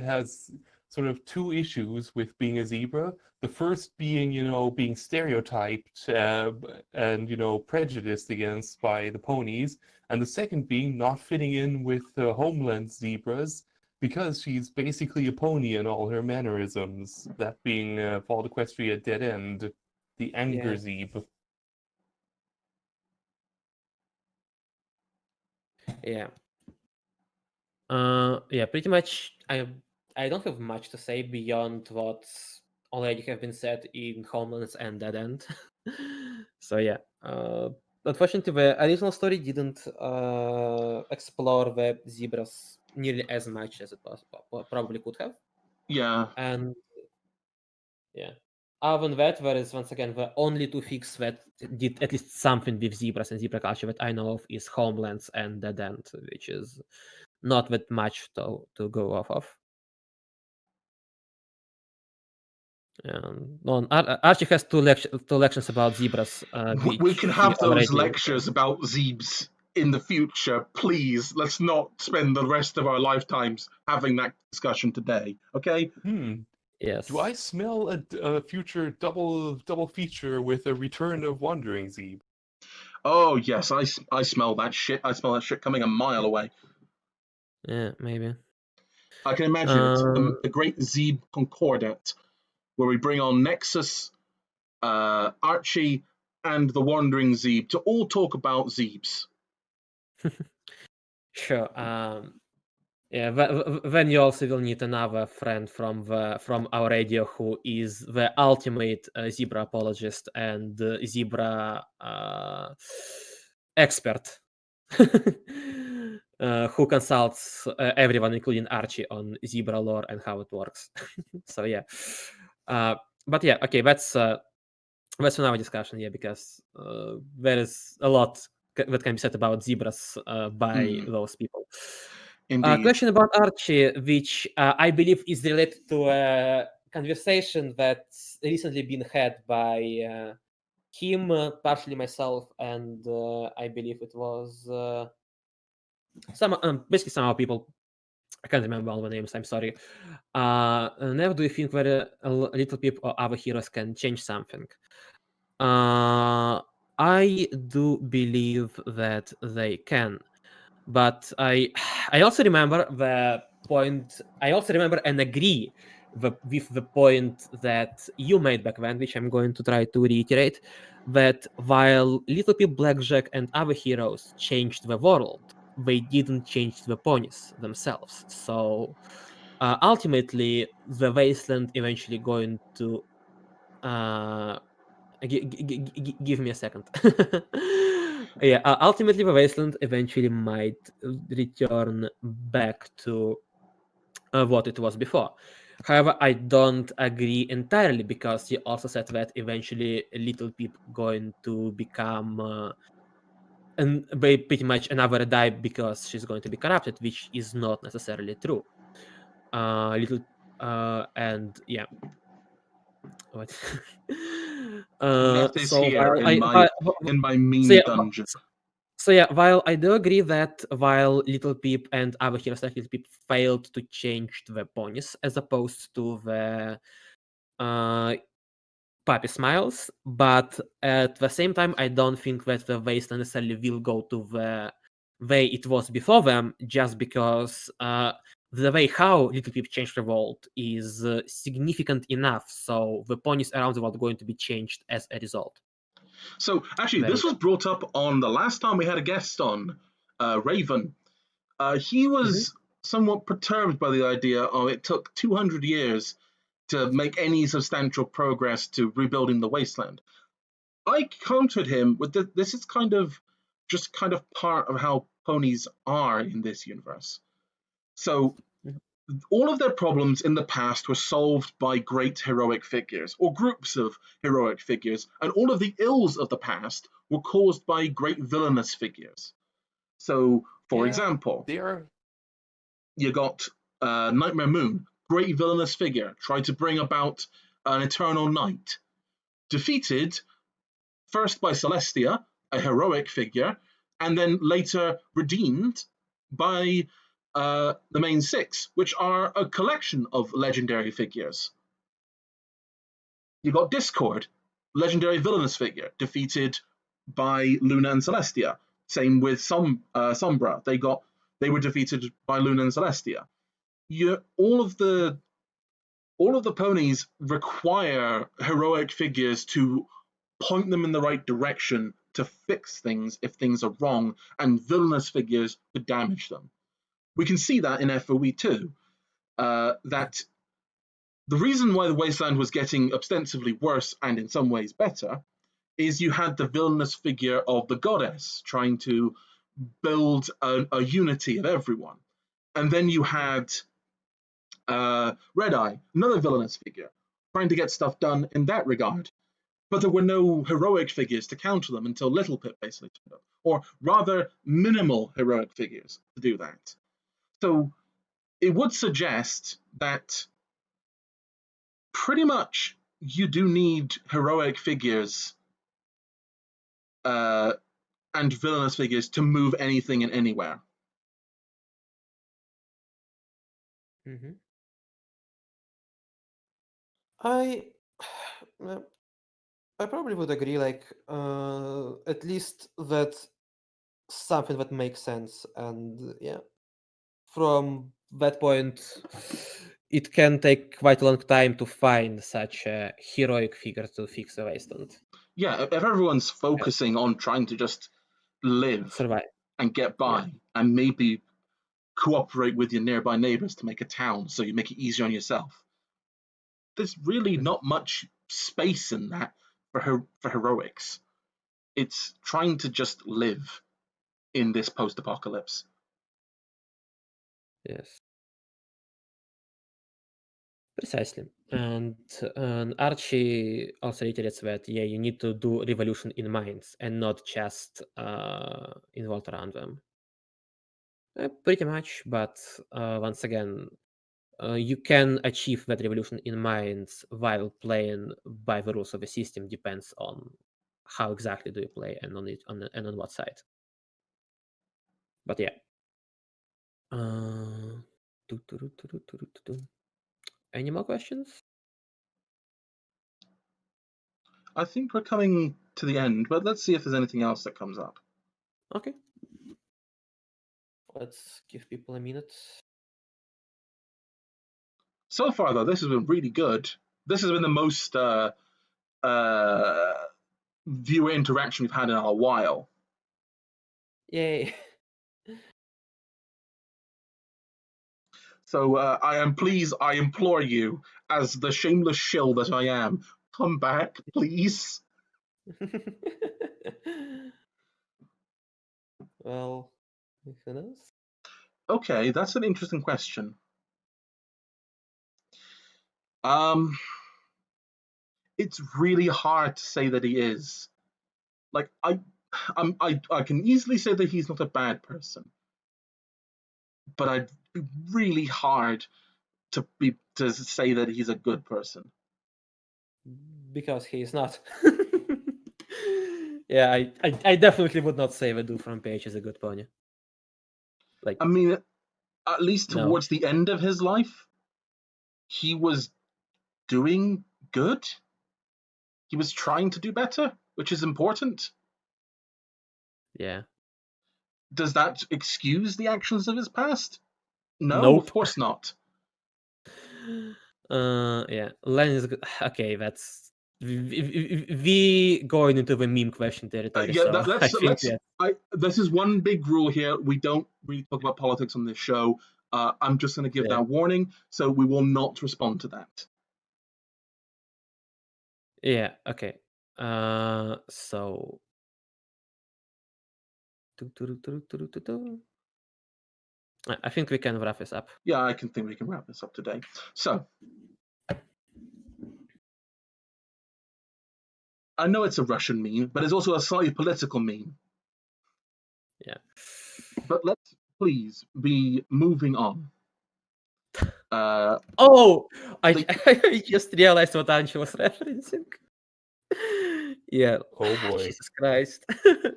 has sort of two issues with being a zebra. The first being, being stereotyped and, prejudiced against by the ponies. And the second being not fitting in with the homeland zebras because she's basically a pony in all her mannerisms. That being Fall Equestria Dead End, the anger zeb. Yeah. Yeah, pretty much I don't have much to say beyond what's already have been said in Homelands and Dead End. So yeah. Unfortunately, the original story didn't explore the zebras nearly as much as it probably could have. Yeah. And yeah. Other than that, there is once again the only two fics that did at least something with zebras and zebra culture that I know of is Homelands and Dead End, which is not that much to go off of. Archie has two lections about zebras. We can have those lectures about Zeebs in the future, please. Let's not spend the rest of our lifetimes having that discussion today, okay? Yes. Do I smell a future double feature with a Return of Wandering Zeeb? Oh yes, I smell that shit. I smell that shit coming a mile away. Yeah, maybe. I can imagine it. The Great Zeeb Concordat, where we bring on Nexus, Archie, and the Wandering Zeeb to all talk about Zeebs. Sure. Yeah. Then you also will need another friend from our radio who is the ultimate zebra apologist and zebra expert, who consults everyone, including Archie, on zebra lore and how it works. So yeah. But yeah, okay, that's another discussion, yeah, because there is a lot that can be said about zebras by those people. Indeed. Question about Archie, which I believe is related to a conversation that's recently been had by him, partially myself, and I believe it was basically some other people. I can't remember all the names. I'm sorry. Never do you think that little people or other heroes can change something? I do believe that they can, but I also remember the point. I also remember and agree with the point that you made back then, which I'm going to try to reiterate. That while Little Pip, Blackjack, and other heroes changed the world, they didn't change the ponies themselves. So ultimately, the Wasteland eventually going to give me a second. Yeah, ultimately the Wasteland eventually might return back to what it was before. However, I don't agree entirely, because you also said that eventually Little Peep going to become pretty much another die because she's going to be corrupted, which is not necessarily true. And yeah. What? Neth is So here while in my mean so yeah, dungeon. so yeah, while I do agree that while Little Peep and other heroes like Little Peep failed to change the ponies as opposed to the Puppy Smiles, but at the same time, I don't think that the Wasteland necessarily will go to the way it was before them, just because the way how Little Peep changed the world is significant enough, so the ponies around the world are going to be changed as a result. So actually, this was brought up on the last time we had a guest on, Raven. He was somewhat perturbed by the idea of it took 200 years to make any substantial progress to rebuilding the Wasteland. I countered him with this is kind of part of how ponies are in this universe. So all of their problems in the past were solved by great heroic figures or groups of heroic figures, and all of the ills of the past were caused by great villainous figures. So, for example, you got Nightmare Moon, great villainous figure, tried to bring about an eternal night, defeated first by Celestia, a heroic figure, and then later redeemed by the main six, which are a collection of legendary figures. You got Discord, legendary villainous figure, defeated by Luna and Celestia. Same with Sombra. They were defeated by Luna and Celestia. All of the ponies require heroic figures to point them in the right direction to fix things if things are wrong, and villainous figures to damage them. We can see that in FOE too. That the reason why the Wasteland was getting ostensibly worse and in some ways better is you had the villainous figure of the goddess trying to build a unity of everyone. And then you had Red Eye, another villainous figure, trying to get stuff done in that regard. But there were no heroic figures to counter them until Little Pip basically turned up, or rather minimal heroic figures to do that. So it would suggest that pretty much you do need heroic figures and villainous figures to move anything and anywhere. I probably would agree, like, at least that's something that makes sense, and yeah. from that point, it can take quite a long time to find such a heroic figure to fix the wasteland. Yeah, if everyone's focusing on trying to just live Survive. and get by, and maybe cooperate with your nearby neighbors to make a town so you make it easier on yourself, there's really not much space in that for heroics. It's trying to just live in this post-apocalypse. Yes. Precisely. And Archie also reiterates that, yeah, you need to do revolution in minds and not just involved around them. Pretty much, but once again, you can achieve that revolution in minds while playing by the rules of the system. Depends on how exactly do you play and on what side. But yeah. Any more questions? I think we're coming to the end, but let's see if there's anything else that comes up. Okay. Let's give people a minute. So far, though, this has been really good. This has been the most viewer interaction we've had in a while. Yay. So I am pleased, I implore you, as the shameless shill that I am, come back, please. Well, who knows? Okay, that's an interesting question. It's really hard to say that he is. Like I can easily say that he's not a bad person, but I'd be really hard to say that he's a good person. Because he is not. Yeah, I definitely would not say the dude from Page is a good pony. Like, I mean, at least No. towards the end of his life, he was doing good. He was trying to do better, which is important. yeah. Does that excuse the actions of his past? No, Nope. of course not. Yeah, Len is good. Okay, that's we going into the meme question territory. Yeah, So I think this is one big rule here. We don't really talk about politics on this show. I'm just going to give that warning, so we will not respond to that. Yeah. Okay. So. I think we can wrap this up. Yeah, I can think we can wrap this up today. So, I know it's a Russian meme, but it's also a slightly political meme. Yeah. But let's please be moving on. I just realized what Anchi was referencing. Yeah. Oh boy. Jesus Christ.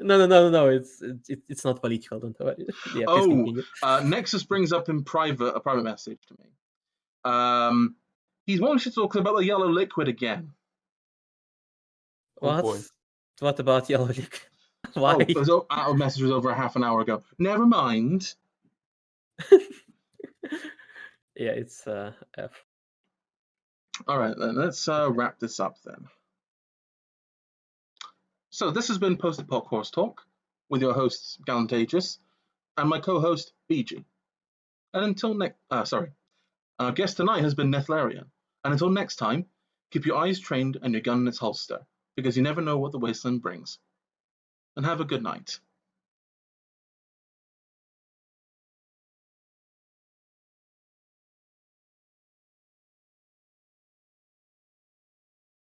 No. It's not political. Don't worry. Yeah. Please continue. Nexus brings up in a private message to me. He wants to talk about the yellow liquid again. Oh boy. What about yellow liquid? Why? Our message was over a half an hour ago. Never mind. Yeah, it's F. All right, then let's wrap this up then. So this has been Post Apoc Horse Talk with your hosts Galantagious and my co-host BG. And until our guest tonight has been Nethlarion. And until next time, keep your eyes trained and your gun in its holster, because you never know what the wasteland brings. And have a good night.